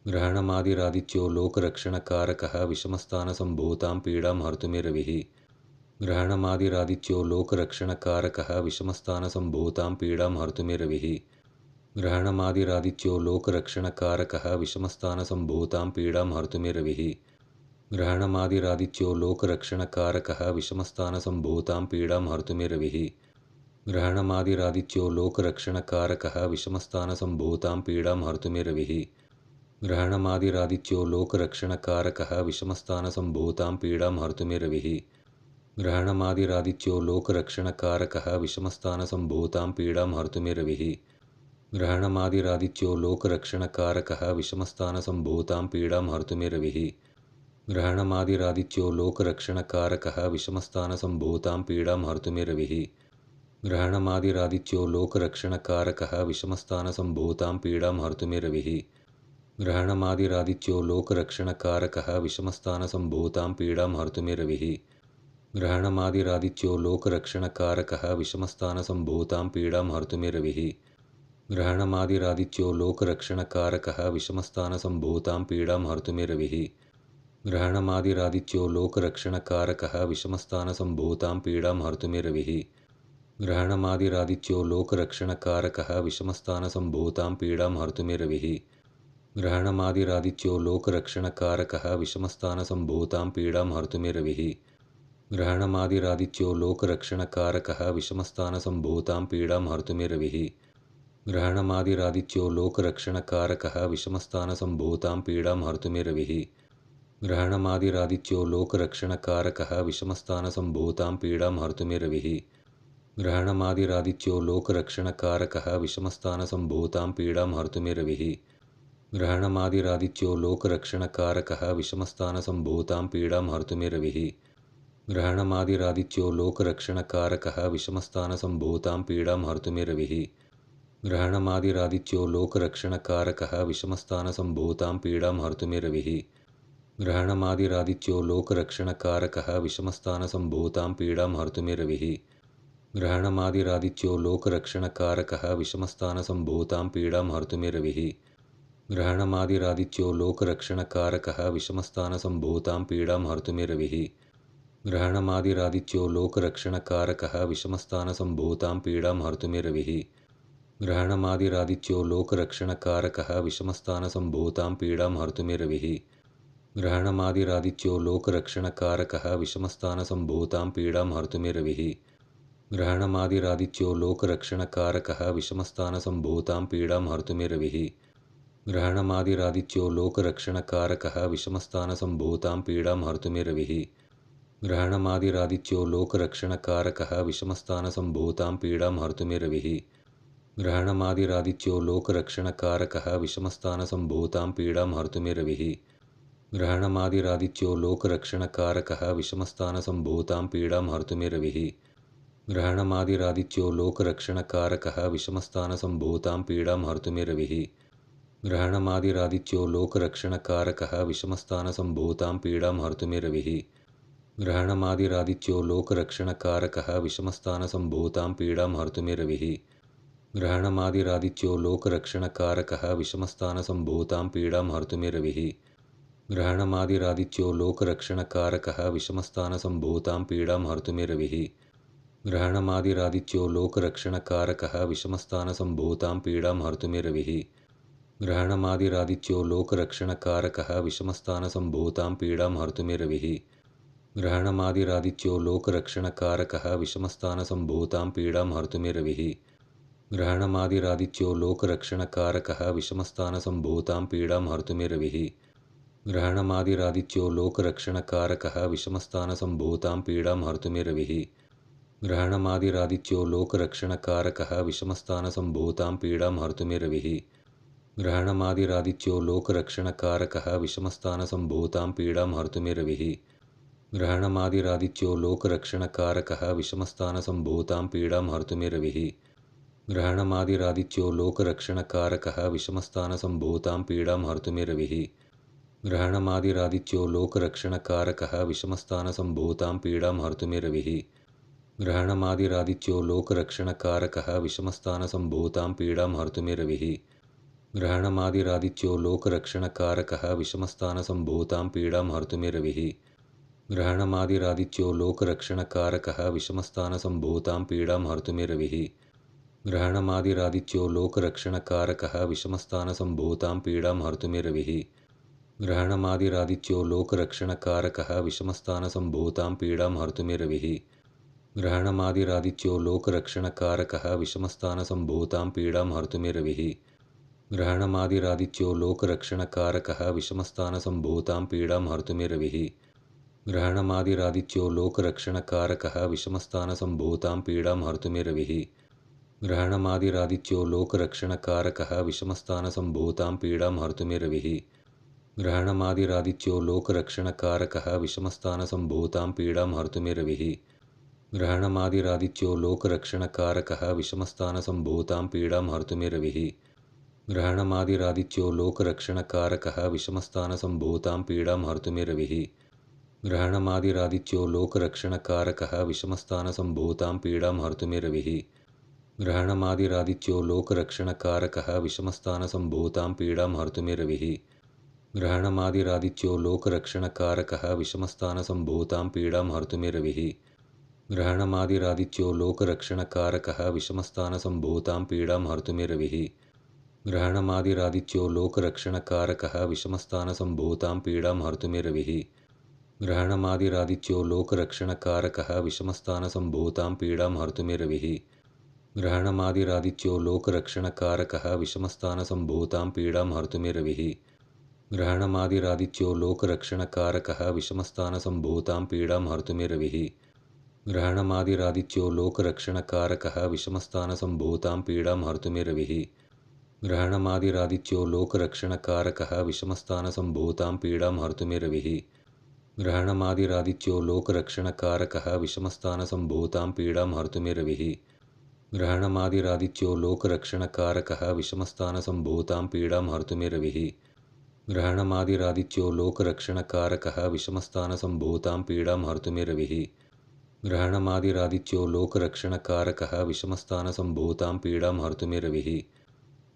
ग्रहणमादिरादित्यो लोकरक्षणकारकः विषमस्थानसम्भूतां पीडां हर्तुमिरविः। ग्रहणमादिरादित्यो लोकरक्षणकारकः विषमस्थानसम्भूतां पीडां हर्तुमिरविः। ग्रहणमादिरादित्यो लोकरक्षणकारकः विषमस्थानसम्भूतां पीडां हर्तुमिरविः। ग्रहणमादिरादित्यो लोकरक्षणकारकः विषमस्थानसम्भूतां पीडां हर्तुमिरविः। ग्रहणमादिरादित्यो लोकरक्षणकारकः विषमस्थानसम्भूतां पीडां हर्तुमिरविः। ग्रहणमादिरादित्यो लोकरक्षणकारकः विषमस्थानसम्भूतां पीडां हर्तुमिरविः। ग्रहणमादिरादित्यो लोकरक्षणकारकः विषमस्थानसम्भूतां पीडां हर्तुमिरविः। ग्रहणमादिरादित्यो लोकरक्षणकारकः विषमस्थानसम्भूतां पीडां हर्तुमिरविः। ग्रहणमादिरादित्यो लोकरक्षणकारकः विषमस्थानसम्भूतां पीडां हर्तुमिरविः। ग्रहणमादिरादित्यो लोकरक्षणकारकः विषमस्थानसम्भूतां पीडां हर्तुमिरविः। ग्रहणमादिरादित्यो लोकरक्षणकारकः विषमस्थानसम्भूतां पीडां हर्तुमिरविः। ग्रहणमादिरादित्यो लोकरक्षणकारकः विषमस्थानसम्भूतां पीडां हर्तुमिरविः। ग्रहणमादिरादित्यो लोकरक्षणकारकः विषमस्थानसम्भूतां पीडां हर्तुमिरविः। ग्रहणमादिरादित्यो लोकरक्षणकारकः विषमस्थानसम्भूतां पीडां हर्तुमिरविः। ग्रहणमादिरादित्यो लोकरक्षणकारकः विषमस्थानसम्भूतां पीडां हर्तुमिरविः। ग्रहणमादिरादित्यो लोकरक्षणकारकः विषमस्थानसम्भूतां पीडां हर्तुमिरविः। ग्रहणमादिरादित्यो लोकरक्षणकारकः विषमस्थानसम्भूतां पीडां हर्तुमिरविः। ग्रहणमादिरादित्यो लोकरक्षणकारकः विषमस्थानसम्भूतां पीडां हर्तुमिरविः। ग्रहणमादिरादित्यो लोकरक्षणकारकः विषमस्थानसम्भूतां पीडां हर्तुमिरविः। ग्रहणमादिरादित्यो लोकरक्षणकारकः विषमस्थानसम्भूतां पीडां हर्तुमिरविः। ग्रहणमादिरादित्यो लोकरक्षणकारकः विषमस्थानसम्भूतां पीडां हर्तुमिरविः। ग्रहणमादिरादित्यो लोकरक्षणकारकः विषमस्थानसम्भूतां पीडां हर्तुमिरविः। ग्रहणमादिरादित्यो लोकरक्षणकारकः विषमस्थानसम्भूतां पीडां हर्तुमिरविः। ग्रहणमादिरादित्यो लोकरक्षणकारकः विषमस्थानसम्भूतां पीडां हर्तुमिरविः। ग्रहणमादिरादित्यो लोकरक्षणकारकः विषमस्थानसम्भूतां पीडां हर्तुमिरविः। ग्रहणमादिरादित्यो लोकरक्षणकारकः विषमस्थानसम्भूतां पीडां हर्तुमिरविः। ग्रहणमादिरादित्यो लोकरक्षणकारकः विषमस्थानसम्भूतां पीडां हर्तुमिरविः। ग्रहणमादिरादित्यो लोकरक्षणकारकः विषमस्थानसम्भूतां पीडां हर्तुमिरविः। ग्रहणमादिरादित्यो लोकरक्षणकारकः विषमस्थानसम्भूतां पीडां हर्तुमिरविः। ग्रहणमादिरादित्यो लोकरक्षणकारकः विषमस्थानसम्भूतां पीडां हर्तुमिरविः। ग्रहणमादिरादित्यो लोकरक्षणकारकः विषमस्थानसम्भूतां पीडां हर्तुमिरविः। ग्रहणमादिरादित्यो लोकरक्षणकारकः विषमस्थानसम्भूतां पीडां हर्तुमिरविः। ग्रहणमादिरादित्यो लोकरक्षणकारकः विषमस्थानसम्भूतां पीडां हर्तुमिरविः। ग्रहणमादिरादित्यो लोकरक्षणकारकः विषमस्थानसम्भूतां पीडां हर्तुमिरविः। ग्रहणमादिरादित्यो लोकरक्षणकारकः विषमस्थानसम्भूतां पीडां हर्तुमिरविः। ग्रहणमादिरादित्यो लोकरक्षणकारकः विषमस्थानसम्भूतां पीडां हर्तुमिरविः। ग्रहणमादिरादित्यो लोकरक्षणकारकः विषमस्थानसम्भूतां पीडां हर्तुमिरविः। ग्रहणमादिरादित्यो लोकरक्षणकारकः विषमस्थानसम्भूतां पीडां हर्तुमिरविः। ग्रहणमादिरादित्यो लोकरक्षणकारकः विषमस्थानसम्भूतां पीडां हर्तुमिरविः। ग्रहणमादिरादित्यो लोकरक्षणकारकः विषमस्थानसम्भूतां पीडां हर्तुमिरविः। ग्रहणमादिरादित्यो लोकरक्षणकारकः विषमस्थानसम्भूतां पीडां हर्तुमिरविः। ग्रहणमादिरादित्यो लोकरक्षणकारकः विषमस्थानसम्भूतां पीडां हर्तुमिरविः। ग्रहणमादिरादित्यो लोकरक्षणकारकः विषमस्थानसम्भूतां पीडां हर्तुमिरविः। ग्रहणमादिरादित्यो लोकरक्षणकारकः विषमस्थानसम्भूतां पीडां हर्तुमिरविः। ग्रहणमादिरादित्यो लोकरक्षणकारकः विषमस्थानसम्भूतां पीडां हर्तुमिरविः। ग्रहणमादिरादित्यो लोकरक्षणकारकः विषमस्थानसम्भूतां पीडां हर्तुमिरविः। ग्रहणमादिरादित्यो लोकरक्षणकारकः विषमस्थानसम्भूतां पीडां हर्तुमिरविः। ग्रहणमादिरादित्यो लोकरक्षणकारकः विषमस्थानसम्भूतां पीडां हर्तुमिरविः। ग्रहणमादिरादित्यो लोकरक्षणकारकः विषमस्थानसम्भूतां पीडां हर्तुमिरविः। ग्रहणमादिरादित्यो लोकरक्षणकारकः विषमस्थानसम्भूतां पीडां हर्तुमिरविः। ग्रहणमादिरादित्यो लोकरक्षणकारकः विषमस्थानसम्भूतां पीडां हर्तुमिरविः ग्रहणमादिरादित्यो लोकरक्षणकारकः विषमस्थानसम्भूतां पीडां हर्तुमिरविः ग्रहणमादिरादित्यो लोकरक्षणकारकः विषमस्थानसम्भूतां पीडां हर्तुमिरविः ग्रहणमादिरादित्यो लोकरक्षणकारकः विषमस्थानसम्भूतां पीडां हर्तुमिरविः ग्रहणमादिरादित्यो लोकरक्षणकारकः विषमस्थानसम्भूतां पीडां हर्तुमिरविः ग्रहणमादिरादित्यो लोकरक्षणकारकः विषमस्थानसम्भूतां पीडां हर्तुमिरविः ग्रहणमादिरादित्यो लोकरक्षणकारकः विषमस्थानसम्भूतां पीडां हर्तुमिरविः ग्रहणमादिरादित्यो लोकरक्षणकारकः विषमस्थानसम्भूतां पीडां हर्तुमिरविः ग्रहणमादिरादित्यो लोकरक्षणकारकः विषमस्थानसम्भूतां पीडां हर्तुमिरविः ग्रहणमादिरादित्यो लोकरक्षणकारकः विषमस्थानसम्भूतां पीडां हर्तुमिरविः ग्रहणमादिरादित्यो लोकरक्षणकारकः विषमस्थानसम्भूतां पीडां हर्तुमिरविः ग्रहणमादिरादित्यो लोकरक्षणकारकः विषमस्थानसम्भूतां पीडां हर्तुमिरविः ग्रहणमादिरादित्यो लोकरक्षणकारकः विषमस्थानसम्भूतां पीडां हर्तुमिरविः ग्रहणमादिरादित्यो लोकरक्षणकारकः विषमस्थानसम्भूतां पीडां हर्तुमिरविः ग्रहणमादिरादित्यो लोकरक्षणकारकः विषमस्थानसम्भूतां पीडां हर्तुमिरविः ग्रहणमादिरादित्यो लोकरक्षणकारकः विषमस्थानसम्भूतां पीडां हर्तुमिरविः ग्रहणमादिरादित्यो लोकरक्षणकारकः विषमस्थानसम्भूतां पीडां हर्तुमिरविः ग्रहणमादिरादित्यो लोकरक्षणकारकः विषमस्थानसम्भूतां पीडां हर्तुमिरविः ग्रहणमादिरादित्यो लोकरक्षणकारकः विषमस्थानसम्भूतां पीडां हर्तुमिरविः ग्रहणमादिरादित्यो लोकरक्षणकारकः विषमस्थानसम्भूतां पीडां हर्तुमिरविः ग्रहणमादिरादित्यो लोकरक्षणकारकः विषमस्थानसम्भूतां पीडां हर्तुमिरविः ग्रहणमादिरादित्यो लोकरक्षणकारकः विषमस्थानसम्भूतां पीडां हर्तुमिरविः ग्रहणमादिरादित्यो लोकरक्षणकारकः विषमस्थानसम्भूतां पीडां हर्तुमिरविः ग्रहणमादिरादित्यो लोकरक्षणकारकः विषमस्थानसम्भूतां पीडां हर्तुमिरविः ग्रहणमादिरादित्यो लोकरक्षणकारकः विषमस्थानसम्भूतां पीडां हर्तुमिरविः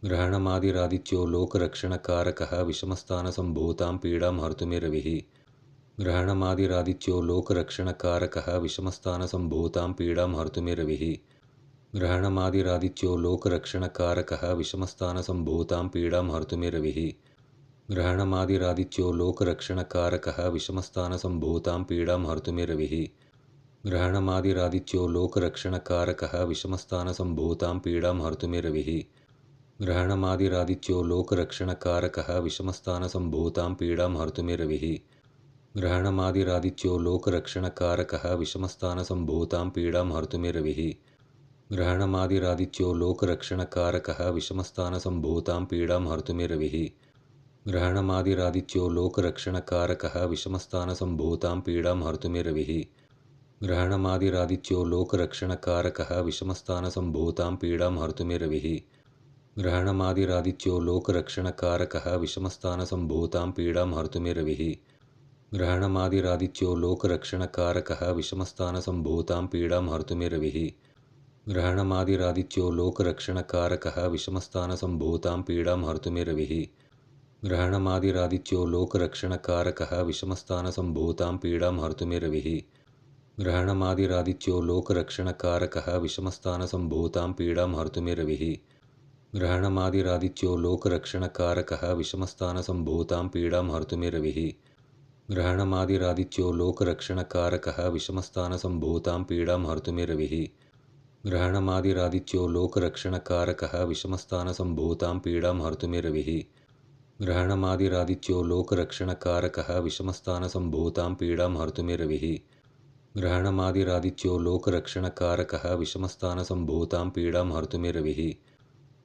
ग्रहणमादिरादित्यो लोकरक्षणकारकः विषमस्थानसम्भूतां पीडां हर्तुमिरविः ग्रहणमादिरादित्यो लोकरक्षणकारकः विषमस्थानसम्भूतां पीडां हर्तुमिरविः ग्रहणमादिरादित्यो लोकरक्षणकारकः विषमस्थानसम्भूतां पीडां हर्तुमिरविः ग्रहणमादिरादित्यो लोकरक्षणकारकः विषमस्थानसम्भूतां पीडां हर्तुमिरविः ग्रहणमादिरादित्यो लोकरक्षणकारकः विषमस्थानसम्भूतां पीडां हर्तुमिरविः ग्रहणमादिरादित्यो लोकरक्षणकारकः विषमस्थानसम्भूतां पीडां हर्तुमिरविः ग्रहणमादिरादित्यो लोकरक्षणकारकः विषमस्थानसम्भूतां पीडां हर्तुमिरविः ग्रहणमादिरादित्यो लोकरक्षणकारकः विषमस्थानसम्भूतां पीडां हर्तुमिरविः ग्रहणमादिरादित्यो लोकरक्षणकारकः विषमस्थानसम्भूतां पीडां हर्तुमिरविः ग्रहणमादिरादित्यो लोकरक्षणकारकः विषमस्थानसम्भूतां पीडां हर्तुमिरविः ग्रहणमादिरादित्यो लोकरक्षणकारकः विषमस्थानसम्भूतां पीडां हर्तुमिरविः ग्रहणमादिरादित्यो लोकरक्षणकारकः विषमस्थानसम्भूतां पीडां हर्तुमिरविः ग्रहणमादिरादित्यो लोकरक्षणकारकः विषमस्थानसम्भूतां पीडां हर्तुमिरविः ग्रहणमादिरादित्यो लोकरक्षणकारकः विषमस्थानसम्भूतां पीडां हर्तुमिरविः ग्रहणमादिरादित्यो लोकरक्षणकारकः विषमस्थानसम्भूतां पीडां हर्तुमिरविः ग्रहणमादिरादित्यो लोकरक्षणकारकः विषमस्थानसम्भूतां पीडां हर्तुमिरविः ग्रहणमादिरादित्यो लोकरक्षणकारकः विषमस्थानसम्भूतां पीडां हर्तुमिरविः ग्रहणमादिरादित्यो लोकरक्षणकारकः विषमस्थानसम्भूतां पीडां हर्तुमिरविः ग्रहणमादिरादित्यो लोकरक्षणकारकः विषमस्थानसम्भूतां पीडां हर्तुमिरविः ग्रहणमादिरादित्यो लोकरक्षणकारकः विषमस्थानसम्भूतां पीडां हर्तुमिरविः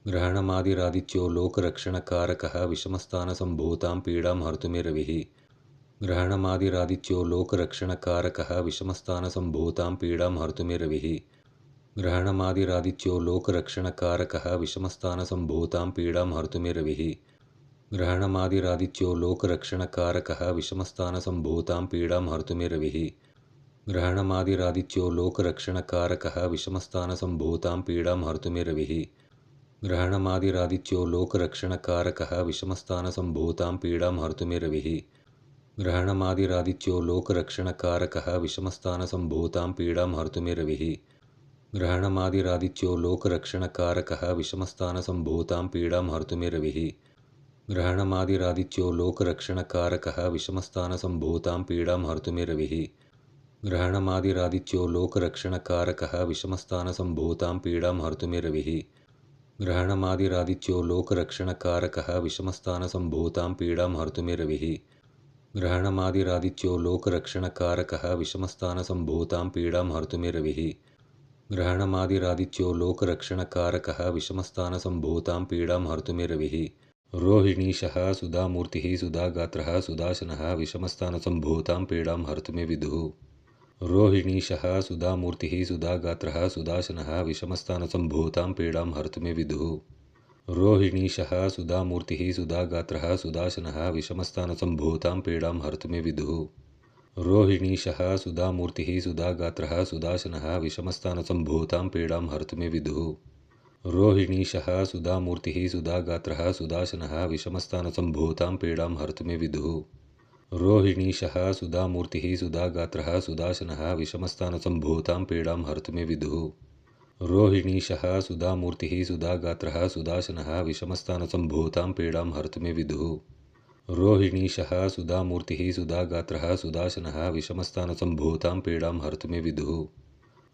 ग्रहणमादिरादित्यो लोकरक्षणकारकः विषमस्थानसम्भूतां पीडां हर्तुमिरविः ग्रहणमादिरादित्यो लोकरक्षणकारकः विषमस्थानसम्भूतां पीडां हर्तुमिरविः ग्रहणमादिरादित्यो लोकरक्षणकारकः विषमस्थानसम्भूतां पीडां हर्तुमिरविः ग्रहणमादिरादित्यो लोकरक्षणकारकः विषमस्थानसम्भूतां पीडां हर्तुमिरविः ग्रहणमादिरादित्यो लोकरक्षणकारकः विषमस्थानसम्भूतां पीडां हर्तुमिरविः ग्रहणमादिरादित्यो लोकरक्षणकारकः विषमस्थानसम्भूतां पीडां हर्तुमिरविः ग्रहणमादिरादित्यो लोकरक्षणकारकः विषमस्थानसम्भूतां पीडां हर्तुमिरविः ग्रहणमादिरादित्यो लोकरक्षणकारकः विषमस्थानसम्भूतां पीडां हर्तुमिरविः ग्रहणमादिरादित्यो लोकरक्षणकारकः विषमस्थानसम्भूतां पीडां हर्तुमिरविः ग्रहणमादिरादित्यो लोकरक्षणकारकः विषमस्थानसम्भूतां पीडां हर्तुमिरविः ग्रहणमादिरादित्यो लोकरक्षणकारकः विषमस्थानसम्भूतां पीडां हर्तुमिरविः ग्रहणमादिरादित्यो लोकरक्षणकारकः विषमस्थानसम्भूतां पीडां हर्तुमिरविः ग्रहणमादिरादित्यो लोकरक्षणकारकः विषमस्थानसम्भूतां पीडां हर्तुमिरविः रोहिणीशः सुधामूर्तिः सुधागात्रः सुदाशनः विषमस्थानसम्भूतां पीडां हर्तुमिविदुः रोहिणीशः सुधामूर्तिः सुधागात्रः सुदाशनः विषमस्थानसम्भूतां पीडां हर्तुमिविदुः रोहिणीशः सुधामूर्तिः सुधागात्रः सुदाशनः विषमस्थानसम्भूतां पीडां हर्तुमिविदुः रोहिणीशः सुधामूर्तिः सुधागात्रः सुदाशनः विषमस्थानसम्भूतां पीडां हर्तुमिविदुः रोहिणीशः सुधामूर्तिः सुधागात्रः सुदाशनः विषमस्थानसम्भूतां पीडां हर्तुमिविदुः रोहिणीशः सुधामूर्तिः सुधागात्रः सुदाशनः विषमस्थानसम्भूतां पीडां हर्तुमिविदुः रोहिणीशः सुधामूर्तिः सुधागात्रः सुदाशनः विषमस्थानसम्भूतां पीडां हर्तुमिविदुः रोहिणीशः सुधामूर्तिः सुधागात्रः सुदाशनः विषमस्थानसम्भूतां पीडां हर्तुमिविदुः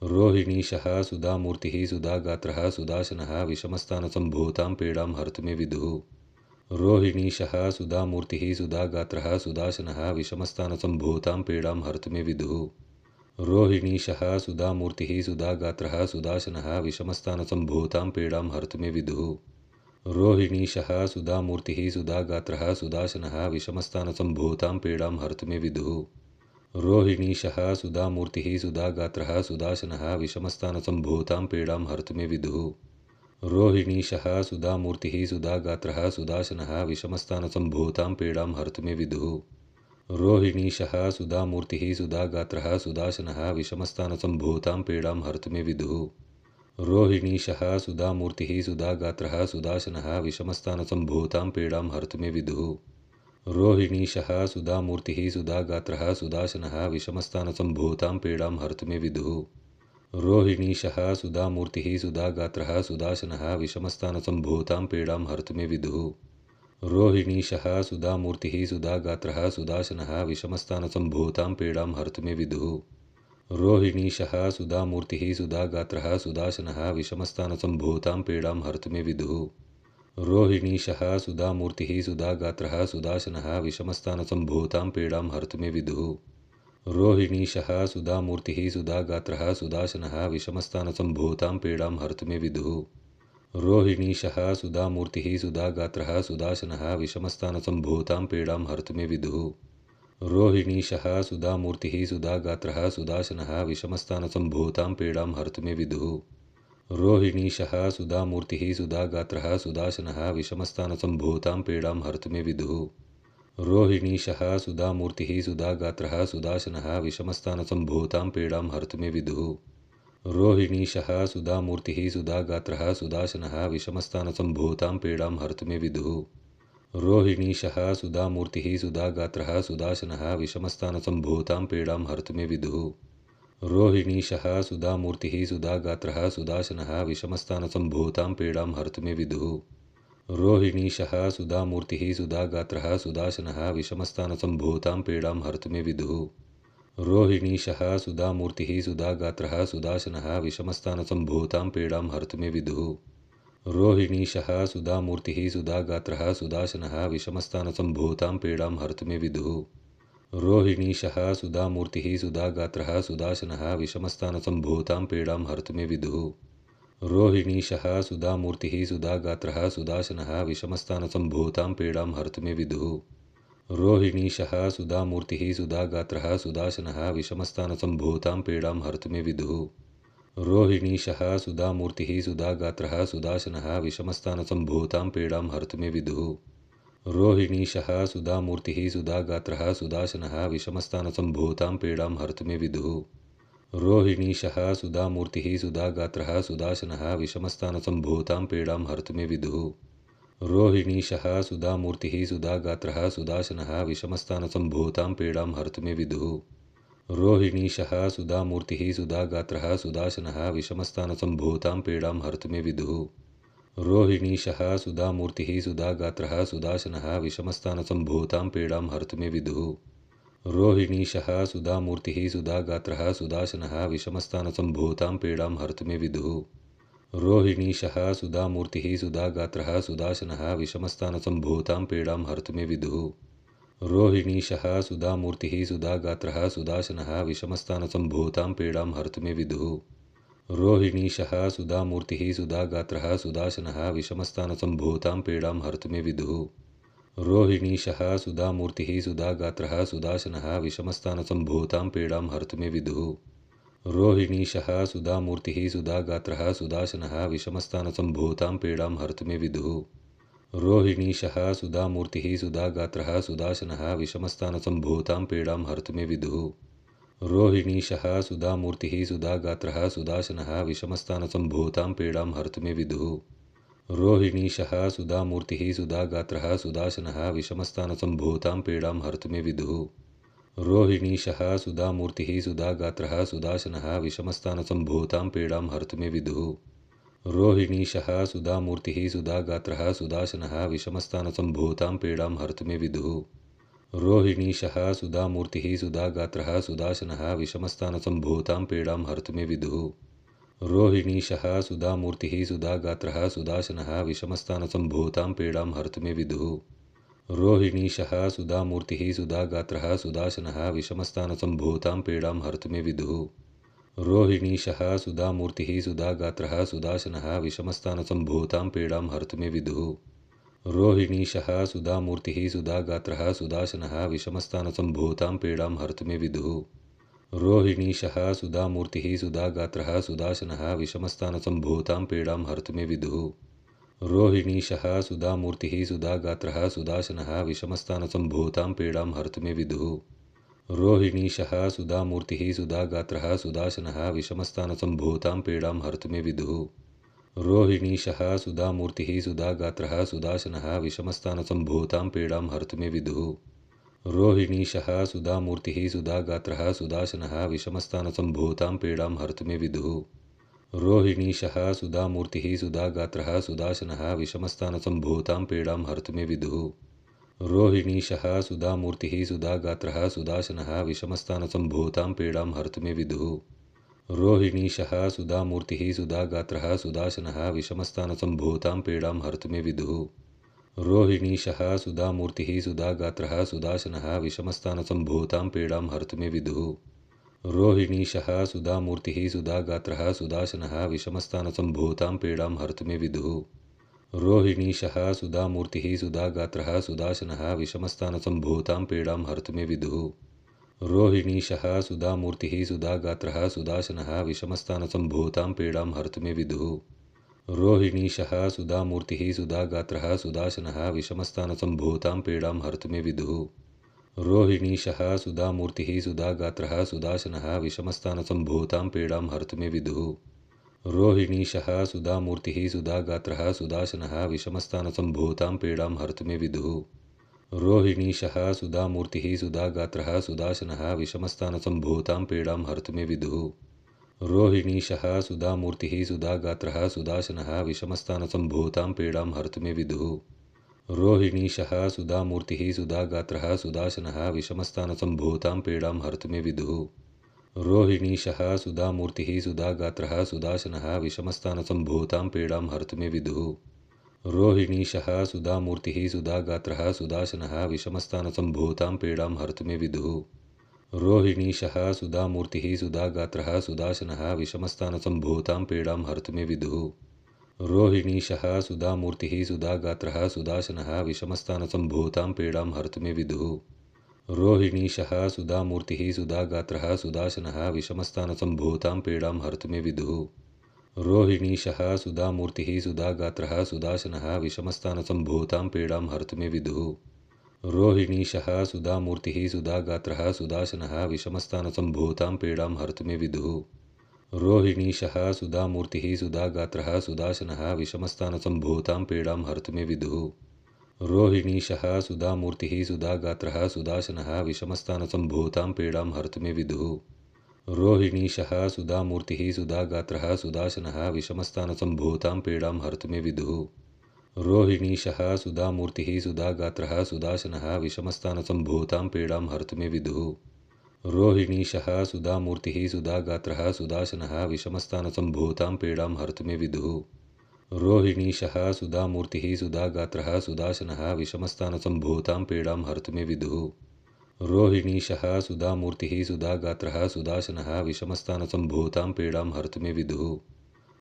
रोहिणीशः सुधामूर्तिः सुधागात्रः सुदाशनः विषमस्थानसम्भूतां पीडां हर्तुमिविदुः रोहिणीशः सुधामूर्तिः सुधागात्रः सुदाशनः विषमस्थानसम्भूतां पीडां हर्तुमिविदुः रोहिणीशः सुधामूर्तिः सुधागात्रः सुदाशनः विषमस्थानसम्भूतां पीडां हर्तुमिविदुः रोहिणीशः सुधामूर्तिः सुधागात्रः सुदाशनः विषमस्थानसम्भूतां पीडां हर्तुमिविदुः रोहिणीशः सुधामूर्तिः सुधागात्रः सुदाशनः विषमस्थानसम्भूतां पीडां हर्तुमिविदुः रोहिणीशः सुधामूर्तिः सुधागात्रः सुदाशनः विषमस्थानसम्भूतां पीडां हर्तुमिविदुः रोहिणीशः सुधामूर्तिः सुधागात्रः सुदाशनः विषमस्थानसम्भूतां पीडां हर्तुमिविदुः रोहिणीशः सुधामूर्तिः सुधागात्रः सुदाशनः विषमस्थानसम्भूतां पीडां हर्तुमिविदुः रोहिणीशः सुधामूर्तिः सुधागात्रः सुदाशनः विषमस्थानसम्भूतां पीडां हर्तुमिविदुः रोहिणीशः सुधामूर्तिः सुधागात्रः सुदाशनः विषमस्थानसम्भूतां पीडां हर्तुमिविदुः रोहिणीशः सुधामूर्तिः सुधागात्रः सुदाशनः विषमस्थानसम्भूतां पीडां हर्तुमिविदुः रोहिणीशः सुधामूर्तिः सुधागात्रः सुदाशनः विषमस्थानसम्भूतां पीडां हर्तुमिविदुः रोहिणीशः सुधामूर्तिः सुधागात्रः सुदाशनः विषमस्थानसम्भूतां पीडां हर्तुमिविदुः रोहिणीशः सुधामूर्तिः सुधागात्रः सुदाशनः विषमस्थानसम्भूतां पीडां हर्तुमिविदुः रोहिणीशः सुधामूर्तिः सुधागात्रः सुदाशनः विषमस्थानसम्भूतां पीडां हर्तुमिविदुः रोहिणीशः सुधामूर्तिः सुधागात्रः सुदाशनः विषमस्थानसम्भूतां पीडां हर्तुमिविदुः रोहिणीशः सुधामूर्तिः सुधागात्रः सुदाशनः विषमस्थानसम्भूतां पीडां हर्तुमिविदुः रोहिणीशः सुधामूर्तिः सुधागात्रः सुदाशनः विषमस्थानसम्भूतां पीडां हर्तुमिविदुः रोहिणीशः सुधामूर्तिः सुधागात्रः सुदाशनः विषमस्थानसम्भूतां पीडां हर्तुमिविदुः रोहिणीशः सुधामूर्तिः सुधागात्रः सुदाशनः विषमस्थानसम्भूतां पीडां हर्तुमिविदुः रोहिणीशः सुधामूर्तिः सुधागात्रः सुदाशनः विषमस्थानसम्भूतां पीडां हर्तुमिविदुः रोहिणीशः सुधामूर्तिः सुधागात्रः सुदाशनः विषमस्थानसम्भूतां पीडां हर्तुमिविदुः रोहिणीशः सुधामूर्तिः सुधागात्रः सुदाशनः विषमस्थानसम्भूतां पीडां हर्तुमिविदुः रोहिणीशः सुधामूर्तिः सुधागात्रः सुदाशनः विषमस्थानसम्भूतां पीडां हर्तुमिविदुः रोहिणीशः सुधामूर्तिः सुधागात्रः सुदाशनः विषमस्थानसम्भूतां पीडां हर्तुमिविदुः रोहिणीशः सुधामूर्तिः सुधागात्रः सुदाशनः विषमस्थानसम्भूतां पीडां हर्तुमिविदुः रोहिणीशः सुधामूर्तिः सुधागात्रः सुदाशनः विषमस्थानसम्भूतां पीडां हर्तुमिविदुः रोहिणीशः सुधामूर्तिः सुधागात्रः सुदाशनः विषमस्थानसम्भूतां पीडां हर्तुमिविदुः रोहिणीशः सुधामूर्तिः सुधागात्रः सुदाशनः विषमस्थानसम्भूतां पीडां हर्तुमिविदुः रोहिणीशः सुधामूर्तिः सुधागात्रः सुदाशनः विषमस्थानसम्भूतां पीडां हर्तु मे विदुः। रोहिणीशः सुधामूर्तिः सुधागात्रः सुदाशनः विषमस्थानसम्भूतां पीडां हर्तु मे विदुः। रोहिणीशः सुधामूर्तिः सुधागात्रः सुदाशनः विषमस्थानसम्भूतां पीडां हर्तु मे विदुः। रोहिणीशः सुधामूर्तिः सुधागात्रः सुदाशनः विषमस्थानसम्भूतां पीडां हर्तु मे विदुः। रोहिणीशः सुधामूर्तिः सुधागात्रः सुदाशनः विषमस्थानसम्भूतां पीडां हर्तु मे विदुः। रोहिणीशः सुधामूर्तिः सुधागात्रः सुदाशनः विषमस्थानसम्भूतां पीडां हर्तु मे विदुः। रोहिणीशः सुधामूर्तिः सुधागात्रः सुदाशनः विषमस्थानसम्भूतां पीडां हर्तु मे विदुः। रोहिणीशः सुधामूर्तिः सुधागात्रः सुदाशनः विषमस्थानसम्भूतां पीडां हर्तु मे विदुः। रोहिणीशः सुधामूर्तिः सुधागात्रः सुदाशनः विषमस्थानसम्भूतां पीडां हर्तु मे विदुः। रोहिणीशः सुधामूर्तिः सुधागात्रः सुदाशनः विषमस्थानसम्भूतां पीडां हर्तु मे विदुः। रोहिणीशः सुधामूर्तिः सुधागात्रः सुदाशनः विषमस्थानसम्भूतां पीडां हर्तु मे विदुः। रोहिणीशः सुधामूर्तिः सुधागात्रः सुदाशनः विषमस्थानसम्भूतां पीडां हर्तु मे विदुः। रोहिणीशः सुधामूर्तिः सुधागात्रः सुदाशनः विषमस्थानसम्भूतां पीडां हर्तु मे विदुः। रोहिणीशः सुधामूर्तिः सुधागात्रः सुदाशनः विषमस्थानसम्भूतां पीडां हर्तु मे विदुः। रोहिणीशः सुधामूर्तिः सुधागात्रः सुदाशनः विषमस्थानसम्भूतां पीडां हर्तु मे विदुः। रोहिणीशः सुधामूर्तिः सुधागात्रः सुदाशनः विषमस्थानसम्भूतां पीडां हर्तु मे विदुः। रोहिणीशः सुधामूर्तिः सुधागात्रः सुदाशनः विषमस्थानसम्भूतां पीडां हर्तु मे विदुः। रोहिणीशः सुधामूर्तिः सुधागात्रः सुदाशनः विषमस्थानसम्भूतां पीडां हर्तु मे विदुः। रोहिणीशः सुधामूर्तिः सुधागात्रः सुदाशनः विषमस्थानसम्भूतां पीडां हर्तु मे विदुः। रोहिणीशः सुधामूर्तिः सुधागात्रः सुदाशनः विषमस्थानसम्भूतां पीडां हर्तु मे विदुः। रोहिणीशः सुधामूर्तिः सुधागात्रः सुदाशनः विषमस्थानसम्भूतां पीडां हर्तु मे विदुः। रोहिणीशः सुधामूर्तिः सुधागात्रः सुदाशनः विषमस्थानसम्भूतां पीडां हर्तु मे विदुः। रोहिणीशः सुधामूर्तिः सुधागात्रः सुदाशनः विषमस्थानसम्भूतां पीडां हर्तु मे विदुः। रोहिणीशः सुधामूर्तिः सुधागात्रः सुदाशनः विषमस्थानसम्भूतां पीडां हर्तु मे विदुः। रोहिणीशः सुधामूर्तिः सुधागात्रः सुदाशनः विषमस्थानसम्भूतां पीडां हर्तु मे विदुः। रोहिणीशः सुधामूर्तिः सुधागात्रः सुदाशनः विषमस्थानसम्भूतां पीडां हर्तु मे विदुः। रोहिणीशः सुधामूर्तिः सुधागात्रः सुदाशनः विषमस्थानसम्भूतां पीडां हर्तु मे विदुः। रोहिणीशः सुधामूर्तिः सुधागात्रः सुदाशनः विषमस्थानसम्भूतां पीडां हर्तु मे विदुः। रोहिणीशः सुधामूर्तिः सुधागात्रः सुदाशनः विषमस्थानसम्भूतां पीडां हर्तु मे विदुः। रोहिणीशः सुधामूर्तिः सुधागात्रः सुदाशनः विषमस्थानसम्भूतां पीडां हर्तु मे विदुः। रोहिणीशः सुधामूर्तिः सुधागात्रः सुदाशनः विषमस्थानसम्भूतां पीडां हर्तु मे विदुः। रोहिणीशः सुधामूर्तिः सुधागात्रः सुदाशनः विषमस्थानसम्भूतां पीडां हर्तु मे विदुः। रोहिणीशः सुधामूर्तिः सुधागात्रः सुदाशनः विषमस्थानसम्भूतां पीडां हर्तु मे विदुः। रोहिणीशः सुधामूर्तिः सुधागात्रः सुदाशनः विषमस्थानसम्भूतां पीडां हर्तु मे विदुः। रोहिणीशः सुधामूर्तिः सुधागात्रः सुदाशनः विषमस्थानसम्भूतां पीडां हर्तु मे विदुः। रोहिणीशः सुधामूर्तिः सुधागात्रः सुदाशनः विषमस्थानसम्भूतां पीडां हर्तु मे विदुः। रोहिणीशः सुधामूर्तिः सुधागात्रः सुदाशनः विषमस्थानसम्भूतां पीडां हर्तु मे विदुः। रोहिणीशः सुधामूर्तिः सुधागात्रः सुदाशनः विषमस्थानसम्भूतां पीडां हर्तु मे विदुः। रोहिणीशः सुधामूर्तिः सुधागात्रः सुदाशनः विषमस्थानसम्भूतां पीडां हर्तु मे विदुः। रोहिणीशः सुधामूर्तिः सुधागात्रः सुदाशनः विषमस्थानसम्भूतां पीडां हर्तु मे विदुः। रोहिणीशः सुधामूर्तिः सुधागात्रः सुदाशनः विषमस्थानसम्भूतां पीडां हर्तु मे विदुः। रोहिणीशः सुधामूर्तिः सुधागात्रः सुदाशनः विषमस्थानसम्भूतां पीडां हर्तु मे विदुः। रोहिणीशः सुधामूर्तिः सुधागात्रः सुदाशनः विषमस्थानसम्भूतां पीडां हर्तु मे विदुः। रोहिणीशः सुधामूर्तिः सुधागात्रः सुदाशनः विषमस्थानसम्भूतां पीडां हर्तु मे विदुः। रोहिणीशः सुधामूर्तिः सुधागात्रः सुदाशनः विषमस्थानसम्भूतां पीडां हर्तु मे विदुः। रोहिणीशः सुधामूर्तिः सुधागात्रः सुदाशनः विषमस्थानसम्भूतां पीडां हर्तु मे विदुः। रोहिणीशः सुधामूर्तिः सुधागात्रः सुदाशनः विषमस्थानसम्भूतां पीडां हर्तु मे विदुः। रोहिणीशः सुधामूर्तिः सुधागात्रः सुदाशनः विषमस्थानसम्भूतां पीडां हर्तु मे विदुः। रोहिणीशः सुधामूर्तिः सुधागात्रः सुदाशनः विषमस्थानसम्भूतां पीडां हर्तु मे विदुः। रोहिणीशः सुधामूर्तिः सुधागात्रः सुदाशनः विषमस्थानसम्भूतां पीडां हर्तु मे विदुः। रोहिणीशः सुधामूर्तिः सुधागात्रः सुदाशनः विषमस्थानसम्भूतां पीडां हर्तु मे विदुः। रोहिणीशः सुधामूर्तिः सुधागात्रः सुदाशनः विषमस्थानसम्भूतां पीडां हर्तु मे विदुः।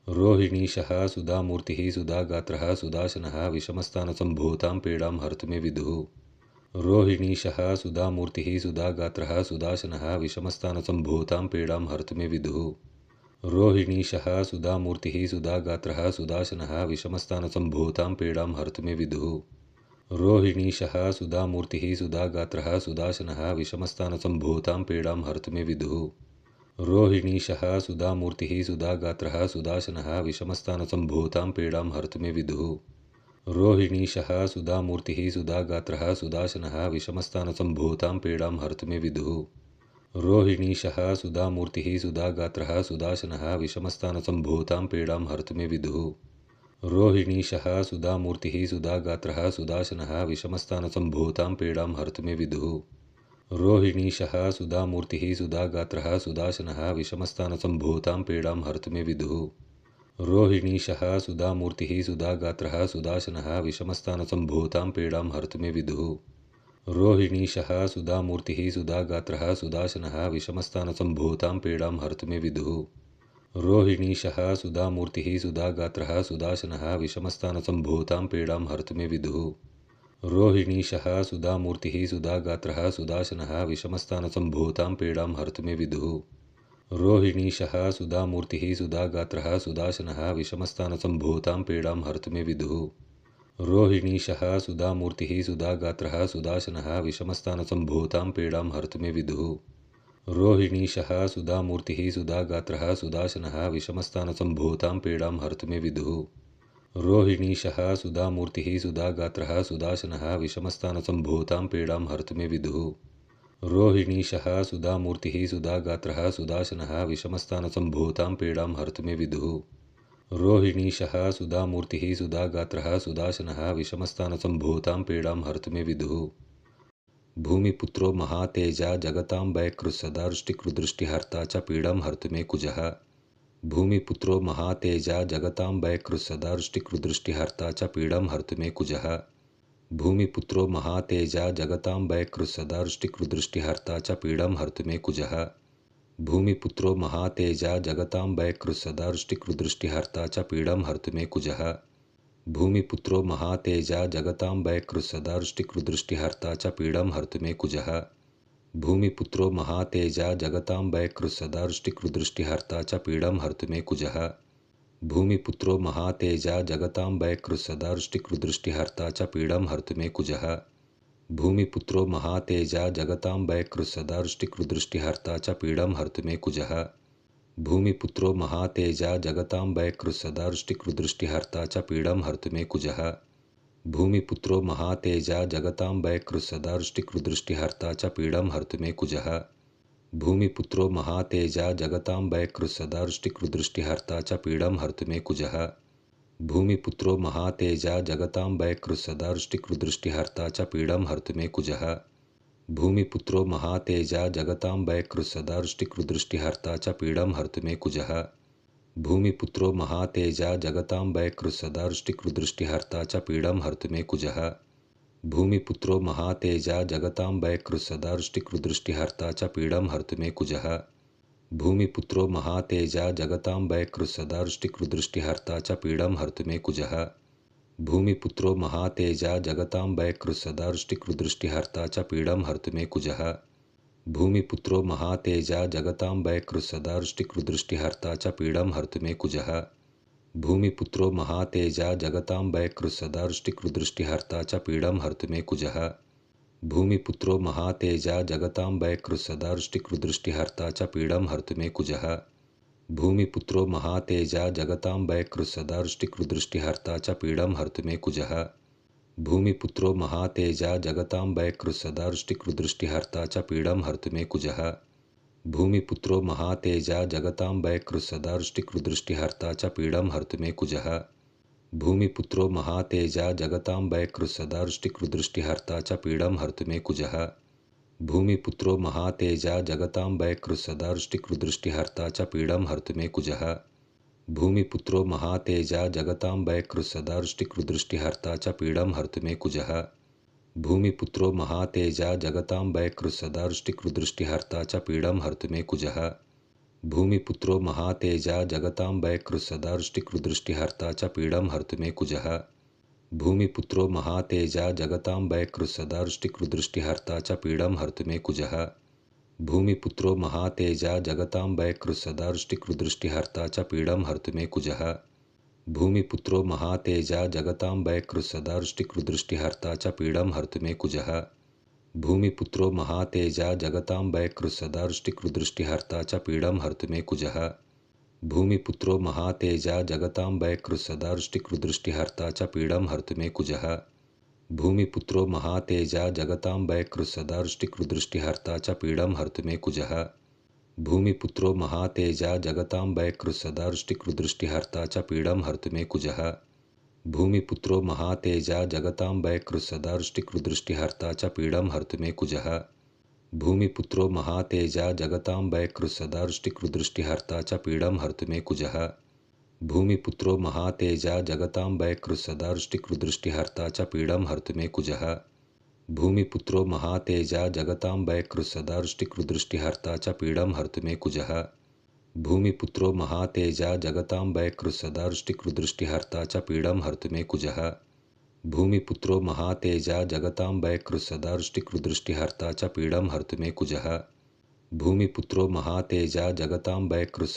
रोहिणीशः सुधामूर्तिः सुधागात्रः सुदाशनः विषमस्थानसम्भूतां पीडां हर्तु मे विदुः। रोहिणीशः सुधामूर्तिः सुधागात्रः सुदाशनः विषमस्थानसम्भूतां पीडां हर्तु मे विदुः। रोहिणीशः सुधामूर्तिः सुधागात्रः सुदाशनः विषमस्थानसम्भूतां पीडां हर्तु मे विदुः। रोहिणीशः सुधामूर्तिः सुधागात्रः सुदाशनः विषमस्थानसम्भूतां पीडां हर्तु मे विदुः। रोहिणीशः सुधामूर्तिः सुधागात्रः सुदाशनः विषमस्थानसम्भूतां पीडां हर्तु मे विदुः। रोहिणीशः सुधामूर्तिः सुधागात्रः सुदाशनः विषमस्थानसम्भूतां पीडां हर्तु मे विदुः। रोहिणीशः सुधामूर्तिः सुधागात्रः सुदाशनः विषमस्थानसम्भूतां पीडां हर्तु मे विदुः। रोहिणीशः सुधामूर्तिः सुधागात्रः सुदाशनः विषमस्थानसम्भूतां पीडां हर्तु मे विदुः। रोहिणीशः सुधामूर्तिः सुधागात्रः सुदाशनः विषमस्थानसम्भूतां पीडां हर्तु मे विदुः। रोहिणीशः सुधामूर्तिः सुधागात्रः सुदाशनः विषमस्थानसम्भूतां पीडां हर्तु मे विदुः। रोहिणीशः सुधामूर्तिः सुधागात्रः सुदाशनः विषमस्थानसम्भूतां पीडां हर्तु मे विदुः। रोहिणीशः सुधामूर्तिः सुधागात्रः सुदाशनः विषमस्थानसम्भूतां पीडां हर्तु मे विदुः। रोहिणीशः सुधामूर्तिः सुधागात्रः सुदाशनः विषमस्थानसम्भूतां पीडां हर्तु मे विदुः। रोहिणीशः सुधामूर्तिः सुधागात्रः सुदाशनः विषमस्थानसम्भूतां पीडां हर्तु मे विदुः। रोहिणीशः सुधामूर्तिः सुधागात्रः सुदाशनः विषमस्थानसम्भूतां पीडां हर्तु मे विदुः। रोहिणीशः सुधामूर्तिः सुधागात्रः सुदाशनः विषमस्थानसम्भूतां पीडां हर्तु मे विदुः। रोहिणीशः सुधामूर्तिः सुधागात्रः सुदाशनः विषमस्थानसम्भूतां पीडां हर्तु मे विदुः। रोहिणीशः सुधामूर्तिः सुधागात्रः सुदाशनः विषमस्थानसम्भूतां पीडां हर्तु मे विदुः। रोहिणीशः सुधामूर्तिः सुधागात्रः सुदाशनः विषमस्थानसम्भूतां पीडां हर्तु मे विदुः। भूमिपुत्रो महातेजा जगतां वैकृत्सदावृष्टिकृदृष्टिहर्ता च पीडां हर्तु मे कुजः। भूमिपुत्रो महातेजा जगतां वैकृत्सदावृष्टिकृदृष्टिहर्ता च पीडां हर्तु मे कुजः। भूमिपुत्रो महातेजा जगतां वैकृत्सदावृष्टिकृदृष्टिहर्ता च पीडां हर्तु मे कुजः। भूमिपुत्रो महातेजा जगतां वैकृत्सदावृष्टिकृदृष्टिहर्ता च पीडां हर्तु मे कुजः। भूमिपुत्रो महातेजा जगतां वैकृत्सदावृष्टिकृदृष्टिहर्ता च पीडां हर्तु मे कुजः। भूमिपुत्रो महातेजा जगतां वैकृत्सदावृष्टिकृदृष्टिहर्ता च पीडां हर्तु मे कुजः। भूमिपुत्रो महातेजा जगतां वैकृत्सदावृष्टिकृदृष्टिहर्ता च पीडां हर्तु मे कुजः। भूमिपुत्रो महातेजा जगतां वैकृत्सदावृष्टिकृदृष्टिहर्ता च पीडां हर्तु मे कुजः। भूमिपुत्रो महातेजा जगतां वैकृत्सदावृष्टिकृदृष्टिहर्ता च पीडां हर्तु मे कुजः। भूमिपुत्रो महातेजा जगतां वैकृत्सदावृष्टिकृदृष्टिहर्ता च पीडां हर्तु मे कुजः। भूमिपुत्रो महातेजा जगतां वैकृत्सदावृष्टिकृदृष्टिहर्ता च पीडां हर्तु मे कुजः। भूमिपुत्रो महातेजा जगतां वैकृत्सदावृष्टिकृदृष्टिहर्ता च पीडां हर्तु मे कुजः। भूमिपुत्रो महातेजा जगतां वैकृत्सदावृष्टिकृदृष्टिहर्ता च पीडां हर्तु मे कुजः। भूमिपुत्रो महातेजा जगतां वैकृत्सदावृष्टिकृदृष्टिहर्ता च पीडां हर्तु मे कुजः। भूमिपुत्रो महातेजा जगतां वैकृत्सदावृष्टिकृदृष्टिहर्ता च पीडां हर्तु मे कुजः। भूमिपुत्रो महातेजा जगतां वैकृत्सदावृष्टिकृदृष्टिहर्ता च पीडां हर्तु मे कुजः। भूमिपुत्रो महातेजा जगतां वैकृत्सदावृष्टिकृदृष्टिहर्ता च पीडां हर्तु मे कुजः। भूमिपुत्रो महातेजा जगतां वैकृत्सदावृष्टिकृदृष्टिहर्ता च पीडां हर्तु मे कुजः। भूमिपुत्रो महातेजा जगतां वैकृत्सदावृष्टिकृदृष्टिहर्ता च पीडां हर्तु मे कुजः। भूमिपुत्रो महातेजा जगताम्बैकृत्सदावृष्टिकृदृष्टिहर्ता च पीडं हर्तु मे कुजः। भूमिपुत्रो महातेजा जगताम्बैकृत्सदावृष्टिकृदृष्टिहर्ता च पीडं हर्तु मे कुजः। भूमिपुत्रो महातेजा जगताम्बैकृत्सदावृष्टिकृदृष्टिहर्ता च पीडं हर्तु मे कुजः। भूमिपुत्रो महातेजा जगताम्बैकृत्सदावृष्टिकृदृष्टिहर्ता च पीडं हर्तु मे कुजः। भूमिपुत्रो महातेजा जगताम्बैकृत्सदावृष्टिकृदृष्टिहर्ता च पीडं हर्तु मे कुजः। भूमिपुत्रो महातेजा जगताम्बैकृत्सदावृष्टिकृदृष्टिहर्ता च पीडं हर्तु मे कुजः। भूमिपुत्रो महातेजा जगताम्बैकृत्सदावृष्टिकृदृष्टिहर्ता च पीडं हर्तु मे कुजः। भूमिपुत्रो महातेजा जगताम्बैकृत्सदावृष्टिकृदृष्टिहर्ता च पीडं हर्तु मे कुजः। भूमिपुत्रो महातेजा जगताम्बैकृत्सदावृष्टिकृदृष्टिहर्ता च पीडं हर्तु मे कुजः। भूमिपुत्रो महातेजा जगताम्बैकृत्सदावृष्टिकृदृष्टिहर्ता च पीडं हर्तु मे कुजः। भूमिपुत्रो महातेजा जगताम्बैकृत्सदावृष्टिकृदृष्टिहर्ता च पीडं हर्तु मे कुजः। भूमिपुत्रो महातेजा जगताम्बैकृत्सदावृष्टिकृदृष्टिहर्ता च पीडं हर्तु मे कुजः। भूमिपुत्रो महातेजा जगताम्बैकृत्सदावृष्टिकृदृष्टिहर्ता च पीडं हर्तु मे कुजः। भूमिपुत्रो महातेजा जगताम्बैकृत्सदावृष्टिकृदृष्टिहर्ता च पीडं हर्तु मे कुजः। भूमिपुत्रो महातेजा जगताम्बैकृत्सदावृष्टिकृदृष्टिहर्ता च पीडं हर्तु मे कुजः। भूमिपुत्रो महातेजा जगताम्बैकृत्सदावृष्टिकृदृष्टिहर्ता च पीडं हर्तु मे कुजः। भूमिपुत्रो महातेजा जगताम्बैकृत्सदावृष्टिकृदृष्टिहर्ता च पीडं हर्तु मे कुजः। भूमिपुत्रो महातेजा जगताम्बैकृत्सदावृष्टिकृदृष्टिहर्ता च पीडं हर्तु मे कुजः। भूमिपुत्रो महातेजा जगताम्बैकृत्सदावृष्टिकृदृष्टिहर्ता च पीडं हर्तु मे कुजः। भूमिपुत्रो महातेजा जगताम्बैकृत्सदावृष्टिकृदृष्टिहर्ता च पीडं हर्तु मे कुजः। भूमिपुत्रो महातेजा जगताम्बैकृत्सदावृष्टिकृदृष्टिहर्ता च पीडं हर्तु मे कुजः। भूमिपुत्रो महातेजा जगताम्बैकृत्सदावृष्टिकृदृष्टिहर्ता च पीडं हर्तु मे कुजः। भूमिपुत्रो महातेजा जगताम्बैकृत्सदावृष्टिकृदृष्टिहर्ता च पीडं हर्तु मे कुजः। भूमिपुत्रो महातेजा जगताम्बैकृत्सदावृष्टिकृदृष्टिहर्ता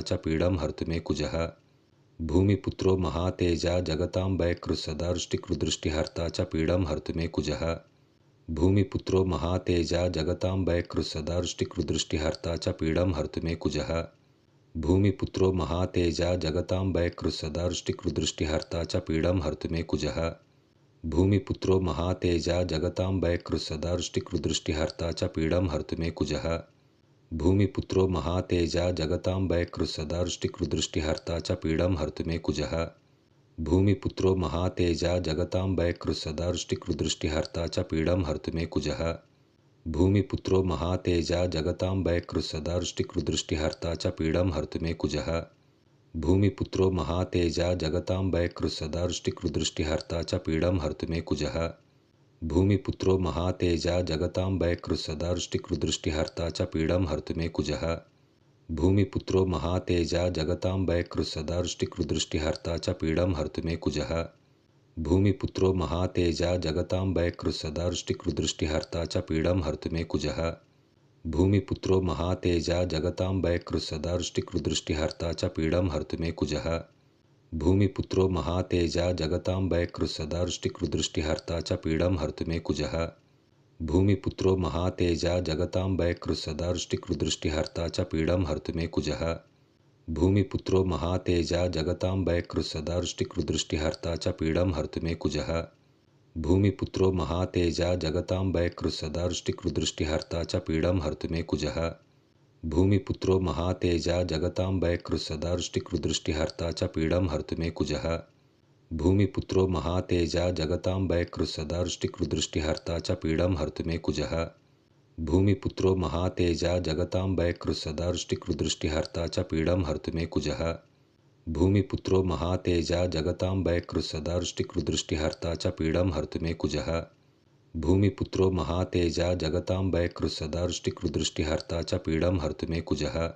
च पीडं हर्तु मे कुजः। भूमिपुत्रो महातेजा जगताम्बैकृत्सदावृष्टिकृदृष्टिहर्ता च पीडं हर्तु मे कुजः। भूमिपुत्रो महातेजा जगताम्बैकृत्सदावृष्टिकृदृष्टिहर्ता च पीडं हर्तु मे कुजः। भूमिपुत्रो महातेजा जगताम्बैकृत्सदावृष्टिकृदृष्टिहर्ता च पीडं हर्तु मे कुजः। भूमिपुत्रो महातेजा जगताम्बैकृत्सदावृष्टिकृदृष्टिहर्ता च पीडं हर्तु मे कुजः। भूमिपुत्रो महातेजा जगताम्बैकृत्सदावृष्टिकृदृष्टिहर्ता च पीडं हर्तु मे कुजः। भूमिपुत्रो महातेजा जगताम्बैकृत्सदावृष्टिकृदृष्टिहर्ता च पीडं हर्तु मे कुजः। भूमिपुत्रो महातेजा जगताम्बैकृत्सदावृष्टिकृदृष्टिहर्ता च पीडं हर्तु मे कुजः। भूमिपुत्रो महातेजा जगताम्बैकृत्सदावृष्टिकृदृष्टिहर्ता च पीडं हर्तु मे कुजः। भूमिपुत्रो महातेजा जगताम्बैकृत्सदावृष्टिकृदृष्टिहर्ता च पीडं हर्तु मे कुजः। भूमिपुत्रो महातेजा जगताम्बैकृत्सदावृष्टिकृदृष्टिहर्ता च पीडं हर्तु मे कुजः। भूमिपुत्रो महातेजा जगताम्बैकृत्सदावृष्टिकृदृष्टिहर्ता च पीडं हर्तु मे कुजः। भूमिपुत्रो महातेजा जगताम्बैकृत्सदावृष्टिकृदृष्टिहर्ता च पीडं हर्तु मे कुजः। भूमिपुत्रो महातेजा जगताम्बैकृत्सदावृष्टिकृदृष्टिहर्ता च पीडं हर्तु मे कुजः। भूमिपुत्रो महातेजा जगताम्बैकृत्सदावृष्टिकृदृष्टिहर्ता च पीडं हर्तु मे कुजः। भूमिपुत्रो महातेजा जगताम्बैकृत्सदावृष्टिकृदृष्टिहर्ता च पीडं हर्तु मे कुजः। भूमिपुत्रो महातेजा जगताम्बैकृत्सदावृष्टिकृदृष्टिहर्ता च पीडं हर्तु मे कुजः। भूमिपुत्रो महातेजा जगताम्बैकृत्सदावृष्टिकृदृष्टिहर्ता च पीडं हर्तु मे कुजः। भूमिपुत्रो महातेजा जगताम्बैकृत्सदावृष्टिकृदृष्टिहर्ता च पीडं हर्तु मे कुजः। भूमिपुत्रो महातेजा जगताम्बैकृत्सदावृष्टिकृदृष्टिहर्ता च पीडं हर्तु मे कुजः। भूमिपुत्रो महातेजा जगताम्बैकृत्सदावृष्टिकृदृष्टिहर्ता च पीडं हर्तु मे कुजः।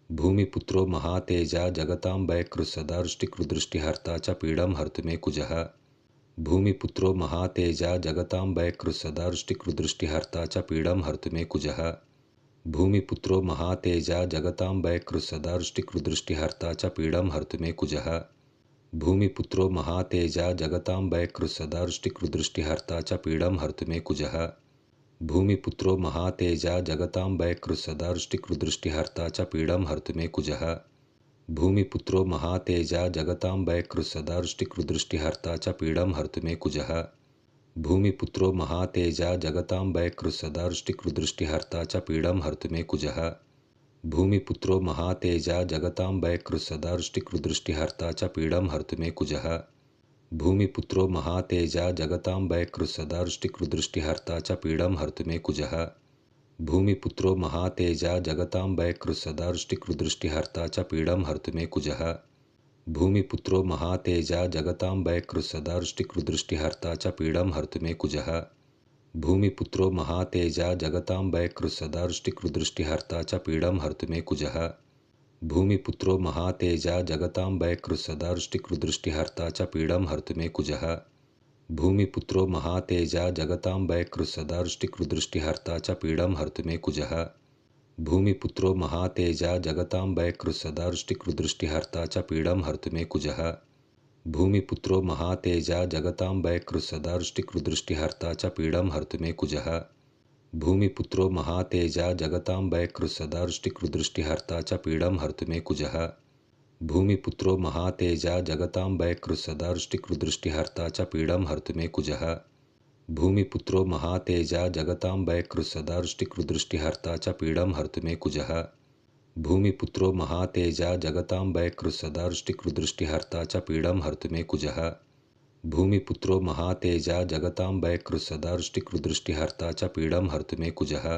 भूमिपुत्रो महातेजा जगताम्बैकृत्सदावृष्टिकृदृष्टिहर्ता च पीडं हर्तु मे कुजः। भूमिपुत्रो महातेजा जगताम्बैकृत्सदावृष्टिकृदृष्टिहर्ता च पीडं हर्तु मे कुजः। भूमिपुत्रो महातेजा जगताम्बैकृत्सदावृष्टिकृदृष्टिहर्ता च पीडं हर्तु मे कुजः। भूमिपुत्रो महातेजा जगतां वैकृसदृष्टिकृदृष्टिहर्ता च पीडं हर्तु मे कुजः। भूमिपुत्रो महातेजा जगतां वैकृसदृष्टिकृदृष्टिहर्ता च पीडं हर्तु मे कुजः। भूमिपुत्रो महातेजा जगतां वैकृसदृष्टिकृदृष्टिहर्ता च पीडं हर्तु मे कुजः। भूमिपुत्रो महातेजा जगतां वैकृसदृष्टिकृदृष्टिहर्ता च पीडं हर्तु मे कुजः। भूमिपुत्रो महातेजा जगतां वैकृसदृष्टिकृदृष्टिहर्ता च पीडं हर्तु मे कुजः। भूमिपुत्रो महातेजा जगतां वैकृसदृष्टिकृदृष्टिहर्ता च पीडं हर्तु मे कुजः। भूमिपुत्रो महातेजा जगतां वैकृसदृष्टिकृदृष्टिहर्ता च पीडं हर्तु मे कुजः। भूमिपुत्रो महातेजा जगतां वैकृसदृष्टिकृदृष्टिहर्ता च पीडं हर्तु मे कुजः। भूमिपुत्रो महातेजा जगतां वैकृसदृष्टिकृदृष्टिहर्ता च पीडं हर्तु मे कुजः। भूमिपुत्रो महातेजा जगतां वैकृसदृष्टिकृदृष्टिहर्ता च पीडं हर्तु मे कुजः। भूमिपुत्रो महातेजा जगतां वैकृसदृष्टिकृदृष्टिहर्ता च पीडं हर्तु मे कुजः। भूमिपुत्रो महातेजा जगतां वैकृसदृष्टिकृदृष्टिहर्ता च पीडं हर्तु मे कुजः। भूमिपुत्रो महातेजा जगतां वैकृसदृष्टिकृदृष्टिहर्ता च पीडं हर्तु मे कुजः। भूमिपुत्रो महातेजा जगतां वैकृसदृष्टिकृदृष्टिहर्ता च पीडं हर्तु मे कुजः। भूमिपुत्रो महातेजा जगतां वैकृसदृष्टिकृदृष्टिहर्ता च पीडं हर्तु मे कुजः। भूमिपुत्रो महातेजा जगतां वैकृसदृष्टिकृदृष्टिहर्ता च पीडं हर्तु मे कुजः। भूमिपुत्रो महातेजा जगतां वैकृसदृष्टिकृदृष्टिहर्ता च पीडं हर्तु मे कुजः। भूमिपुत्रो महातेजा जगतां वैकृसदृष्टिकृदृष्टिहर्ता च पीडं हर्तु मे कुजः। भूमिपुत्रो महातेजा जगतां वैकृसदृष्टिकृदृष्टिहर्ता च पीडं हर्तु मे कुजः।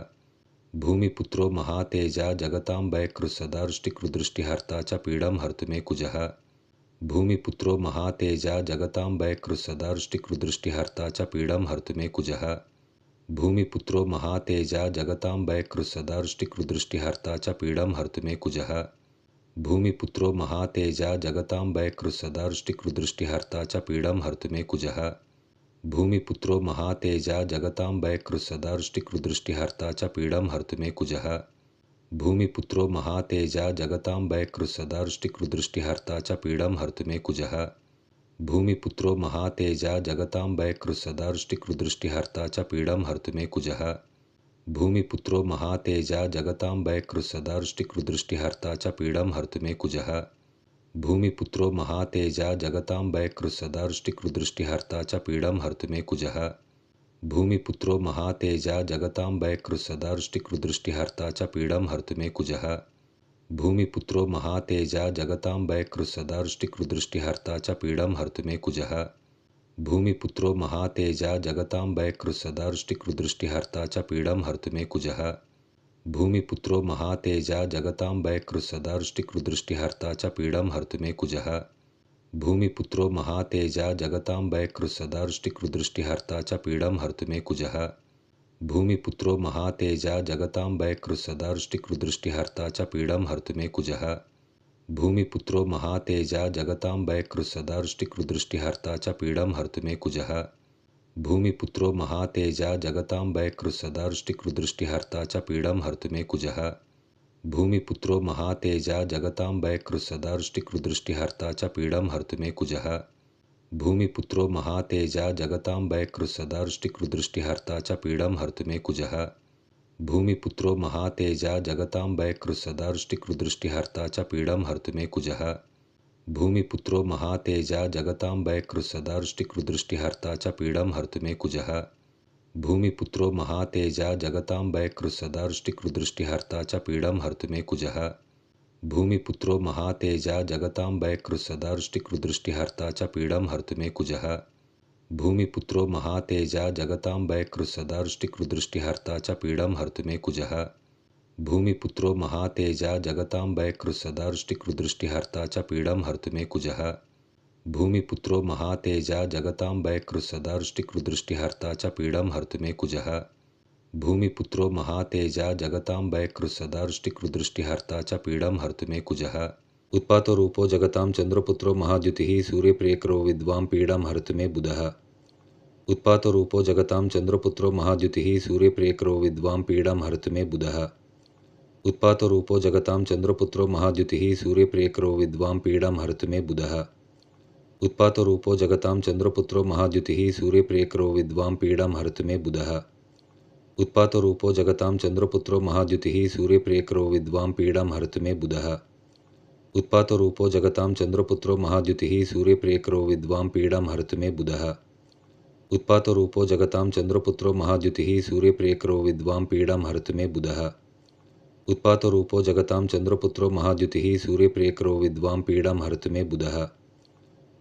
भूमिपुत्रो महातेजा जगतां वैकृसदृष्टिकृदृष्टिहर्ता च पीडं हर्तु मे कुजः। भूमिपुत्रो महातेजा जगतां वैकृसदृष्टिकृदृष्टिहर्ता च पीडं हर्तु मे कुजः। भूमिपुत्रो महातेजा जगतां वैकृसदृष्टिकृदृष्टिहर्ता च पीडं हर्तु मे कुजः। भूमिपुत्रो महातेजा जगतां वैकृसदृष्टिकृदृष्टिहर्ता च पीडं हर्तु मे कुजः। भूमिपुत्रो महातेजा जगतां वैकृसदृष्टिकृदृष्टिहर्ता च पीडं हर्तु मे कुजः। भूमिपुत्रो महातेजा जगतां वैकृसदृष्टिकृदृष्टिहर्ता च पीडं हर्तु मे कुजः। भूमिपुत्रो महातेजा जगतां वैकृसदृष्टिकृदृष्टिहर्ता च पीडं हर्तु मे कुजः। भूमिपुत्रो महातेजा जगतां वैकृसदृष्टिकृदृष्टिहर्ता च पीडं हर्तु मे कुजः। भूमिपुत्रो महातेजा जगतां वैकृसदृष्टिकृदृष्टिहर्ता च पीडं हर्तु मे कुजः। भूमिपुत्रो महातेजा जगतां वैकृसदृष्टिकृदृष्टिहर्ता च पीडं हर्तु मे कुजः। भूमिपुत्रो महातेजा जगतां वैकृसदृष्टिकृदृष्टिहर्ता च पीडं हर्तु मे कुजः। भूमिपुत्रो महातेजा जगतां वैकृसदृष्टिकृदृष्टिहर्ता च पीडं हर्तु मे कुजः। भूमिपुत्रो महातेजा जगतां वैकृसदृष्टिकृदृष्टिहर्ता च पीडं हर्तु मे कुजः। भूमिपुत्रो महातेजा जगतां वैकृसदृष्टिकृदृष्टिहर्ता च पीडं हर्तु मे कुजः। भूमिपुत्रो महातेजा जगतां वैकृसदृष्टिकृदृष्टिहर्ता च पीडं हर्तु मे कुजः। भूमिपुत्रो महातेजा जगतां वैकृसदृष्टिकृदृष्टिहर्ता च पीडं हर्तु मे कुजः। भूमिपुत्रो महातेजा जगतां वैकृसदृष्टिकृदृष्टिहर्ता च पीडं हर्तु मे कुजः। भूमिपुत्रो महातेजा जगतां वैकृसदृष्टिकृदृष्टिहर्ता च पीडं हर्तु मे कुजः। भूमिपुत्रो महातेजा जगतां वैकृसदृष्टिकृदृष्टिहर्ता च पीडं हर्तु मे कुजः। भूमिपुत्रो महातेजा जगतां वैकृसदृष्टिकृदृष्टिहर्ता च पीडं हर्तु मे कुजः। भूमिपुत्रो महातेजा जगतां वैकृसदृष्टिकृदृष्टिहर्ता च पीडं हर्तु मे कुजः। भूमिपुत्रो महातेजा जगतां वैकृसदृष्टिकृदृष्टिहर्ता च पीडं हर्तु मे कुजः। भूमिपुत्रो महातेजा जगतां वैकृसदृष्टिकृदृष्टिहर्ता च पीडं हर्तु मे कुजः। भूमिपुत्रो महातेजा जगतां वैकृसदृष्टिकृदृष्टिहर्ता च पीडं हर्तु मे कुजः। भूमिपुत्रो महातेजा जगतां वैकृसदृष्टिकृदृष्टिहर्ता च पीडं हर्तु मे कुजः। भूमिपुत्रो महातेजा जगतां वैकृसदृष्टिकृदृष्टिहर्ता च पीडं हर्तु मे कुजः। उत्पातो रूपो जगतां चंद्रपुत्रो महाद्युतिः सूर्यप्रियकरो विद्वां पीडं हर्तु मे बुधः। उत्पातो रूपो जगतां चंद्रपुत्रो महाद्युतिः सूर्यप्रियकरो विद्वां पीडं हर्तु मे बुधः। उत्पातो रूपो जगतां चंद्रपुत्रो महाद्युतिः सूर्यप्रियकरो विद्वां पीडं हर्तु मे बुधः। उत्पातरूपो जगतां चन्द्रपुत्रो महाद्युतिः सूर्यप्रियकरो विद्वां पीडां हरतु मे बुधः। उत्पातरूपो जगतां चन्द्रपुत्रो महाद्युतिः सूर्यप्रियकरो विद्वां पीडां हरतु मे बुधः। उत्पातरूपो जगतां चन्द्रपुत्रो महाद्युतिः सूर्यप्रियकरो विद्वां पीडां हरतु मे बुधः। उत्पातरूपो जगतां चन्द्रपुत्रो महाद्युतिः सूर्यप्रियकरो विद्वां पीडां हरतु मे बुधः। उत्पातरूपो जगतां चन्द्रपुत्रो महाद्युतिः सूर्यप्रियकरो विद्वां पीडां हरतु मे बुधः।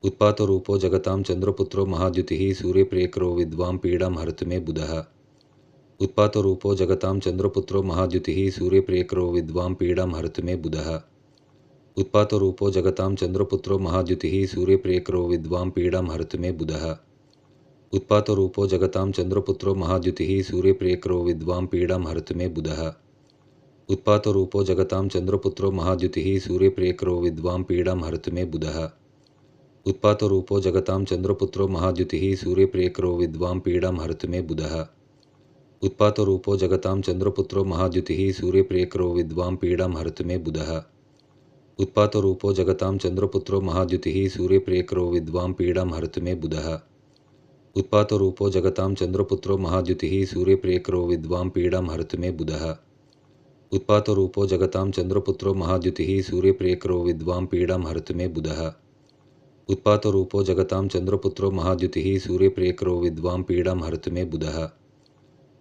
उत्पातरूपो जगतां चन्द्रपुत्रो महाद्युतिः सूर्यप्रियकरो विद्वां पीडां हरतु मे बुधः। उत्पातरूपो जगतां चन्द्रपुत्रो महाद्युतिः सूर्यप्रियकरो विद्वां पीडां हरतु मे बुधः। उत्पातरूपो जगतां चन्द्रपुत्रो महाद्युतिः सूर्यप्रियकरो विद्वां पीडां हरतु मे बुधः। उत्पातरूपो जगतां चन्द्रपुत्रो महाद्युतिः सूर्यप्रियकरो विद्वां पीडां हरतु मे बुधः। उत्पातरूपो जगतां चन्द्रपुत्रो महाद्युतिः सूर्यप्रियकरो विद्वां पीडां हरतु मे बुधः। उत्पातरूपो जगतां चन्द्रपुत्रो महाद्युतिः सूर्यप्रियकरो विद्वां पीडां हरतु मे बुधः। उत्पातरूपो जगतां चन्द्रपुत्रो महाद्युतिः सूर्यप्रियकरो विद्वां पीडां हरतु मे बुधः। उत्पातरूपो जगतां चन्द्रपुत्रो महाद्युतिः सूर्यप्रियकरो विद्वां पीडां हरतु मे बुधः। उत्पातरूपो जगतां चन्द्रपुत्रो महाद्युतिः सूर्यप्रियकरो विद्वां पीडां हरतु मे बुधः। उत्पातरूपो जगतां चन्द्रपुत्रो महाद्युतिः सूर्यप्रियकरो विद्वां पीडां हरतु मे बुधः। उत्पातरूपो जगतां चन्द्रपुत्रो महाद्युतिः सूर्यप्रियकरो विद्वां पीडां हरतु मे बुधः।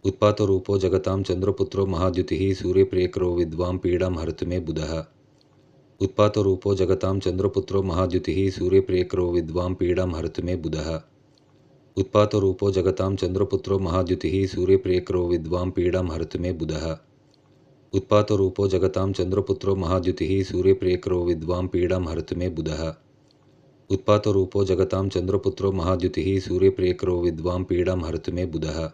उत्पातरूपो जगतां चन्द्रपुत्रो महाद्युतिः सूर्यप्रियकरो विद्वां पीडां हरतु मे बुधः। उत्पातरूपो जगतां चन्द्रपुत्रो महाद्युतिः सूर्यप्रियकरो विद्वां पीडां हरतु मे बुधः। उत्पातरूपो जगतां चन्द्रपुत्रो महाद्युतिः सूर्यप्रियकरो विद्वां पीडां हरतु मे बुधः। उत्पातरूपो जगतां चन्द्रपुत्रो महाद्युतिः सूर्यप्रियकरो विद्वां पीडां हरतु मे बुधः। उत्पातरूपो जगतां चन्द्रपुत्रो महाद्युतिः सूर्यप्रियकरो विद्वां पीडां हरतु मे बुधः।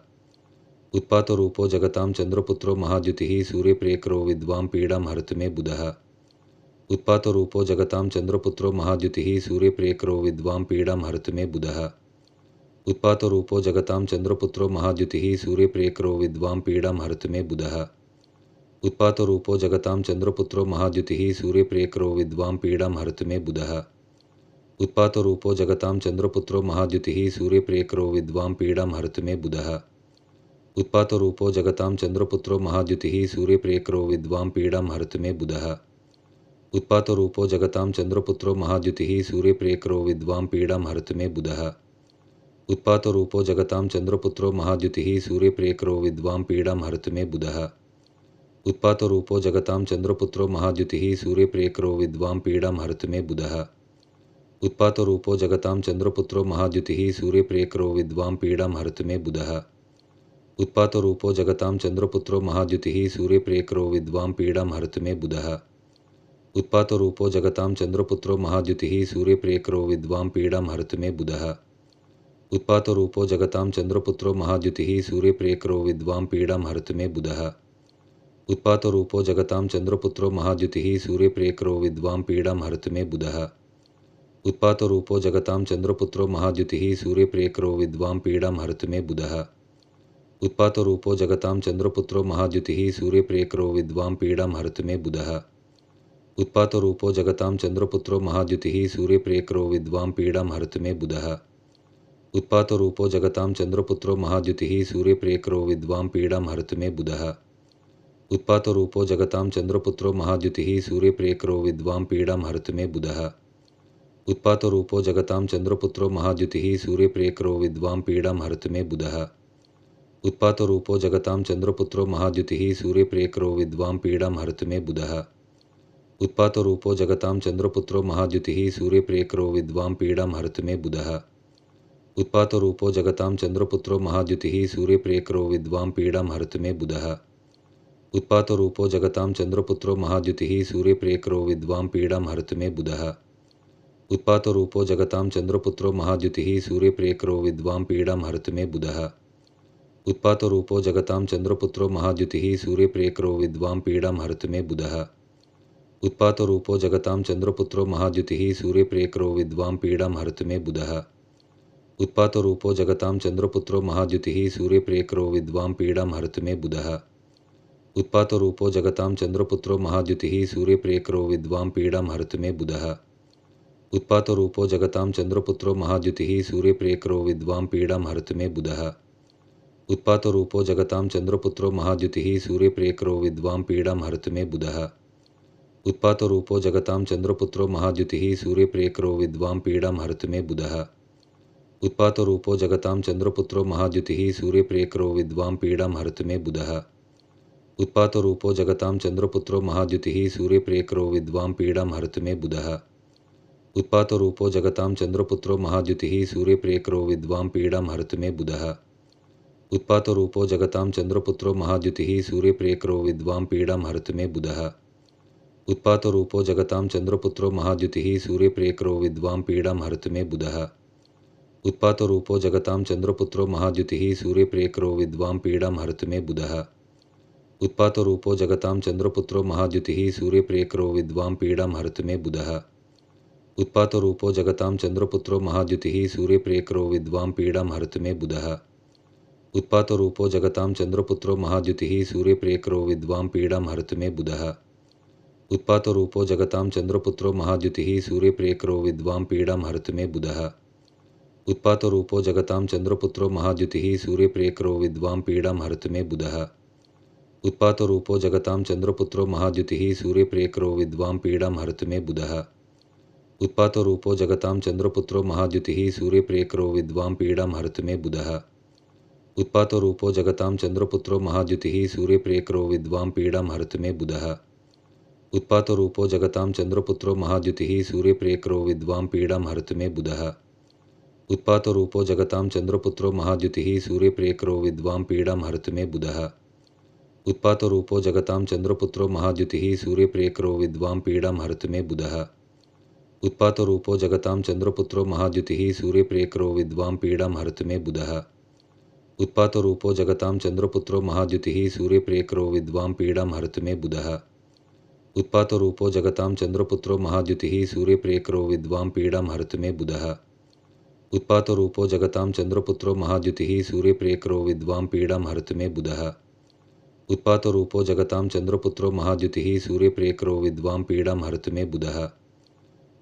उत्पातरूपो जगतां चन्द्रपुत्रो महाद्युतिः सूर्यप्रियकरो विद्वां पीडां हरतु मे बुधः। उत्पातरूपो जगतां चन्द्रपुत्रो महाद्युतिः सूर्यप्रियकरो विद्वां पीडां हरतु मे बुधः। उत्पातरूपो जगतां चन्द्रपुत्रो महाद्युतिः सूर्यप्रियकरो विद्वां पीडां हरतु मे बुधः। उत्पातरूपो जगतां चन्द्रपुत्रो महाद्युतिः सूर्यप्रियकरो विद्वां पीडां हरतु मे बुधः। उत्पातरूपो जगतां चन्द्रपुत्रो महाद्युतिः सूर्यप्रियकरो विद्वां पीडां हरतु मे बुधः। उत्पातरूपो जगतां चन्द्रपुत्रो महाद्युतिः सूर्यप्रियकरो विद्वां पीडां हरतु मे बुधः। उत्पातरूपो जगतां चन्द्रपुत्रो महाद्युतिः सूर्यप्रियकरो विद्वां पीडां हरतु मे बुधः। उत्पातरूपो जगतां चन्द्रपुत्रो महाद्युतिः सूर्यप्रियकरो विद्वां पीडां हरतु मे बुधः। उत्पातरूपो जगतां चन्द्रपुत्रो महाद्युतिः सूर्यप्रियकरो विद्वां पीडां हरतु मे बुधः। उत्पातरूपो जगतां चन्द्रपुत्रो महाद्युतिः सूर्यप्रियकरो विद्वां पीडां हरतु मे बुधः। उत्पातरूपो जगतां चन्द्रपुत्रो महाद्युतिः सूर्यप्रियकरो विद्वां पीडां हरतु मे बुधः। उत्पातरूपो जगतां चन्द्रपुत्रो महाद्युतिः सूर्यप्रियकरो विद्वां पीडां हरतु मे बुधः। उत्पातरूपो जगतां चन्द्रपुत्रो महाद्युतिः सूर्यप्रियकरो विद्वां पीडां हरतु मे बुधः। उत्पातरूपो जगतां चन्द्रपुत्रो महाद्युतिः सूर्यप्रियकरो विद्वां पीडां हरतु मे बुधः। उत्पातरूपो जगतां चन्द्रपुत्रो महाद्युतिः सूर्यप्रियकरो विद्वां पीडां हरतु मे बुधः। उत्पातरूपो जगतां चन्द्रपुत्रो महाद्युतिः सूर्यप्रियकरो विद्वां पीडां हरतु मे बुधः। उत्पातरूपो जगतां चन्द्रपुत्रो महाद्युतिः सूर्यप्रियकरो विद्वां पीडां हरतु मे बुधः। उत्पातरूपो जगतां चन्द्रपुत्रो महाद्युतिः सूर्यप्रियकरो विद्वां पीडां हरतु मे बुधः। उत्पातरूपो जगतां चन्द्रपुत्रो महाद्युतिः सूर्यप्रियकरो विद्वां पीडां हरतु मे बुधः। उत्पातरूपो जगतां चन्द्रपुत्रो महाद्युतिः सूर्यप्रियकरो विद्वां पीडां हरतु मे बुधः। उत्पातरूपो जगतां चन्द्रपुत्रो महाद्युतिः सूर्यप्रियकरो विद्वां पीडां हरतु मे बुधः। उत्पातरूपो जगतां चन्द्रपुत्रो महाद्युतिः सूर्यप्रियकरो विद्वां पीडां हरतु मे बुधः। उत्पातरूपो जगतां चन्द्रपुत्रो महाद्युतिः सूर्यप्रियकरो विद्वां पीडां हरतु मे बुधः। उत्पातरूपो जगतां चन्द्रपुत्रो महाद्युतिः सूर्यप्रियकरो विद्वां पीडां हरतु मे बुधः। उत्पातरूपो जगतां चन्द्रपुत्रो महाद्युतिः सूर्यप्रियकरो विद्वां पीडां हरतु मे बुधः। उत्पातरूपो जगतां चन्द्रपुत्रो महाद्युतिः सूर्यप्रियकरो विद्वां पीडां हरतु मे बुधः। उत्पातरूपो जगतां चन्द्रपुत्रो महाद्युतिः सूर्यप्रियकरो विद्वां पीडां हरतु मे बुधः। उत्पातरूपो जगतां चन्द्रपुत्रो महाद्युतिः सूर्यप्रियकरो विद्वां पीडां हरतु मे बुधः। उत्पातरूपो जगतां चन्द्रपुत्रो महाद्युतिः सूर्यप्रियकरो विद्वां पीडां हरतु मे बुधः। उत्पातरूपो जगतां चन्द्रपुत्रो महाद्युतिः सूर्यप्रियकरो विद्वां पीडां हरतु मे बुधः। उत्पातरूपो जगतां चन्द्रपुत्रो महाद्युतिः सूर्यप्रियकरो विद्वां पीडां हरतु मे बुधः। उत्पातरूपो जगतां चन्द्रपुत्रो महाद्युतिः सूर्यप्रियकरो विद्वां पीडां हरतु मे बुधः। उत्पातरूपो जगतां चन्द्रपुत्रो महाद्युतिः सूर्यप्रियकरो विद्वां पीडां हरतु मे बुधः। उत्पातरूपो जगतां चन्द्रपुत्रो महाद्युतिः सूर्यप्रियकरो विद्वां पीडां हरतु मे बुधः। उत्पातरूपो जगतां चन्द्रपुत्रो महाद्युतिः सूर्यप्रियकरो विद्वां पीडां हरतु मे बुधः। उत्पातरूपो जगतां चन्द्रपुत्रो महाद्युतिः सूर्यप्रियकरो विद्वां पीडां हरतु मे बुधः। उत्पातरूपो जगतां चन्द्रपुत्रो महाद्युतिः सूर्यप्रियकरो विद्वां पीडां हरतु मे बुधः। उत्पातरूपो जगतां चन्द्रपुत्रो महाद्युतिः सूर्यप्रियकरो विद्वां पीडां हरतु मे बुधः। उत्पातरूपो जगतां चन्द्रपुत्रो महाद्युतिः सूर्यप्रियकरो विद्वां पीडां हरतु मे बुधः। उत्पातरूपो जगतां चन्द्रपुत्रो महाद्युतिः सूर्यप्रियकरो विद्वां पीडां हरतु मे बुधः। उत्पातरूपो जगतां चन्द्रपुत्रो महाद्युतिः सूर्यप्रियकरो विद्वां पीडां हरतु मे बुधः। उत्पातरूपो जगतां चन्द्रपुत्रो महाद्युतिः सूर्यप्रियकरो विद्वां पीडां हरतु मे बुधः। उत्पातरूपो जगतां चन्द्रपुत्रो महाद्युतिः सूर्यप्रियकरो विद्वां पीडां हरतु मे बुधः। उत्पातरूपो जगतां चन्द्रपुत्रो महाद्युतिः सूर्यप्रियकरो विद्वां पीडां हरतु मे बुधः। उत्पातरूपो जगतां चन्द्रपुत्रो महाद्युतिः सूर्यप्रियकरो विद्वां पीडां हरतु मे बुधः। उत्पातरूपो जगतां चन्द्रपुत्रो महाद्युतिः सूर्यप्रियकरो विद्वां पीडां हरतु मे बुधः। उत्पातरूपो जगतां चन्द्रपुत्रो महाद्युतिः सूर्यप्रियकरो विद्वां पीडां हरतु मे बुधः। उत्पातरूपो जगतां चन्द्रपुत्रो महाद्युतिः सूर्यप्रियकरो विद्वां पीडां हरतु मे बुधः। उत्पातरूपो जगतां चन्द्रपुत्रो महाद्युतिः सूर्यप्रियकरो विद्वां पीडां हरतु मे बुधः। उत्पातरूपो जगतां चन्द्रपुत्रो महाद्युतिः सूर्यप्रियकरो विद्वां पीडां हरतु मे बुधः। उत्पातरूपो जगतां चन्द्रपुत्रो महाद्युतिः सूर्यप्रियकरो विद्वां पीडां हरतु मे बुधः। उत्पातरूपो जगतां चन्द्रपुत्रो महाद्युतिः सूर्यप्रियकरो विद्वां पीडां हरतु मे बुधः। उत्पातरूपो जगतां चन्द्रपुत्रो महाद्युतिः सूर्यप्रियकरो विद्वां पीडां हरतु मे बुधः। उत्पातरूपो जगतां चन्द्रपुत्रो महाद्युतिः सूर्यप्रियकरो विद्वां पीडां हरतु मे बुधः।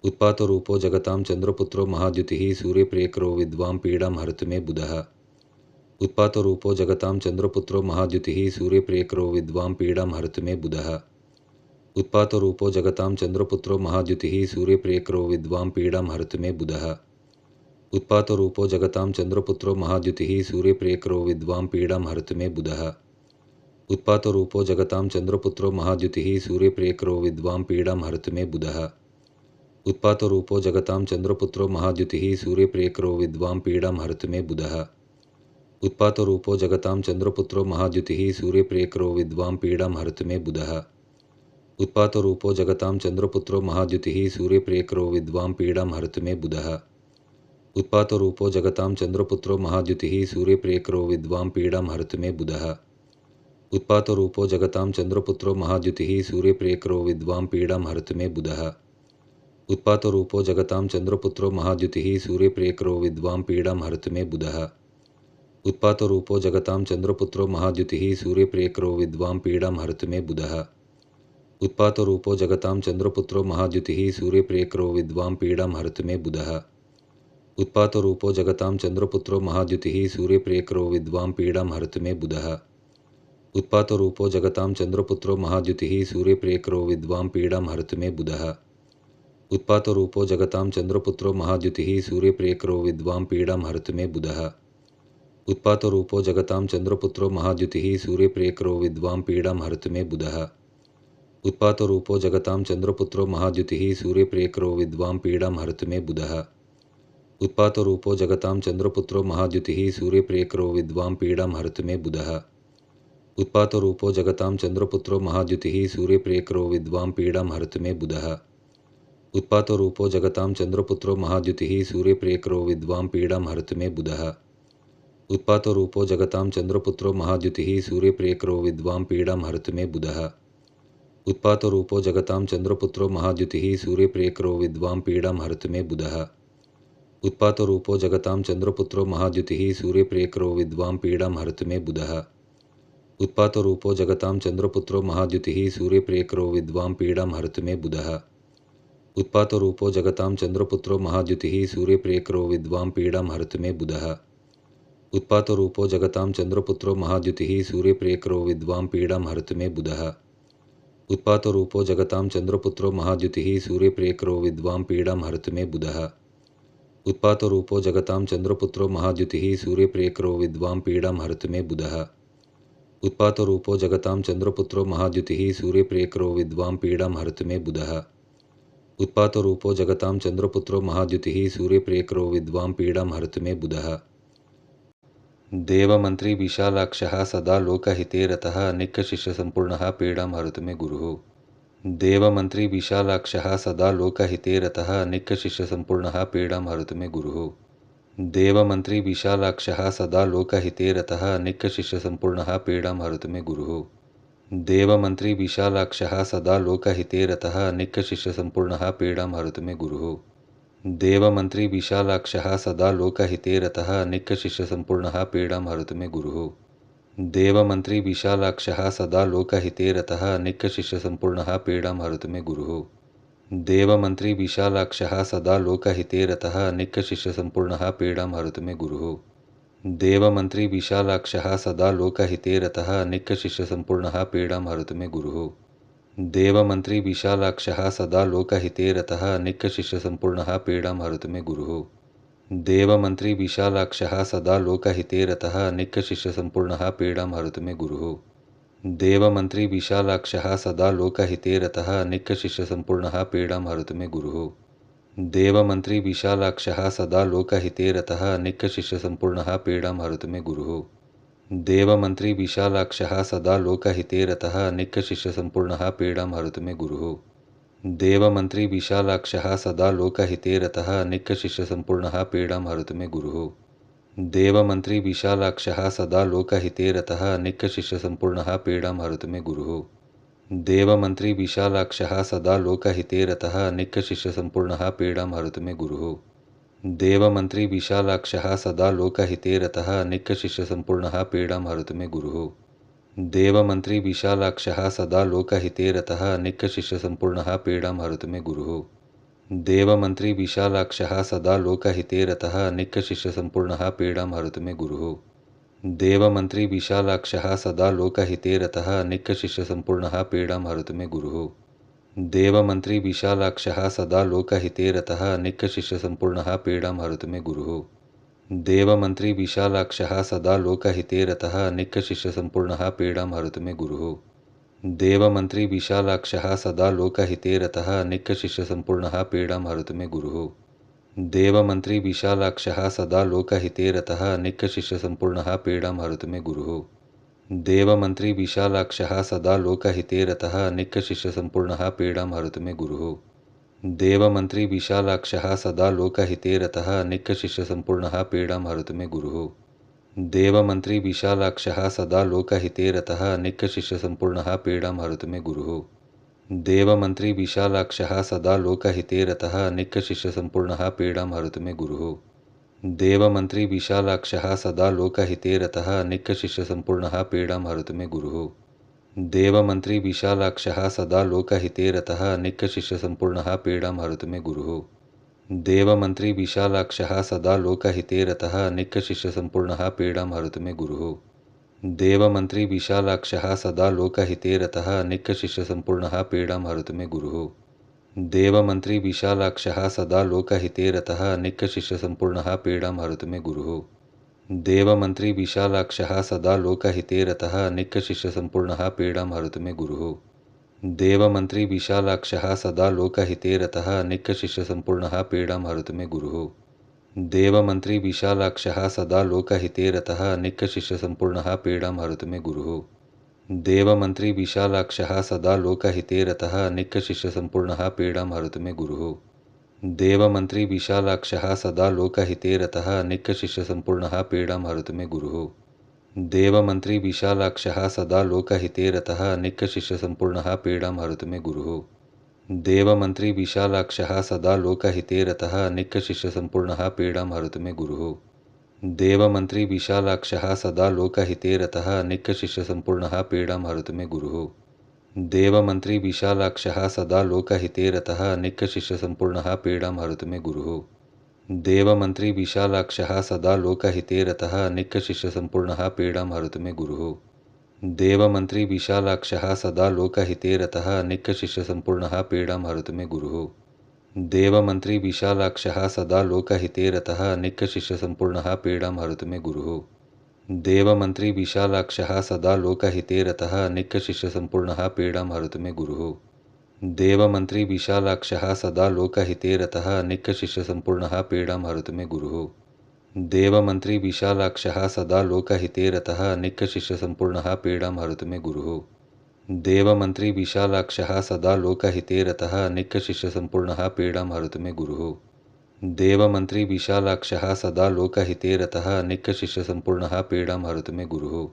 उत्पातरूपो जगतां चन्द्रपुत्रो महाद्युतिः सूर्यप्रियकरो विद्वां पीडां हरतु मे बुधः। उत्पातरूपो जगतां चन्द्रपुत्रो महाद्युतिः सूर्यप्रियकरो विद्वां पीडां हरतु मे बुधः। उत्पातरूपो जगतां चन्द्रपुत्रो महाद्युतिः सूर्यप्रियकरो विद्वां पीडां हरतु मे बुधः। उत्पातरूपो जगतां चन्द्रपुत्रो महाद्युतिः सूर्यप्रियकरो विद्वां पीडां हरतु मे बुधः। उत्पातरूपो जगतां चन्द्रपुत्रो महाद्युतिः सूर्यप्रियकरो विद्वां पीडां हरतु मे बुधः। उत्पातरूपो जगतां चन्द्रपुत्रो महाद्युतिः सूर्यप्रियकरो विद्वां पीडां हरतु मे बुधः। उत्पातरूपो जगतां चन्द्रपुत्रो महाद्युतिः सूर्यप्रियकरो विद्वां पीडां हरतु मे बुधः। उत्पातरूपो जगतां चन्द्रपुत्रो महाद्युतिः सूर्यप्रियकरो विद्वां पीडां हरतु मे बुधः। उत्पातरूपो जगतां चन्द्रपुत्रो महाद्युतिः सूर्यप्रियकरो विद्वां पीडां हरतु मे बुधः। उत्पातरूपो जगतां चन्द्रपुत्रो महाद्युतिः सूर्यप्रियकरो विद्वां पीडां हरतु मे बुधः। उत्पातरूपो जगतां चन्द्रपुत्रो महाद्युतिः सूर्यप्रियकरो विद्वां पीडां हरतु मे बुधः। उत्पातरूपो जगतां चन्द्रपुत्रो महाद्युतिः सूर्यप्रियकरो विद्वां पीडां हरतु मे बुधः। उत्पातरूपो जगतां चन्द्रपुत्रो महाद्युतिः सूर्यप्रियकरो विद्वां पीडां हरतु मे बुधः। उत्पातरूपो जगतां चन्द्रपुत्रो महाद्युतिः सूर्यप्रियकरो विद्वां पीडां हरतु मे बुधः। उत्पातरूपो जगतां चन्द्रपुत्रो महाद्युतिः सूर्यप्रियकरो विद्वां पीडां हरतु मे बुधः। उत्पातरूपो जगतां चन्द्रपुत्रो महाद्युतिः सूर्यप्रियकरो विद्वां पीडां हरतु मे बुधः। उत्पातरूपो जगतां चन्द्रपुत्रो महाद्युतिः सूर्यप्रियकरो विद्वां पीडां हरतु मे बुधः। उत्पातरूपो जगतां चन्द्रपुत्रो महाद्युतिः सूर्यप्रियकरो विद्वां पीडां हरतु मे बुधः। उत्पातरूपो जगतां चन्द्रपुत्रो महाद्युतिः सूर्यप्रियकरो विद्वां पीडां हरतु मे बुधः। उत्पातरूपो जगतां चन्द्रपुत्रो महाद्युतिः सूर्यप्रियकरो विद्वां पीडां हरतु मे बुधः। उत्पातरूपो जगतां चन्द्रपुत्रो महाद्युतिः सूर्यप्रियकरो विद्वां पीडां हरतु मे बुधः। उत्पातरूपो जगतां चन्द्रपुत्रो महाद्युतिः सूर्यप्रियकरो विद्वां पीडां हरतु मे बुधः। उत्पातरूपो जगतां चन्द्रपुत्रो महाद्युतिः सूर्यप्रियकरो विद्वां पीडां हरतु मे बुधः। उत्पातरूपो जगतां चन्द्रपुत्रो महाद्युतिः सूर्यप्रियकरो विद्वां पीडां हरतु मे बुधः। उत्पातरूपो जगतां चन्द्रपुत्रो महाद्युतिः सूर्यप्रियकरो विद्वां पीडां हरतु मे बुधः। उत्पातरूपो जगतां चन्द्रपुत्रो महाद्युतिः सूर्यप्रियकरो विद्वां पीडां हरतु मे बुधः। उत्पातरूपो जगतां चन्द्रपुत्रो महाद्युतिः सूर्यप्रियकरो विद्वां पीडां हरतु मे बुधः। उत्पातरूपो जगतां चन्द्रपुत्रो महाद्युतिः सूर्यप्रियकरो विद्वां पीडां हरतु मे बुधः। उत्पातरूपो जगतां चन्द्रपुत्रो महाद्युतिः सूर्यप्रियकरो विद्वां पीडां हरतु मे बुधः। उत्पातरूपो जगतां चन्द्रपुत्रो महाद्युतिः सूर्यप्रियकरो विद्वां पीडां हरतु मे बुधः। उत्पातरूपो जगतां चन्द्रपुत्रो महाद्युतिः सूर्यप्रियकरो विद्वां पीडां हरतु मे बुधः। देवमन्त्री विशालाक्षः सदा लोकहिते रतः नित्यशिष्यसम्पूर्णः पीडां हरतु मे गुरुः। देवमन्त्री विशालाक्षः सदा लोकहिते रतः नित्यशिष्यसम्पूर्णः पीडां हरतु मे गुरुः। देवमन्त्री विशालाक्षः सदा लोकहिते रतः नित्यशिष्यसम्पूर्णः पीडां हरतु मे गुरुः। देवमन्त्री विशालाक्षः सदा लोकहिते रतः नित्यशिष्यसम्पूर्णः पीडां हरतु मे गुरुः। देवमन्त्री विशालाक्षः सदा लोकहिते रतः नित्यशिष्यसम्पूर्णः पीडां हरतु मे गुरुः। देवमन्त्री विशालाक्षः सदा लोकहिते रतः नित्यशिष्यसम्पूर्णः पीडां हरतु मे गुरुः। देवमन्त्री विशालाक्षः सदा लोकहिते रतः नित्यशिष्यसम्पूर्णः पीडां हरतु मे गुरुः। देवमन्त्री विशालाक्षः सदा लोकहिते रतः नित्यशिष्यसम्पूर्णः पीडां हरतु मे गुरुः। देवमन्त्री विशालाक्षः सदा लोकहिते रतः नित्यशिष्यसम्पूर्णः पीडां हरतु मे गुरुः। देवमन्त्री विशालाक्षः सदा लोकहिते रतः नित्यशिष्यसम्पूर्णः पीडां हरतु मे गुरुः। देवमन्त्री विशालाक्षः सदा लोकहिते रतः नित्यशिष्यसम्पूर्णः पीडां हरतु मे गुरुः। देवमन्त्री विशालाक्षः सदा लोकहिते रतः नित्यशिष्यसम्पूर्णः पीडां हरतु मे गुरुः। देवमन्त्री विशालाक्षः सदा लोकहिते रतः नित्यशिष्यसम्पूर्णः पीडां हरतु मे गुरुः। देवमन्त्री विशालाक्षः सदा लोकहिते रतः नित्यशिष्यसम्पूर्णः पीडां हरतु मे गुरुः। देवमन्त्री विशालाक्षः सदा लोकहिते रतः नित्यशिष्यसम्पूर्णः पीडां हरतु मे गुरुः। देवमन्त्री विशालाक्षः सदा लोकहिते रतः नित्यशिष्यसम्पूर्णः पीडां हरतु मे गुरुः। देवमन्त्री विशालाक्षः सदा लोकहिते रतः नित्यशिष्यसम्पूर्णः पीडां हरतु मे गुरुः। देवमन्त्री विशालाक्षः सदा लोकहिते रतः नित्यशिष्यसम्पूर्णः पीडां हरतु मे गुरुः। देवमन्त्री विशालाक्षः सदा लोकहिते रतः नित्यशिष्यसम्पूर्णः पीडां हरतु मे गुरुः। देवमन्त्री विशालाक्षः सदा लोकहिते रतः नित्यशिष्यसम्पूर्णः पीडां हरतु मे गुरुः। देवमन्त्री विशालाक्षः सदा लोकहिते रतः नित्यशिष्यसम्पूर्णः पीडां हरतु मे गुरुः। देवमन्त्री विशालाक्षः सदा लोकहिते रतः नित्यशिष्यसम्पूर्णः पीडां हरतु मे गुरुः। देवमन्त्री विशालाक्षः सदा लोकहिते रतः नित्यशिष्यसम्पूर्णः पीडां हरतु मे गुरुः। देवमन्त्री विशालाक्षः सदा लोकहिते रतः नित्यशिष्यसम्पूर्णः पीडां हरतु मे गुरुः। देवमन्त्री विशालाक्षः सदा लोकहिते रतः नित्यशिष्यसम्पूर्णः पीडां हरतु मे गुरुः। देवमन्त्री विशालाक्षः सदा लोकहिते रतः नित्यशिष्यसम्पूर्णः पीडां हरतु मे गुरुः। देवमन्त्री विशालाक्षः सदा लोकहिते रतः नित्यशिष्यसम्पूर्णः पीडां हरतु मे गुरुः। देवमन्त्री विशालाक्षः सदा लोकहिते रतः नित्यशिष्यसम्पूर्णः पीडां हरतु मे गुरुः। देवमन्त्री विशालाक्षः सदा लोकहिते रतः नित्यशिष्यसम्पूर्णः पीडां हरतु मे गुरुः। देवमन्त्री विशालाक्षः सदा लोकहिते रतः नित्यशिष्यसम्पूर्णः पीडां हरतु मे गुरुः। देवमन्त्री विशालाक्षः सदा लोकहिते रतः नित्यशिष्यसम्पूर्णः पीडां हरतु मे गुरुः। देवमन्त्री विशालाक्षः सदा लोकहिते रतः नित्यशिष्यसम्पूर्णः पीडां हरतु मे गुरुः। देवमन्त्री विशालाक्षः सदा लोकहिते रतः नित्यशिष्यसम्पूर्णः पीडां हरतु मे गुरुः। देवमन्त्री विशालाक्षः सदा लोकहिते रतः नित्यशिष्यसम्पूर्णः पीडां हरतु मे गुरुः। देवमन्त्री विशालाक्षः सदा लोकहिते रतः नित्यशिष्यसम्पूर्णः पीडां हरतु मे गुरुः। देवमन्त्री विशालाक्षः सदा लोकहिते रतः नित्यशिष्यसम्पूर्णः पीडां हरतु मे गुरुः। देवमन्त्री विशालाक्षः सदा लोकहिते रतः नित्यशिष्यसम्पूर्णः पीडां हरतु मे गुरुः। देवमन्त्री विशालाक्षः सदा लोकहिते रतः नित्यशिष्यसम्पूर्णः पीडां हरतु मे गुरुः। देवमन्त्री विशालाक्षः सदा लोकहिते रतः नित्यशिष्यसम्पूर्णः पीडां हरतु मे गुरुः। देवमन्त्री विशालाक्षः सदा लोकहिते रतः नित्यशिष्यसम्पूर्णः पीडां हरतु मे गुरुः। देवमन्त्री विशालाक्षः सदा लोकहिते रतः नित्यशिष्यसम्पूर्णः पीडां हरतु मे गुरुः। देवमन्त्री विशालाक्षः सदा लोकहिते रतः नित्यशिष्यसम्पूर्णः पीडां हरतु मे गुरुः। देवमन्त्री विशालाक्षः सदा लोकहिते रतः नित्यशिष्यसम्पूर्णः पीडां हरतु मे गुरुः। देवमन्त्री विशालाक्षः सदा लोकहिते रतः नित्यशिष्यसम्पूर्णः पीडां हरतु मे गुरुः। देवमन्त्री विशालाक्षः सदा लोकहिते रतः नित्यशिष्यसम्पूर्णः पीडां हरतु मे गुरुः। देवमन्त्री विशालाक्षः सदा लोकहिते रतः नित्यशिष्यसम्पूर्णः पीडां हरतु मे गुरुः। देवमन्त्री विशालाक्षः सदा लोकहिते रतः नित्यशिष्यसम्पूर्णः पीडां हरतु मे गुरुः। देवमन्त्री विशालाक्षः सदा लोकहिते रतः नित्यशिष्यसम्पूर्णः पीडां हरतु मे गुरुः। देवमन्त्री विशालाक्षः सदा लोकहिते रतः नित्यशिष्यसम्पूर्णः पीडां हरतु मे गुरुः। देवमन्त्री विशालाक्षः सदा लोकहिते रतः नित्यशिष्यसम्पूर्णः पीडां हरतु मे गुरुः।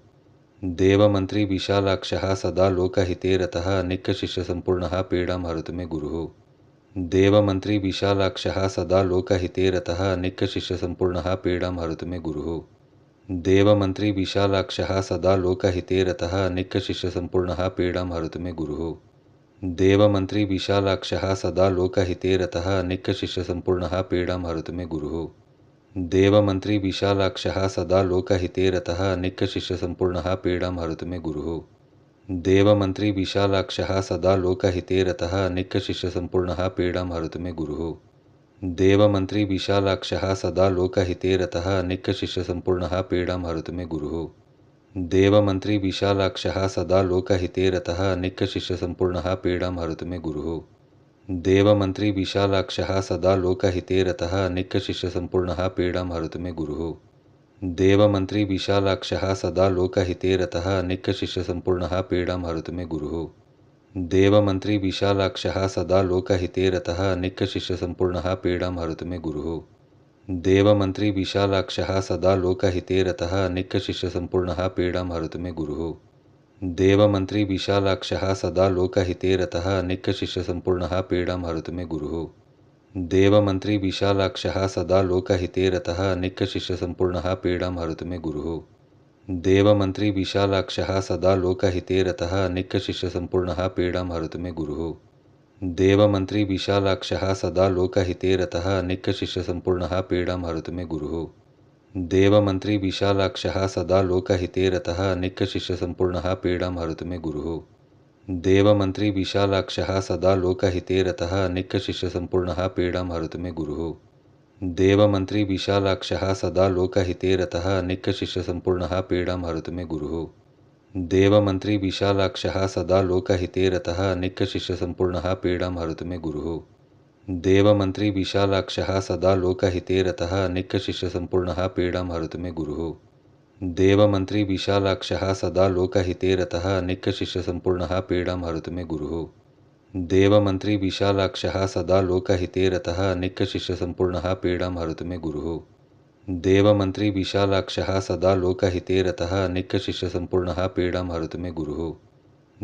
देवमन्त्री विशालाक्षः सदा लोकहिते रतः नित्यशिष्यसम्पूर्णः पीडां हरतु मे गुरुः। देवमन्त्री विशालाक्षः सदा लोकहिते रतः नित्यशिष्यसम्पूर्णः पीडां हरतु मे गुरुः। देवमन्त्री विशालाक्षः सदा लोकहिते रतः नित्यशिष्यसम्पूर्णः पीडां हरतु मे गुरुः। देवमन्त्री विशालाक्षः सदा लोकहिते रतः नित्यशिष्यसम्पूर्णः पीडां हरतु मे गुरुः। देवमन्त्री विशालाक्षः सदा लोकहिते रतः नित्यशिष्यसम्पूर्णः पीडां हरतु मे गुरुः। देवमन्त्री विशालाक्षः सदा लोकहिते रतः नित्यशिष्यसम्पूर्णः पीडां हरतु मे गुरुः। देवमन्त्री विशालाक्षः सदा लोकहिते रतः नित्यशिष्यसम्पूर्णः पीडां हरतु मे गुरुः। देवमन्त्री विशालाक्षः सदा लोकहिते रतः नित्यशिष्यसम्पूर्णः पीडां हरतु मे गुरुः। देवमन्त्री विशालाक्षः सदा लोकहिते रतः नित्यशिष्यसम्पूर्णः पीडां हरतु मे गुरुः। देवमन्त्री विशालाक्षः सदा लोकहिते रतः नित्यशिष्यसम्पूर्णः पीडां हरतु मे गुरुः। देवमन्त्री विशालाक्षः सदा लोकहिते रतः नित्यशिष्यसम्पूर्णः पीडां हरतु मे गुरुः। देवमन्त्री विशालाक्षः सदा लोकहिते रतः नित्यशिष्यसम्पूर्णः पीडां हरतु मे गुरुः। देवमन्त्री विशालाक्षः सदा लोकहिते रतः नित्यशिष्यसम्पूर्णः पीडां हरतु मे गुरुः। देवमन्त्री विशालाक्षः सदा लोकहिते रतः नित्यशिष्यसम्पूर्णः पीडां हरतु मे गुरुः। देवमन्त्री विशालाक्षः सदा लोकहिते रतः नित्यशिष्यसम्पूर्णः पीडां हरतु मे गुरुः। देवमन्त्री विशालाक्षः सदा लोकहिते रतः नित्यशिष्यसम्पूर्णः पीडां हरतु मे गुरुः। देवमन्त्री विशालाक्षः सदा लोकहिते रतः नित्यशिष्यसम्पूर्णः पीडां हरतु मे गुरुः। देवमन्त्री विशालाक्षः सदा लोकहिते रतः नित्यशिष्यसम्पूर्णः पीडां हरतु मे गुरुः। देवमन्त्री विशालाक्षः सदा लोकहिते रतः नित्यशिष्यसम्पूर्णः पीडां हरतु मे गुरुः। देवमन्त्री विशालाक्षः सदा लोकहिते रतः नित्यशिष्यसम्पूर्णः पीडां हरतु मे गुरुः। देवमन्त्री विशालाक्षः सदा लोकहिते रतः नित्यशिष्यसम्पूर्णः पीडां हरतु मे गुरुः। देवमन्त्री विशालाक्षः सदा लोकहिते रतः नित्यशिष्यसम्पूर्णः पीडां हरतु मे गुरुः। देवमन्त्री विशालाक्षः सदा लोकहिते रतः नित्यशिष्यसम्पूर्णः पीडां हरतु मे गुरुः। देवमन्त्री विशालाक्षः सदा लोकहिते रतः नित्यशिष्यसम्पूर्णः पीडां हरतु मे गुरुः। देवमन्त्री विशालाक्षः सदा लोकहिते रतः नित्यशिष्यसम्पूर्णः पीडां हरतु मे गुरुः।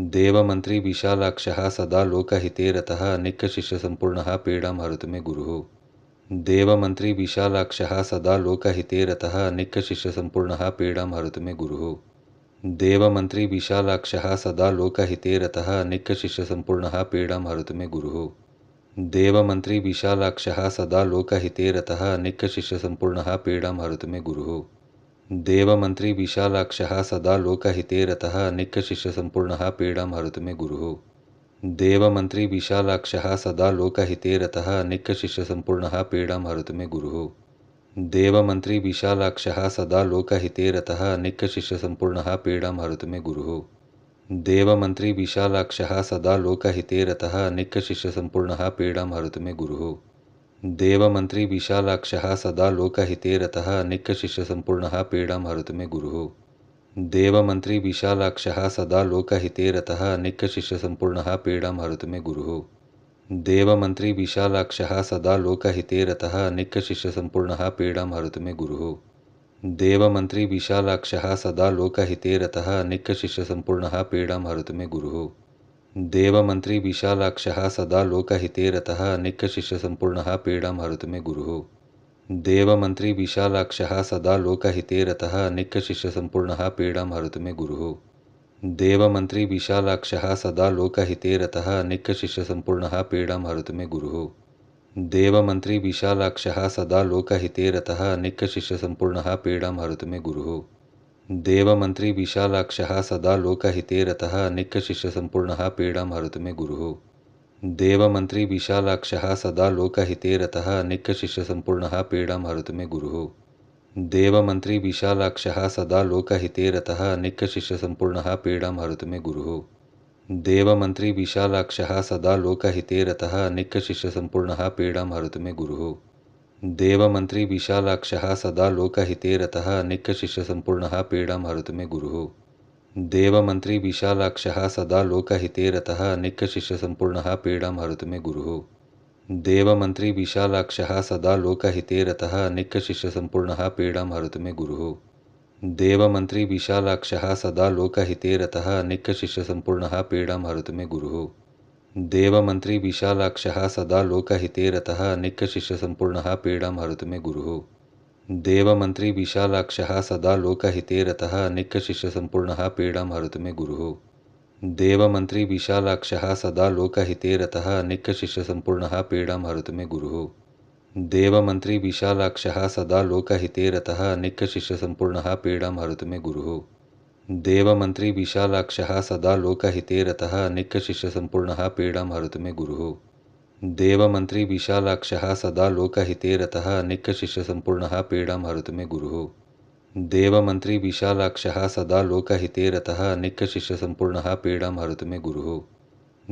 देवमन्त्री विशालाक्षः सदा लोकहिते रतः नित्यशिष्यसम्पूर्णः पीडां हरतु मे गुरुः। देवमन्त्री विशालाक्षः सदा लोकहिते रतः नित्यशिष्यसम्पूर्णः पीडां हरतु मे गुरुः। देवमन्त्री विशालाक्षः सदा लोकहिते रतः नित्यशिष्यसम्पूर्णः पीडां हरतु मे गुरुः। देवमन्त्री विशालाक्षः सदा लोकहिते रतः नित्यशिष्यसम्पूर्णः पीडां हरतु मे गुरुः। देवमन्त्री विशालाक्षः सदा लोकहिते रतः नित्यशिष्यसम्पूर्णः पीडां हरतु मे गुरुः। देवमन्त्री विशालाक्षः सदा लोकहिते रतः नित्यशिष्यसम्पूर्णः पीडां हरतु मे गुरुः। देवमन्त्री विशालाक्षः सदा लोकहिते रतः नित्यशिष्यसम्पूर्णः पीडां हरतु मे गुरुः। देवमन्त्री विशालाक्षः सदा लोकहिते रतः नित्यशिष्यसम्पूर्णः पीडां हरतु मे गुरुः। देवमन्त्री विशालाक्षः सदा लोकहिते रतः नित्यशिष्यसम्पूर्णः पीडां हरतु मे गुरुः। देवमन्त्री विशालाक्षः सदा लोकहिते रतः नित्यशिष्यसम्पूर्णः पीडां हरतु मे गुरुः। देवमन्त्री विशालाक्षः सदा लोकहिते रतः नित्यशिष्यसम्पूर्णः पीडां हरतु मे गुरुः। देवमन्त्री विशालाक्षः सदा लोकहिते रतः नित्यशिष्यसम्पूर्णः पीडां हरतु मे गुरुः। देवमन्त्री विशालाक्षः सदा लोकहिते रतः नित्यशिष्यसम्पूर्णः पीडां हरतु मे गुरुः। देवमन्त्री विशालाक्षः सदा लोकहिते रतः निक्कशिष्यसम्पूर्णः पीडां हरतु मे गुरुः। देवमन्त्री विशालाक्षः सदा लोकहिते रतः निक्कशिष्यसम्पूर्णः पीडां हरतु मे गुरुः। देवमन्त्री विशालाक्षः सदा लोकहिते रतः निक्कशिष्यसम्पूर्णः पीडां हरतु मे गुरुः। देवमन्त्री विशालाक्षः सदा लोकहिते रतः निक्कशिष्यसम्पूर्णः पीडां हरतु मे गुरुः। देवमन्त्री विशालाक्षः सदा लोकहिते रतः निक्कशिष्यसम्पूर्णः पीडां हरतु मे गुरुः। देवमन्त्री विशालाक्षः सदा लोकहिते रतः निक्कशिष्यसम्पूर्णः पीडां हरतु मे गुरुः। देवमन्त्री विशालाक्षः सदा लोकहिते रतः निक्कशिष्यसम्पूर्णः पीडां हरतु मे गुरुः। देवमन्त्री विशालाक्षः सदा लोकहिते रतः निक्कशिष्यसम्पूर्णः पीडां हरतु मे गुरुः। देवमन्त्री विशालाक्षः सदा लोकहिते रतः निक्कशिष्यसम्पूर्णः पीडां हरतु मे गुरुः। देवमन्त्री विशालाक्षः सदा लोकहिते रतः निक्कशिष्यसम्पूर्णः पीडां हरतु मे गुरुः। देवमन्त्री विशालाक्षः सदा लोकहिते रतः निक्कशिष्यसम्पूर्णः पीडां हरतु मे गुरुः। देवमन्त्री विशालाक्षः सदा लोकहिते रतः निक्कशिष्यसम्पूर्णः पीडां हरतु मे गुरुः। देवमन्त्री विशालाक्षः सदा लोकहिते रतः निक्कशिष्यसम्पूर्णः पीडां हरतु मे गुरुः। देवमन्त्री विशालाक्षः सदा लोकहिते रतः निक्कशिष्यसम्पूर्णः पीडां हरतु मे गुरुः। देवमन्त्री विशालाक्षः सदा लोकहिते रतः निक्कशिष्यसम्पूर्णः पीडां हरतु मे गुरुः। देवमन्त्री विशालाक्षः सदा लोकहिते रतः निक्कशिष्यसम्पूर्णः पीडां हरतु मे गुरुः। देवमन्त्री विशालाक्षः सदा लोकहिते रतः निक्कशिष्यसम्पूर्णः पीडां हरतु मे गुरुः।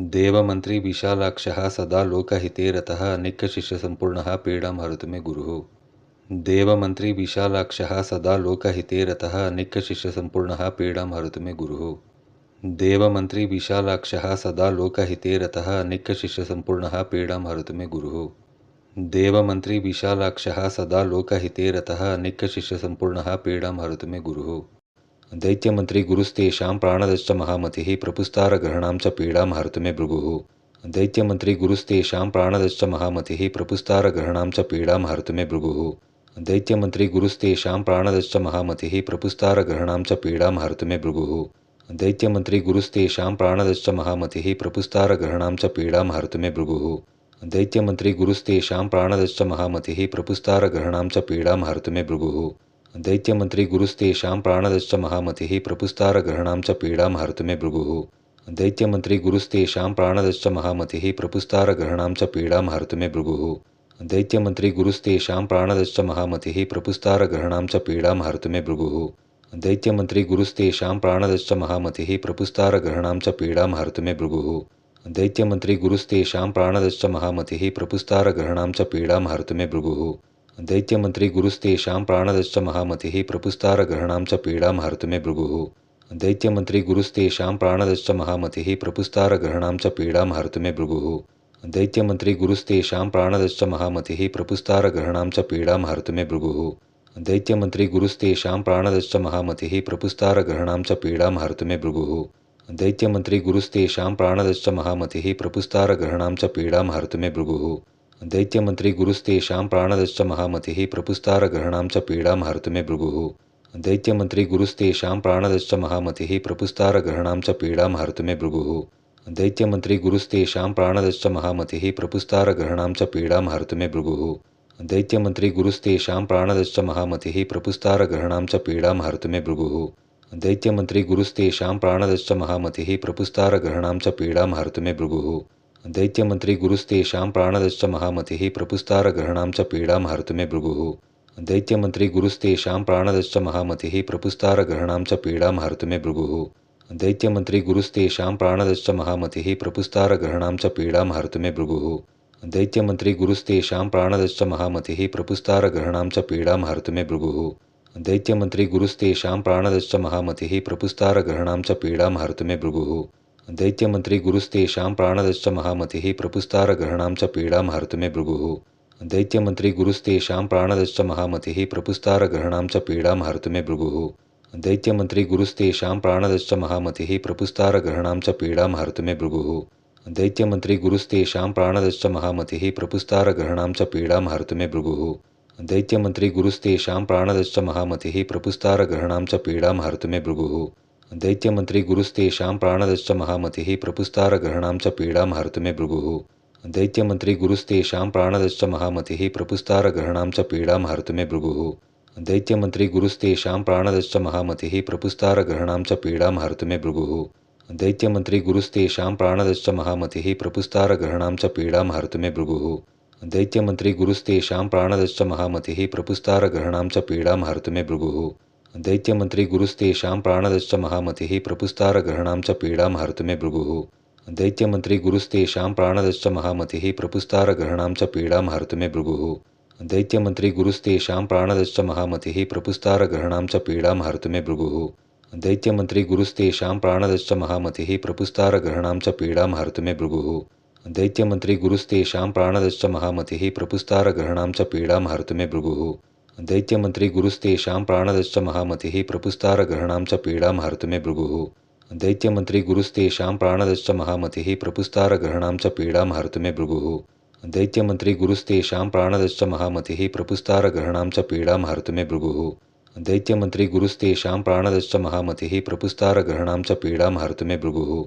देवमन्त्री विशालाक्षः सदा लोकहिते रतः निक्कशिष्यसम्पूर्णः पीडां हरतु मे गुरुः। देवमन्त्री विशालाक्षः सदा लोकहिते रतः निक्कशिष्यसम्पूर्णः पीडां हरतु मे गुरुः। देवमन्त्री विशालाक्षः सदा लोकहिते रतः निक्कशिष्यसम्पूर्णः पीडां हरतु मे गुरुः। देवमन्त्री विशालाक्षः सदा लोकहिते रतः निक्कशिष्यसम्पूर्णः पीडां हरतु मे गुरुः। दैत्यमन्त्री गुरुस्तेषां प्राणदश्च महामतिः प्रपुस्तारग्रहणां च पीडां हरतु मे भृगुः। दैत्यमन्त्री गुरुस्तेषां प्राणदश्च महामतिः प्रपुस्तारग्रहणां च पीडां हरतु मे भृगुः। दैत्यमन्त्री गुरुस्तेषां प्राणदश्च महामतिः प्रपुस्तारग्रहणां च पीडां हरतु मे भृगुः। दैत्यमन्त्री गुरुस्तेषां प्राणदश्च महामतिः प्रपुस्तारग्रहणां च पीडां हरतु मे भृगुः। दैत्यमन्त्री गुरुस्तेषां प्राणदश्च महामतिः प्रपुस्तारग्रहणां च पीडां हरतु मे भृगुः। दैत्यमन्त्री गुरुस्तेषां प्राणदश्च महामतिः प्रपुस्तारग्रहणां च पीडां हरतु मे भृगुः। दैत्यमन्त्री गुरुस्तेषां प्राणदश्च महामतिः प्रपुस्तारग्रहणां च पीडां हरतु मे भृगुः। दैत्यमन्त्री गुरुस्तेषां प्राणदश्च महामतिः प्रपुस्तारग्रहणां च पीडां हरतु मे भृगुः। दैत्यमन्त्री गुरुस्तेषां प्राणदश्च महामतिः प्रपुस्तारग्रहणां च पीडां हरतु मे भृगुः। दैत्यमन्त्री गुरुस्तेषां प्राणदश्च महामतिः प्रपुस्तारग्रहणां च पीडां हरतु मे भृगुः। दैत्यमन्त्री गुरुस्तेषां प्राणदश्च महामतिः प्रपुस्तारग्रहणां च पीडां हरतु मे भृगुः। दैत्यमन्त्री गुरुस्तेषां प्राणदश्च महामतिः प्रपुस्तारग्रहणां च पीडां हरतु मे भृगुः। दैत्यमन्त्री गुरुस्तेषां प्राणदश्च महामतिः प्रपुस्तारग्रहणां च पीडां हरतु मे भृगुः। दैत्यमन्त्री गुरुस्तेषां प्राणदश्च महामतिः प्रपुस्तारग्रहणां च पीडां हरतु मे भृगुः। दैत्यमन्त्री गुरुस्तेषां प्राणदश्च महामतिः प्रपुस्तारग्रहणां च पीडां हरतु मे भृगुः। दैत्यमन्त्री गुरुस्तेषां प्राणदश्च महामतिः प्रपुस्तारग्रहणां च पीडां हरतु मे भृगुः। दैत्यमन्त्री गुरुस्तेषां प्राणदश्च महामतिः प्रपुस्तारग्रहणां च पीडां हरतु मे भृगुः। दैत्यमन्त्री गुरुस्तेषां प्राणदश्च महामतिः प्रपुस्तारग्रहणां च पीडां हरतु मे भृगुः। दैत्यमन्त्री गुरुस्तेषां प्राणदश्च महामतिः प्रपुस्तारग्रहणां च पीडां हरतु मे भृगुः। दैत्यमन्त्री गुरुस्तेषां प्राणदश्च महामतिः प्रपुस्तारग्रहणां च पीडां हरतु मे भृगुः। दैत्यमन्त्री गुरुस्तेषां प्राणदश्च महामतिः प्रपुस्तारग्रहणां च पीडां हरतु मे भृगुः। दैत्यमन्त्री गुरुस्तेषां प्राणदश्च महामतिः प्रपुस्तारग्रहणां च पीडां हरतु मे भृगुः। दैत्यमन्त्री गुरुस्तेषां प्राणदश्च महामतिः प्रपुस्तारग्रहणां च पीडां हरतु मे भृगुः। दैत्यमन्त्री गुरुस्तेषां प्राणदश्च महामतिः प्रपुस्तारग्रहणां च पीडां हरतु मे भृगुः। दैत्यमन्त्री गुरुस्तेषां प्राणदश्च महामतिः प्रपुस्तारग्रहणां च पीडां हरतु मे भृगुः। दैत्यमन्त्री गुरुस्तेषां प्राणदश्च महामतिः प्रपुस्तारग्रहणां च पीडां हरतु मे भृगुः। दैत्यमन्त्री गुरुस्तेषां प्राणदश्च महामतिः प्रपुस्तारग्रहणां च पीडां हरतु मे भृगुः। दैत्यमन्त्री गुरुस्तेषां प्राणदश्च महामतिः प्रपुस्तारग्रहणां च पीडां हरतु मे भृगुः। दैत्यमन्त्री गुरुस्तेषां प्राणदश्च महामतिः प्रपुस्तारग्रहणां च पीडां हरतु मे भृगुः। दैत्यमन्त्री गुरुस्तेषां प्राणदश्च महामतिः प्रपुस्तारग्रहणां च पीडां हरतु मे भृगुः। दैत्यमन्त्री गुरुस्तेषां प्राणदश्च महामतिः प्रपुस्तारग्रहणां च पीडां हर्तु मे भृगुः दैत्यमन्त्री गुरुस्तेषां प्राणदश्च महामतिः प्रपुस्तारग्रहणां च पीडां हर्तु मे भृगुः दैत्यमन्त्री गुरुस्तेषां प्राणदश्च महामतिः प्रपुस्तारग्रहणां च पीडां हर्तु मे भृगुः दैत्यमन्त्री गुरुस्तेषां प्राणदश्च महामतिः प्रपुस्तारग्रहणां च पीडां हर्तु मे भृगुः दैत्यमन्त्री गुरुस्तेषां प्राणदश्च महामतिः प्रपुस्तारग्रहणां च पीडां हर्तु मे भृगुः दैत्यमन्त्री गुरुस्तेषां प्राणदश्च महामतिः प्रपुस्तारग्रहणां च पीडां हर्तु मे भृगुः दैत्यमन्त्री गुरुस्तेषां प्राणदश्च महामतिः प्रपुस्तारग्रहणां च पीडां हर्तु मे भृगुः दैत्यमन्त्री गुरुस्तेषां प्राणदश्च महामतिः प्रपुस्तारग्रहणां च पीडां हर्तु मे भृगुः दैत्यमन्त्री गुरुस्तेषां प्राणदश्च महामतिः प्रपुस्तारग्रहणां च पीडां हर्तु मे भृगुः दैत्यमन्त्री गुरुस्तेषां प्राणदश्च महामतिः प्रपुस्तारग्रहणां च पीडां हर्तु मे भृगुः दैत्यमन्त्री गुरुस्तेषां प्राणदश्च महामतिः प्रपुस्तारग्रहणां च पीडां हर्तु मे भृगुः दैत्यमन्त्री गुरुस्तेषां प्राणदश्च महामतिः प्रपुस्तारग्रहणां च पीडां हर्तु मे भृगुः दैत्यमन्त्री गुरुस्तेषां प्राणदश्च महामतिः प्रपुस्तारग्रहणां च पीडां हर्तु मे भृगुः दैत्यमन्त्री गुरुस्तेषां प्राणदश्च महामतिः प्रपुस्तारग्रहणां च पीडां हर्तु मे भृगुः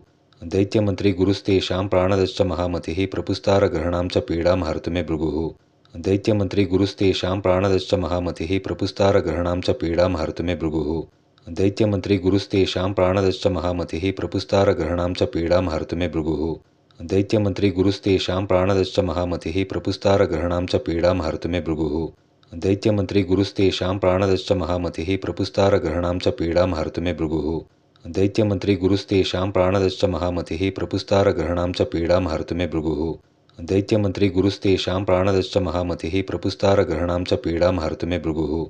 दैत्यमन्त्री गुरुस्तेषां प्राणदश्च महामतिः प्रपुस्तारग्रहणां च पीडां हर्तु मे भृगुः दैत्यमन्त्री गुरुस्तेषां प्राणदश्च महामतिः प्रपुस्तारग्रहणां च पीडां हर्तु मे भृगुः दैत्यमन्त्री गुरुस्तेषां प्राणदश्च महामतिः प्रपुस्तारग्रहणां च पीडां हर्तु मे भृगुः दैत्यमन्त्री गुरुस्तेषां प्राणदश्च महामतिः प्रपुस्तारग्रहणां च पीडां हर्तु मे भृगुः दैत्यमन्त्री गुरुस्तेषां प्राणदश्च महामतिः प्रपुस्तारग्रहणां च पीडां हर्तु मे भृगुः दैत्यमन्त्री गुरुस्तेषां प्राणदश्च महामतिः प्रपुस्तारग्रहणां च पीडां हर्तु मे भृगुः दैत्यमन्त्री गुरुस्तेषां प्राणदश्च महामतिः प्रपुस्तारग्रहणां च पीडां हर्तु मे भृगुः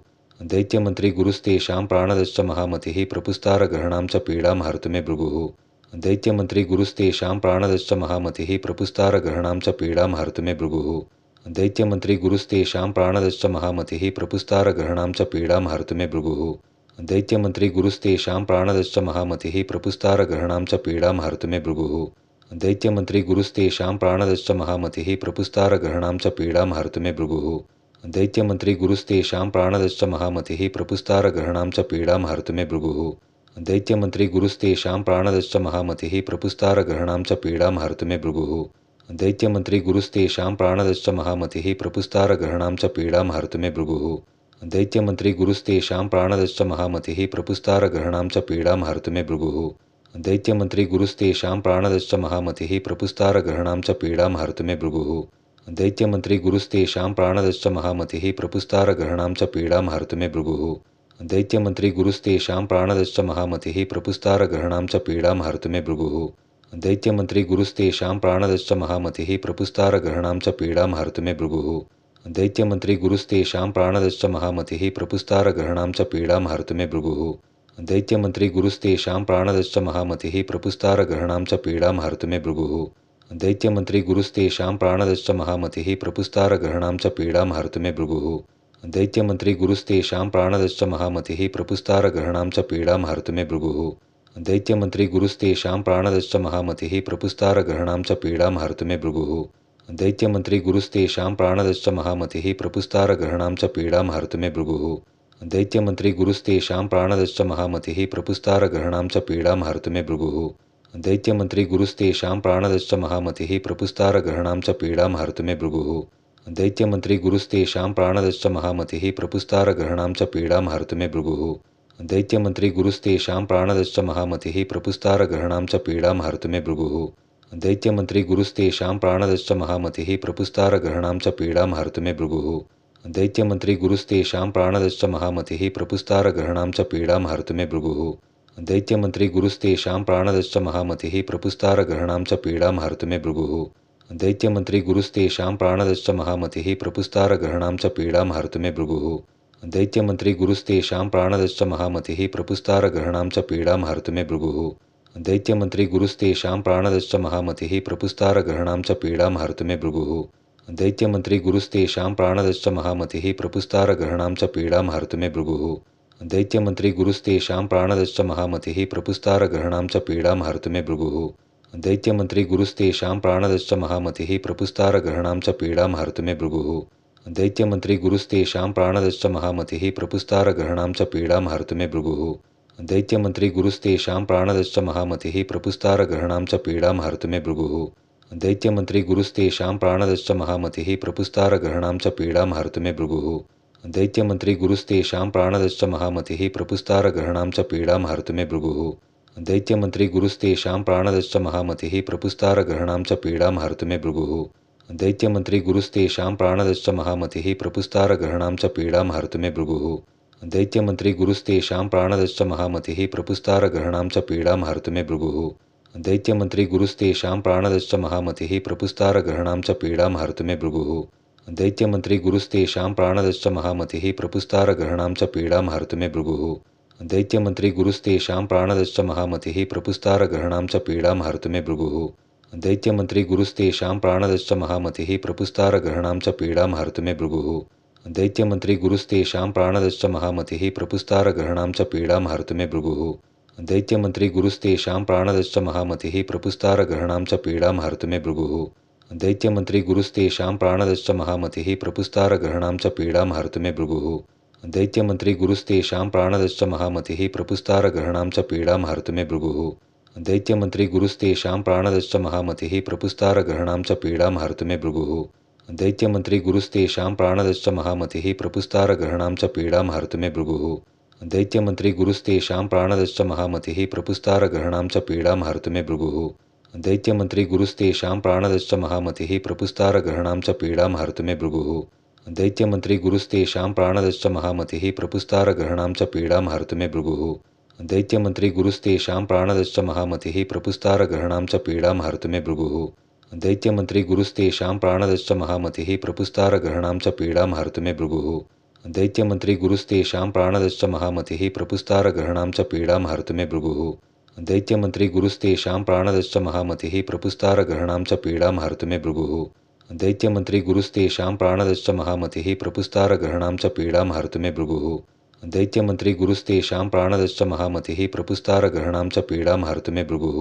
दैत्यमन्त्री गुरुस्तेषां प्राणदश्च महामतिः प्रपुस्तारग्रहणां च पीडां हर्तु मे भृगुः दैत्यमन्त्री गुरुस्तेषां प्राणदश्च महामतिः प्रपुस्तारग्रहणां च पीडां हर्तु मे भृगुः दैत्यमन्त्री गुरुस्तेषां प्राणदश्च महामतिः प्रपुस्तारग्रहणां च पीडां हर्तु मे भृगुः दैत्यमन्त्री गुरुस्तेषां प्राणदश्च महामतिः प्रपुस्तारग्रहणां च पीडां हर्तु मे भृगुः दैत्यमन्त्री गुरुस्तेषां प्राणदश्च महामतिः प्रपुस्तारग्रहणां च पीडां हर्तु मे भृगुः दैत्यमन्त्री गुरुस्तेषां प्राणदश्च महामतिः प्रपुस्तारग्रहणां च पीडां हर्तु मे भृगुः दैत्यमन्त्री गुरुस्तेषां प्राणदश्च महामतिः प्रपुस्तारग्रहणां च पीडां हर्तु मे भृगुः दैत्यमन्त्री गुरुस्तेषां प्राणदश्च महामतिः प्रपुस्तारग्रहणां च पीडां हर्तु मे भृगुः दैत्यमन्त्री गुरुस्तेषां प्राणदश्च महामतिः प्रपुस्तारग्रहणां च पीडां हर्तु मे भृगुः दैत्यमन्त्री गुरुस्तेषां प्राणदश्च महामतिः प्रपुस्तारग्रहणां च पीडां हर्तु मे भृगुः दैत्यमन्त्री गुरुस्तेषां प्राणदश्च महामतिः प्रपुस्तारग्रहणां च पीडां हर्तु मे भृगुः दैत्यमन्त्री गुरुस्तेषां प्राणदश्च महामतिः प्रपुस्तारग्रहणां च पीडां हर्तु मे भृगुः दैत्यमन्त्री गुरुस्तेषां प्राणदश्च महामतिः प्रपुस्तारग्रहणां च पीडां हर्तु मे भृगुः दैत्यमन्त्री गुरुस्तेषां प्राणदश्च महामतिः प्रपुस्तारग्रहणां च पीडां हर्तु मे भृगुः दैत्यमन्त्री गुरुस्तेषां प्राणदश्च महामतिः प्रपुस्तारग्रहणां च पीडां हर्तु मे भृगुः दैत्यमन्त्री गुरुस्तेषां प्राणदश्च महामतिः प्रपुस्तारग्रहणां च पीडां हर्तु मे भृगुः दैत्यमन्त्री गुरुस्तेषां प्राणदश्च महामतिः प्रपुस्तारग्रहणां च पीडां हर्तु मे भृगुः दैत्यमन्त्री गुरुस्तेषां प्राणदश्च महामतिः प्रपुस्तारग्रहणां च पीडां हर्तु मे भृगुः दैत्यमन्त्री गुरुस्तेषां प्राणदश्च महामतिः प्रपुस्तारग्रहणां च पीडां हर्तु मे भृगुः दैत्यमन्त्री गुरुस्तेषां प्राणदश्च महामतिः प्रपुस्तारग्रहणां च पीडां हर्तु मे भृगुः दैत्यमन्त्री गुरुस्तेषां प्राणदश्च महामतिः प्रपुस्तारग्रहणां च पीडां हर्तु मे भृगुः दैत्यमन्त्री गुरुस्तेषां प्राणदश्च महामतिः प्रपुस्तारग्रहणां च पीडां हर्तु मे भृगुः दैत्यमन्त्री गुरुस्तेषां प्राणदश्च महामतिः प्रपुस्तारग्रहणां च पीडां हर्तु मे भृगुः दैत्यमन्त्री गुरुस्तेषां प्राणदश्च महामतिः प्रपुस्तारग्रहणां च पीडां हर्तु मे भृगुः दैत्यमन्त्री गुरुस्तेषां प्राणदश्च महामतिः प्रपुस्तारग्रहणां च पीडां हर्तु मे भृगुः दैत्यमन्त्री गुरुस्तेषां प्राणदश्च महामतिः प्रपुस्तारग्रहणां च पीडां हर्तु मे भृगुः दैत्यमन्त्री गुरुस्तेषां प्राणदश्च महामतिः प्रपुस्तारग्रहणां च पीडां हर्तु मे भृगुः दैत्यमन्त्री गुरुस्तेषां प्राणदश्च महामतिः प्रपुस्तारग्रहणां च पीडां हर्तु मे भृगुः दैत्यमन्त्री गुरुस्तेषां प्राणदश्च महामतिः प्रपुस्तारग्रहणां च पीडां हर्तु मे भृगुः दैत्यमन्त्री गुरुस्तेषां प्राणदश्च महामतिः प्रपुस्तारग्रहणां च पीडां हर्तु मे भृगुः दैत्यमन्त्री गुरुस्तेषां प्राणदश्च महामतिः प्रपुस्तारग्रहणां च पीडां हर्तु मे भृगुः दैत्यमन्त्री गुरुस्तेषां प्राणदश्च महामतिः प्रपुस्तारग्रहणां च पीडां हर्तु मे भृगुः दैत्यमन्त्री गुरुस्तेषां प्राणदश्च महामतिः प्रपुस्तारग्रहणां च पीडां हर्तु मे भृगुः दैत्यमन्त्री गुरुस्तेषां प्राणदश्च महामतिः प्रपुस्तारग्रहणां च पीडां हर्तुमे भृगुः दैत्यमन्त्री गुरुस्तेषां प्राणदश्च महामतिः प्रपुस्तारग्रहणां च पीडां हर्तुमे भृगुः दैत्यमन्त्री गुरुस्तेषां प्राणदश्च महामतिः प्रपुस्तारग्रहणां च पीडां हर्तुमे भृगुः दैत्यमन्त्री गुरुस्तेषां प्राणदश्च महामतिः प्रपुस्तारग्रहणां च पीडां हर्तुमे भृगुः दैत्यमन्त्री गुरुस्तेषां प्राणदश्च महामतिः प्रपुस्तारग्रहणां च पीडां हर्तुमे भृगुः दैत्यमन्त्री गुरुस्तेषां प्राणदश्च महामतिः प्रपुस्तारग्रहणां च पीडां हर्तुमे भृगुः दैत्यमन्त्री गुरुस्तेषां प्राणदश्च महामतिः प्रपुस्तारग्रहणां च पीडां हर्तुमे भृगुः दैत्यमन्त्री गुरुस्तेषां प्राणदश्च महामतिः प्रपुस्तारग्रहणां च पीडां हर्तुमे भृगुः दैत्यमन्त्री गुरुस्तेषां प्राणदश्च महामतिः प्रपुस्तारग्रहणां च पीडां हर्तुमे भृगुः दैत्यमन्त्री गुरुस्तेषां प्राणदश्च महामतिः प्रपुस्तारग्रहणां च पीडां हर्तुमे भृगुः दैत्यमन्त्री गुरुस्तेषां प्राणदश्च महामतिः प्रपुस्तारग्रहणां च पीडां हर्तुमे भृगुः दैत्यमन्त्री गुरुस्तेषां प्राणदश्च महामतिः प्रपुस्तारग्रहणां च पीडां हर्तुमे भृगुः दैत्यमन्त्री गुरुस्तेषां प्राणदश्च महामतिः प्रपुस्तारग्रहणां च पीडां हर्तुमे भृगुः दैत्यमन्त्री गुरुस्तेषां प्राणदश्च महामतिः प्रपुस्तारग्रहणां च पीडां हर्तुमे भृगुः दैत्यमन्त्री गुरुस्तेषां प्राणदश्च महामतिः प्रपुस्तारग्रहणां च पीडां हर्तुमे भृगुः दैत्यमन्त्री गुरुस्तेषां प्राणदश्च महामतिः प्रपुस्तारग्रहणां च पीडां हर्तुमे भृगुः दैत्यमन्त्री गुरुस्तेषां प्राणदश्च महामतिः प्रपुस्तारग्रहणां च पीडां हर्तुमे भृगुः दैत्यमन्त्री गुरुस्तेषां प्राणदश्च महामतिः प्रपुस्तारग्रहणां च पीडां हर्तुमे भृगुः दैत्यमन्त्री गुरुस्तेषां प्राणदश्च महामतिः प्रपुस्तारग्रहणां च पीडां हर्तुमे भृगुः दैत्यमन्त्री गुरुस्तेषां प्राणदश्च महामतिः प्रपुस्तारग्रहणां च पीडां हर्तुमे भृगुः दैत्यमन्त्री गुरुस्तेषां प्राणदश्च महामतिः प्रपुस्तारग्रहणां च पीडां हर्तुमे भृगुः दैत्यमन्त्री गुरुस्तेषां प्राणदश्च महामतिः प्रपुस्तारग्रहणां च पीडां हर्तुमे भृगुः दैत्यमन्त्री गुरुस्तेषां प्राणदश्च महामतिः प्रपुस्तारग्रहणां च पीडां हर्तुमे भृगुः दैत्यमन्त्री गुरुस्तेषां प्राणदश्च महामतिः प्रपुस्तारग्रहणां च पीडां हर्तुमे भृगुः दैत्यमन्त्री गुरुस्तेषां प्राणदश्च महामतिः प्रपुस्तारग्रहणां च पीडां हर्तुमे भृगुः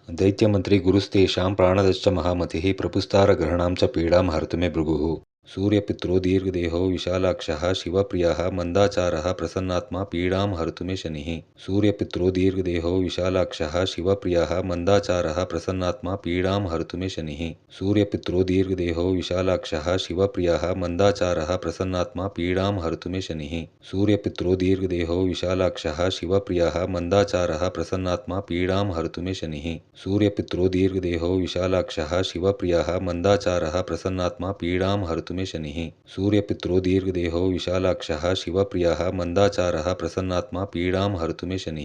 दैत्यमन्त्री गुरुस्तेषां प्राणदश्च महामतिः प्रपुस्तारग्रहणां च पीडां हर्तुमे भृगुः सूर्यपित्रो दीर्घदेहो विशालाक्षः शिवप्रियः मन्दाचारः प्रसन्नात्मा पीडां हर्तुमे शनिः सूर्यपित्रो दीर्घदेहो विशालाक्षः शिवप्रियः मन्दाचारः प्रसन्नात्मा पीडां हर्तुमे शनिः सूर्यपित्रो दीर्घदेहो विशालाक्षः शिवप्रियः मन्दाचारः प्रसन्नात्मा पीडां हर्तुमे शनिः सूर्यपित्रो दीर्घदेहो विशालाक्षः शिवप्रियः मन्दाचारः प्रसन्नात्मा पीडां हर्तुमे शनिः सूर्यपित्रो दीर्घदेहो विशालाक्षः शिवप्रियः मन्दाचारः प्रसन्नात्मा पीडां हर्तुमे शनिः सूर्यपित्रो दीर्घदेहो विशालाक्षः शिवप्रियः मन्दाचारः प्रसन्नात्मा पीडां हर्तुमे शनिः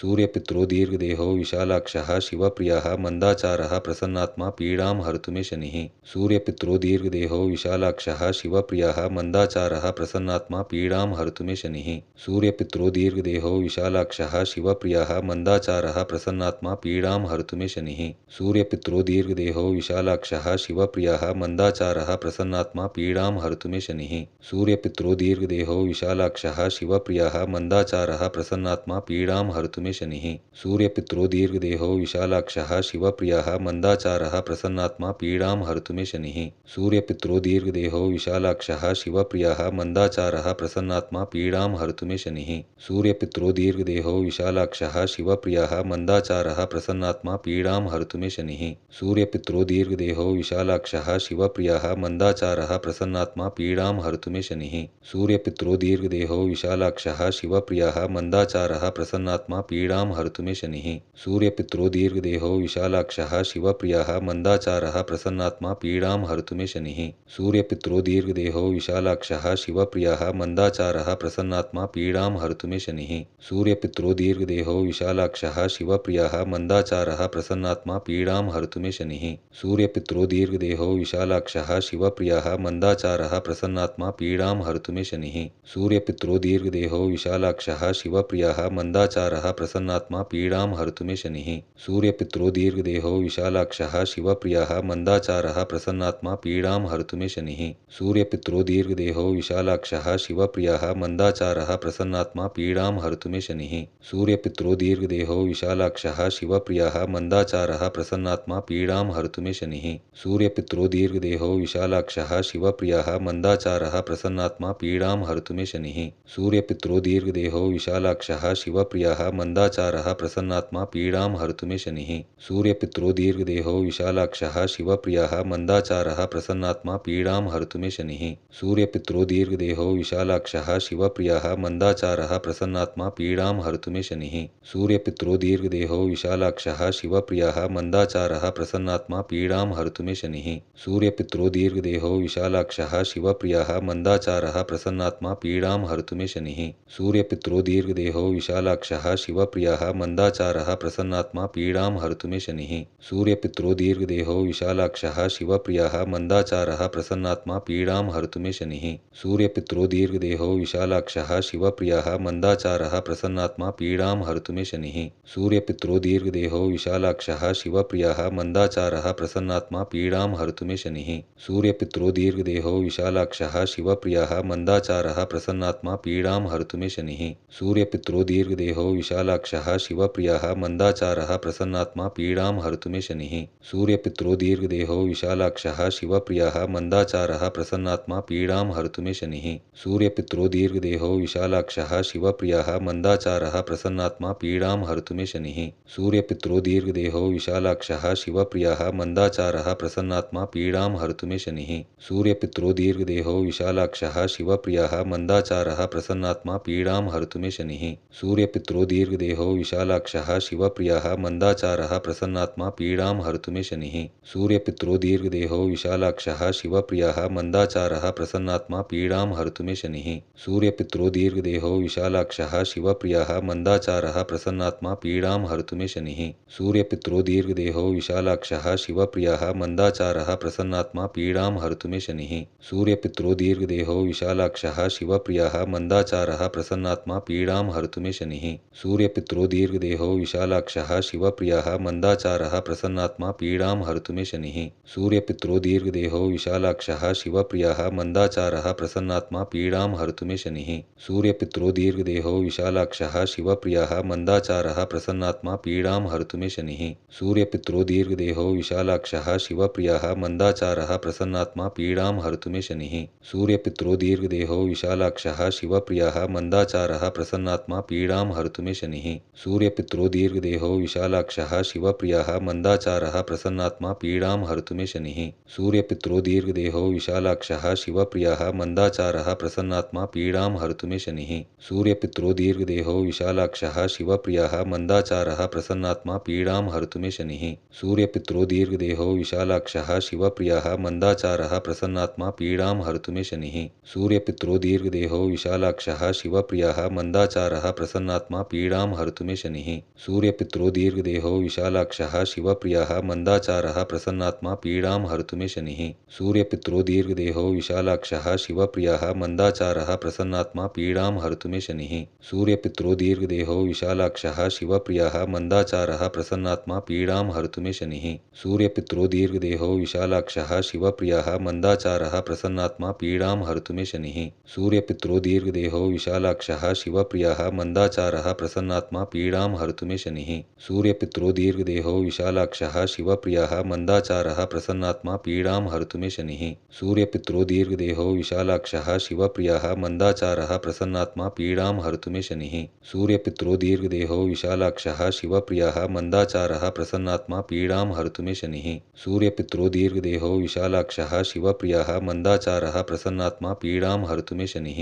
सूर्यपित्रो दीर्घदेहो विशालाक्षः शिवप्रियः मन्दाचारः प्रसन्नात्मा पीडां हर्तुमे शनिः सूर्यपित्रो दीर्घदेहो विशालाक्षः शिवप्रियः मन्दाचारः प्रसन्नात्मा पीडां हर्तुमे शनिः सूर्यपित्रो दीर्घदेहो विशालाक्षः शिवप्रियः मन्दाचारः प्रसन्नात्मा पीडां हर्तुमे शनिः सूर्यपित्रो दीर्घदेहो विशालाक्षः शिवप्रियः मन्दाचारः प्रसन्नात्मा पीडां हर्तुमे शनिः सूर्यपित्रो दीर्घदेहो विशालाक्षः शिवप्रियः मन्दाचारः प्रसन्नात्मा पीडां हर्तुमे शनिः सूर्यपित्रो दीर्घदेहो विशालाक्षः शिवप्रियः मन्दाचारः प्रसन्नात्मा पीडां हर्तुमे शनिः सूर्यपित्रो दीर्घदेहो विशालाक्षः शिवप्रियः मन्दाचारः प्रसन्नात्मा पीडां हर्तुमे शनिः सूर्यपित्रो दीर्घदेहो विशालाक्षः शिवप्रियः मन्दाचारः प्रसन्नात्मा पीडां हर्तुमे शनिः सूर्यपित्रो दीर्घदेहो विशालाक्षः शिवप्रियः मन्दाचारः प्रसन्नात्मा पीडां हर्तुमे शनिः सूर्यपित्रो दीर्घदेहो विशालाक्षः शिवप्रियः मन्दाचारः प्रसन्नात्मा पीडां हर्तुमे शनिः सूर्यपित्रो दीर्घदेहो विशालाक्षः शिवप्रियः मन्दाचारः प्रसन्नात्मा पीडां हर्तुमे शनिः सूर्यपित्रो दीर्घदेहो विशालाक्षः शिवप्रियः मन्दाचारः प्रसन्नात्मा पीडां हर्तुमे शनिः सूर्यपित्रो दीर्घदेहो विशालाक्षः शिवप्रियः मन्दाचारः प्रसन्नात्मा पीडां हर्तुमे शनिः सूर्यपित्रो दीर्घदेहो विशालाक्षः शिवप्रियः मन्दाचारः प्रसन्नात्मा पीडां हर्तुमे शनिः सूर्यपित्रो दीर्घदेहो विशालाक्षः शिवप्रियः मन्दाचारः प्रसन्नात्मा पीडां हर्तुमे शनिः सूर्यपित्रो दीर्घदेहो विशालाक्षः शिवप्रियः मन्दाचारः प्रसन्नात्मा पीडां हर्तुमे शनिः सूर्यपित्रो दीर्घदेहो विशालाक्षः शिवप्रियः मन्दाचारः प्रसन्नात्मा पीडां हर्तुमे शनिः सूर्यपित्रो दीर्घदेहो विशालाक्षः शिवप्रियः मन्दाचारः प्रसन्नात्मा पीडां हर्तुमे शनिः सूर्यपित्रो दीर्घदेहो विशालाक्षः शिवप्रियः मन्दाचारः प्रसन्नात्मा पीडां हर्तुमे शनिः सूर्यपित्रो दीर्घदेहो विशालाक्षः शिवप्रियः मन्दाचारः प्रसन्नात्मा पीडां हर्तुमे शनिः सूर्यपित्रो दीर्घदेहो विशालाक्षः शिवप्रियः मन्दाचारः प्रसन्नात्मा पीडां हर्तुमे शनिः सूर्यपित्रो दीर्घदेहो विशालाक्षः शिवप्रियः मन्दाचारः प्रसन्नात्मा पीडां हर्तुमे शनिः सूर्यपित्रो दीर्घदेहो विशालाक्षः शिवप्रियः मन्दाचारः प्रसन्नात्मा पीडां हर्तुमे शनिः सूर्यपित्रो दीर्घदेहो विशालाक्षः शिव शिवप्रियः मन्दाचारः प्रसन्नात्मा पीडां हर्तु मे शनिः सूर्यपित्रो दीर्घदेहो विशालाक्षः शिवप्रियः मन्दाचारः प्रसन्नात्मा पीडां हर्तु मे शनिः सूर्यपित्रो दीर्घदेहो विशालाक्षः शिवप्रियः मन्दाचारः प्रसन्नात्मा पीडां हर्तु मे शनिः सूर्यपित्रो दीर्घदेहो विशालाक्षः शिवप्रियः मन्दाचारः प्रसन्नात्मा पीडां हर्तु मे शनिः सूर्यपित्रो दीर्घदेहो विशालाक्षः शिवप्रियः मन्दाचारः प्रसन्नात्मा पीडां हर्तु मे शनिः सूर्यपित्रो दीर्घदेहो विशालाक्षः शिवप्रियः मन्दाचारः प्रसन्नात्मा पीडां हर्तु मे शनिः सूर्यपित्रो दीर्घदेहो विशालाक्षः शिवप्रियः मन्दाचारः प्रसन्नात्मा पीडां हर्तु मे शनिः सूर्यपित्रो दीर्घदेहो विशालाक्षः शिवप्रियः मन्दाचारः प्रसन्नात्मा पीडां हर्तु मे शनिः सूर्यपित्रो दीर्घदेहो विशालाक्षः शिवप्रियः मन्दाचारः प्रसन्नात्मा पीडां हर्तु मे शनिः सूर्यपित्रो दीर्घदेहो विशालाक्षः शिवप्रियः मन्दाचारः प्रसन्नात्मा पीडां हर्तु मे शनिः सूर्यपित्रो दीर्घदेहो विशालाक्षः शिवप्रियः मन्दाचारः प्रसन्नात्मा पीडां हर्तु मे शनिः सूर्यपित्रो दीर्घदेहो विशालाक्षः शिवप्रियः मन्दाचारः प्रसन्नात्मा पीडां हर्तु मे शनिः सूर्यपित्रो दीर्घदेहो विशालाक्षः शिवप्रियः मन्दाचारः प्रसन्नात्मा पीडां हर्तु मे शनिः सूर्यपित्रो दीर्घदेहो विशालाक्षः शिवप्रियः मन्दाचारः प्रसन्नात्मा पीडां हर्तु मे शनिः सूर्यपित्रो दीर्घदेहो विशालाक्षः शिवप्रियः मन्दाचारः प्रसन्नात्मा पीडां हर्तु मे शनिः सूर्यपित्रो दीर्घदेहो विशालाक्षः शिवप्रियः मन्दाचारः प्रसन्नात्मा पीडां हर्तु मे शनिः सूर्यपित्रो दीर्घदेहो विशालाक्षः शिवप्रियः मन्दाचारः प्रसन्नात्मा पीडां हर्तु मे शनिः सूर्यपित्रो दीर्घदेहो विशालाक्षः शिवप्रियः मन्दाचारः प्रसन्नात्मा पीडां हर्तु मे शनिः सूर्यपित्रो दीर्घदेहो विशालाक्षः शिवप्रियः मन्दाचारः प्रसन्नात्मा पीडां हर्तु मे शनिः सूर्यपित्रो दीर्घदेहो विशालाक्षः शिवप्रियः मन्दाचारः प्रसन्नात्मा पीडां हर्तु मे शनिः सूर्यपित्रो दीर्घदेहो विशालाक्षः शिवप्रियः मन्दाचारः प्रसन्नात्मा पीडां हर्तु मे शनिः सूर्यपित्रो दीर्घदेहो विशालाक्षः शिवप्रियः मन्दाचारः प्रसन्नात्मा पीडां हर्तु मे शनिः सूर्यपित्रो दीर्घदेहो विशालाक्षः शिवप्रियः मन्दाचारः प्रसन्नात्मा पीडां हर्तु मे शनिः सूर्यपित्रो दीर्घदेहो विशालाक्षः शिवप्रियः मन्दाचारः प्रसन्नात्मा पीडां हर्तु मे शनिः सूर्यपित्रो दीर्घदेहो विशालाक्षः शिवप्रियः मन्दाचारः प्रसन्नात्मा पीडां हर्तु मे शनिः सूर्यपित्रो दीर्घदेहो विशालाक्षः शिवप्रियः मन्दाचारः प्रसन्नात्मा पीडां हर्तु मे शनिः सूर्यपित्रो दीर्घदेहो विशालाक्षः शिवप्रियः मन्दाचारः प्रसन्नात्मा पीडां हर्तु मे शनिः सूर्यपित्रो दीर्घदेहो विशालाक्षः शिवप्रियः मन्दाचारः प्रसन्नात्मा पीडां हर्तु मे शनिः सूर्यपित्रो दीर्घदेहो विशालाक्षः शिवप्रियः मन्दाचारः प्रसन्नात्मा पीडां हर्तु मे शनिः सूर्यपित्रो दीर्घदेहो विशालाक्षः शिवप्रियः मन्दाचारः प्रसन्नात्मा पीडां हर्तु मे शनिः सूर्यपित्रो दीर्घदेहो विशालाक्षः शिवप्रियः मन्दाचारः प्रसन्नात्मा पीडां हर्तु मे शनिः सूर्यपित्रो दीर्घदेहो विशालाक्षः शिवप्रियः मन्दाचारः प्रसन्नात्मा पीडां हर्तु मे शनिः सूर्यपित्रो दीर्घदेहो विशालाक्षः शिवप्रियः मन्दाचारः प्रसन्नात्मा पीडां हर्तु मे शनिः सूर्यपित्रो दीर्घदेहो विशालाक्षः शिवप्रियः मन्दाचारः प्रसन्नात्मा पीडां हर्तु मे शनिः सूर्यपित्रो दीर्घदेहो विशालाक्षः शिवप्रियः मन्दाचारः प्रसन्नात्मा पीडां हर्तु मे शनिः सूर्यपित्रो दीर्घदेहो विशालाक्षः शिवप्रियः मन्दाचारः प्रसन्नात्मा पीडां हर्तु मे शनिः सूर्यपित्रो दीर्घदेहो विशालाक्षः शिवप्रियः मन्दाचारः प्रसन्नात्मा पीडां हर्तु मे शनिः सूर्यपित्रो दीर्घदेहो विशालाक्षः शिवप्रियः मन्दाचारः प्रसन्नात्मा पीडां हर्तु मे शनिः सूर्यपित्रो दीर्घदेहो विशालाक्षः शिवप्रियः मन्दाचारः प्रसन्नात्मा पीडां हर्तु मे शनिः सूर्यपित्रो दीर्घदेहो विशालाक्षः शिवप्रियः मन्दाचारः प्रसन्नात्मा पीडां हर्तु मे शनिः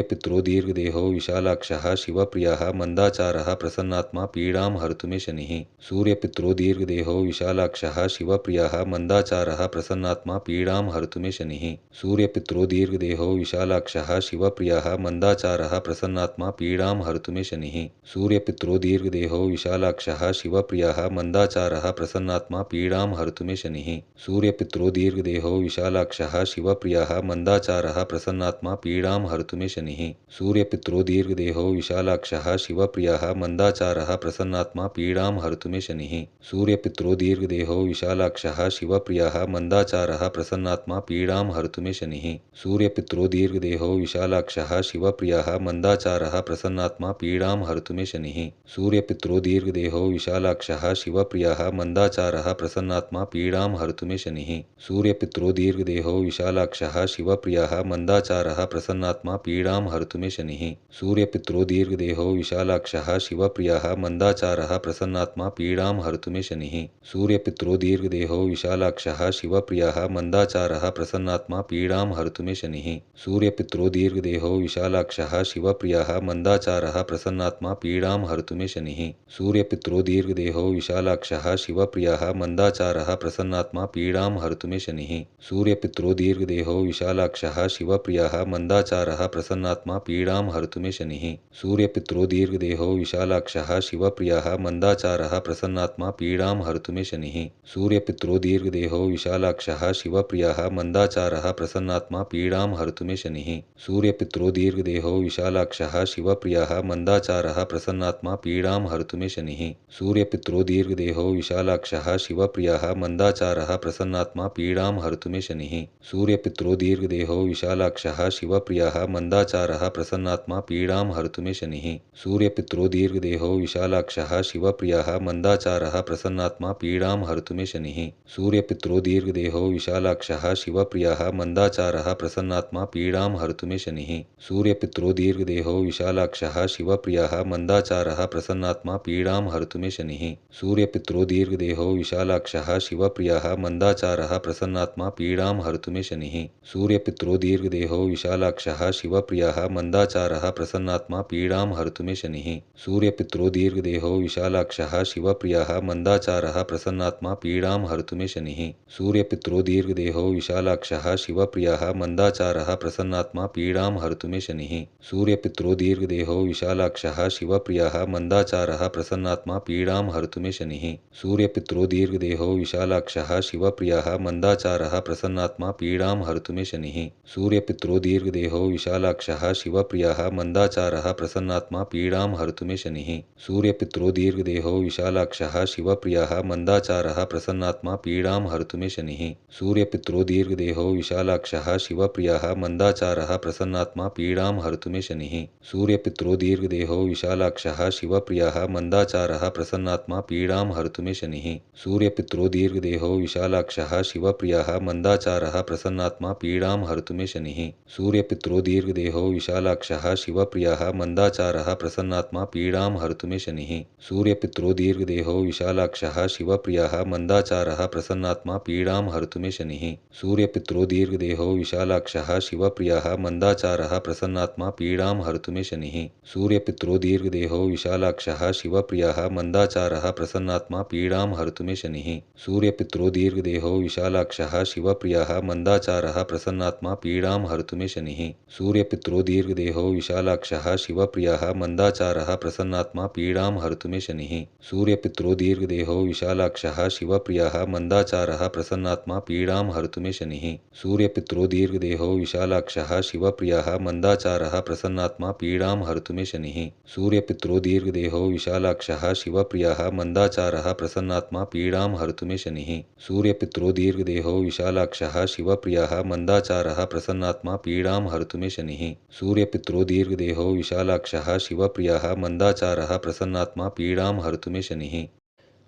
सूर्यपित्रो दीर्घदेहो विशालाक्षः शिवप्रियः मन्दाचारः प्रसन्नात्मा पीडां हर्तु मे शनिः सूर्यपित्रो दीर्घदेहो विशालाक्षः शिवप्रियः मन्दाचारः प्रसन्नात्मा पीडां हर्तु मे शनिः सूर्यपित्रो दीर्घदेहो विशालाक्षः शिवप्रियः मन्दाचारः प्रसन्नात्मा पीडां हर्तु मे शनिः सूर्यपित्रो दीर्घदेहो विशालाक्षः शिवप्रियः मन्दाचारः प्रसन्नात्मा पीडां हर्तु मे शनिः सूर्यपित्रो दीर्घदेहो विशालाक्षः शिवप्रियः मन्दाचारः प्रसन्नात्मा पीडां हर्तु मे शनिः सूर्यपित्रो दीर्घदेहो विशालाक्षः शिवप्रियः मन्दाचारः प्रसन्नात्मा पीडां हर्तु मे शनिः सूर्यपित्रो दीर्घदेहो विशालाक्षः शिवप्रियः मन्दाचारः प्रसन्नात्मा पीडां हर्तु मे शनिः सूर्यपित्रो दीर्घदेहो विशालाक्षः शिवप्रियः मन्दाचारः प्रसन्नात्मा पीडां हर्तु मे शनिः सूर्यपित्रो दीर्घदेहो विशालाक्षः शिवप्रियः मन्दाचारः प्रसन्नात्मा पीडां हर्तु मे शनिः सूर्यपित्रो दीर्घदेहो विशालाक्षः शिवप्रियः मन्दाचारः प्रसन्नात्मा पीडां हर्तु मे शनिः सूर्यपित्रो दीर्घदेहो विशालाक्षः शिवप्रियः मन्दाचारः प्रसन्नात्मा पीडां हर्तु मे शनिः सूर्यपित्रो दीर्घदेहो विशालाक्षः शिवप्रियः मन्दाचारः प्रसन्नात्मा पीडां हर्तु मे शनिः सूर्यपित्रो दीर्घदेहो विशालाक्षः शिवप्रियः मन्दाचारः प्रसन्नात्मा पीडां हर्तु मे शनिः सूर्यपित्रो दीर्घदेहो विशालाक्षः शिवप्रियः मन्दाचारः प्रसन्नात्मा पीडां हर्तु मे शनिः सूर्यपित्रो दीर्घदेहो विशालाक्षः शिवप्रियः मन्दाचारः प्रसन्नात्मा पीडां हर्तु मे शनिः सूर्यपित्रो दीर्घदेहो विशालाक्षः शिवप्रियः मन्दाचारः प्रसन्नात्मा पीडां हर्तु मे शनिः सूर्यपित्रो दीर्घदेहो विशालाक्षः शिवप्रियः मन्दाचारः प्रसन्नात्मा पीडां हर्तु मे शनिः सूर्यपित्रो दीर्घदेहो विशालाक्षः शिवप्रियः मन्दाचारः प्रसन्नात्मा पीडां हर्तु मे शनिः सूर्यपित्रो दीर्घदेहो विशालाक्षः शिवप्रियः मन्दाचारः प्रसन्नात्मा पीडां हर्तु मे शनिः सूर्यपित्रो दीर्घदेहो विशालाक्षः शिवप्रियः मन्दाचारः प्रसन्नात्मा पीडां हर्तु मे शनिः सूर्यपित्रो दीर्घदेहो विशालाक्षः शिवप्रियः मन्दाचारः प्रसन्नात्मा पीडां हर्तु मे शनिः सूर्यपित्रो दीर्घदेहो विशालाक्षः शिवप्रियः मन्दाचारः प्रसन्नात्मा पीडां हर्तु मे शनिः सूर्यपित्रो दीर्घदेहो विशालाक्षः शिवप्रियः मन्दाचारः प्रसन्नात्मा पीडां हर्तु मे शनिः सूर्यपित्रो दीर्घदेहो विशालाक्षः शिवप्रियः मन्दाचारः प्रसन्नात्मा पीडां हर्तु मे शनिः सूर्यपित्रो दीर्घदेहो विशालाक्षः शिवप्रियः मन्दाचारः प्रसन्नात्मा पीडां हर्तु मे शनिः सूर्यपित्रो दीर्घदेहो विशालाक्षः शिवप्रियः मन्दाचारः प्रसन्नात्मा पीडां हर्तु मे शनिः सूर्यपित्रो दीर्घदेहो विशालाक्षः शिवप्रियः मन्दाचारः प्रसन्नात्मा पीडां हर्तु मे शनिः सूर्यपित्रो दीर्घदेहो विशालाक्षः शिवप्रियः मन्दाचारः प्रसन्नात्मा पीडां हर्तु मे शनिः सूर्यपित्रो दीर्घदेहो विशालाक्षः शिवप्रियः मन्दाचारः प्रसन्नात्मा पीडां हर्तु मे शनिः सूर्यपित्रो दीर्घदेहो विशालाक्षः शिवप्रियः मन्दाचारः प्रसन्नात्मा पीडां हर्तु मे शनिः सूर्यपित्रो दीर्घदेहो विशालाक्षः शिवप्रियः मन्दाचारः प्रसन्नात्मा पीडां हर्तु मे शनिः सूर्यपित्रो दीर्घदेहो विशालाक्षः शिवप्रियः मन्दाचारः प्रसन्नात्मा पीडां हर्तु मे शनिः सूर्यपित्रो दीर्घदेहो विशालाक्षः शिवप्रियः मन्दाचारः प्रसन्नात्मा पीडां हर्तु मे शनिः सूर्यपित्रो दीर्घदेहो विशालाक्षः शिवप्रियः मन्दाचारः प्रसन्नात्मा पीडां हर्तु मे शनिः सूर्यपित्रो दीर्घदेहो विशालाक्षः शिवप्रियः मन्दाचारः प्रसन्नात्मा पीडां हर्तु मे शनिः सूर्यपित्रो दीर्घदेहो विशालाक्षः शिवप्रियः मन्दाचारः प्रसन्नात्मा पीडां हर्तु मे शनिः सूर्यपित्रो दीर्घदेहो विशालाक्षः शिवप्रियः मन्दाचारः प्रसन्नात्मा पीडां हर्तु मे शनिः सूर्यपित्रो दीर्घदेहो विशालाक्षः शिवप्रियः मन्दाचारः प्रसन्नात्मा पीडां हर्तु मे शनिः सूर्यपित्रो दीर्घदेहो विशालाक्षः शिवप्रियः मन्दाचारः प्रसन्नात्मा पीडां हर्तु मे शनिः सूर्यपित्रो दीर्घदेहो विशालाक्षः शिवप्रियः मन्दाचारः प्रसन्नात्मा पीडां हर्तु मे शनिः सूर्यपित्रो दीर्घदेहो विशालाक्षः शिवप्रियः मन्दाचारः प्रसन्नात्मा पीडां हर्तु मे शनिः सूर्यपित्रो दीर्घदेहो विशालाक्षः शिवप्रियः मन्दाचारः प्रसन्नात्मा पीडां हर्तु मे शनिः सूर्यपित्रो दीर्घदेहो विशालाक्षः शिवप्रियः मन्दाचारः प्रसन्नात्मा पीडां हर्तु मे शनिः सूर्यपित्रो दीर्घदेहो विशालाक्षः शिवप्रियः मन्दाचारः प्रसन्नात्मा पीडां हर्तु मे शनिः सूर्यपित्रो दीर्घदेहो विशालाक्षः शिवप्रियः मन्दाचारः प्रसन्नात्मा पीडां हर्तु मे शनिः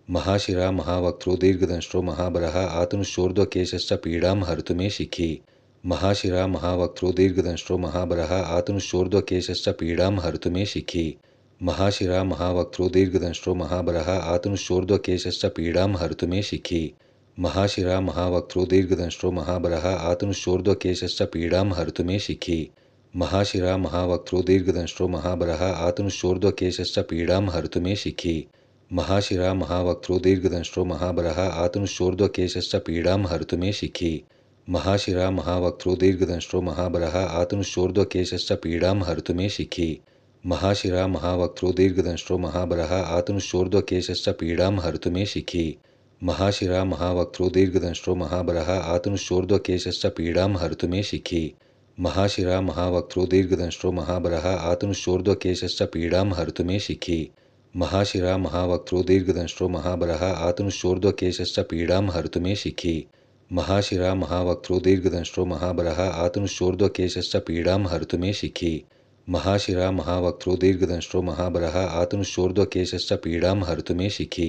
महाशिरा महावक्त्रो दीर्घदंष्ट्रो महाबलः आतनुश्चोर्ध्वकेशश्च पीडां हर्तु मे शिखि महाशिरा महावक्त्रो दीर्घदंष्ट्रो महाबलः आतनुश्चोर्ध्वकेशश्च पीडां हर्तु मे शिखि महाशिरा महावक्त्रो दीर्घदंष्ट्रो महाबलः आतनुश्चोर्ध्वकेशश्च पीडां हर्तु मे शिखि महाशिरा महावक्त्रो दीर्घदंष्ट्रो महाबलः आतनुश्चोर्ध्वकेशश्च पीडां हर्तु मे शिखि महाशिरा महावक्त्रो दीर्घदंष्ट्रो महाबलः आतनुश्चोर्ध्वकेशश्च पीडां हर्तु मे शिखि महाशिरा महावक्त्रो दीर्घदंष्ट्रो महाबलः आतनुश्चोर्ध्वकेशश्च पीडां हर्तु मे शिखि महाशिरा महावक्त्रो दीर्घदंष्ट्रो महाबलः आतनुश्चोर्ध्वकेशश्च पीडां हर्तु मे शिखि महाशिरा महावक्त्रो दीर्घदंष्ट्रो महाबलः आतनुश्चोर्ध्वकेशश्च पीडां हर्तु मे शिखि महाशिरा महावक्त्रो दीर्घदंष्ट्रो महाबलः आतनुश्चोर्ध्वकेशश्च पीडां हर्तु मे शिखि महाशिरा महावक्त्रो दीर्घदंष्ट्रो महाबलः आतनुश्चोर्ध्वकेशश्च पीडां हर्तु मे शिखि महाशिरा महावक्त्रो दीर्घदंष्ट्रो महाबलः आतनुश्चोर्ध्वकेशश्च पीडां हर्तु मे शिखि महाशिरा महावक्त्रो दीर्घदंष्ट्रो महाबलः आतनुश्चोर्ध्वकेशश्च पीडां हर्तु मे शिखि महाशिरा महावक्त्रो दीर्घदंष्ट्रो महाबलः आतनुश्चोर्ध्वकेशश्च पीडां हर्तु मे शिखि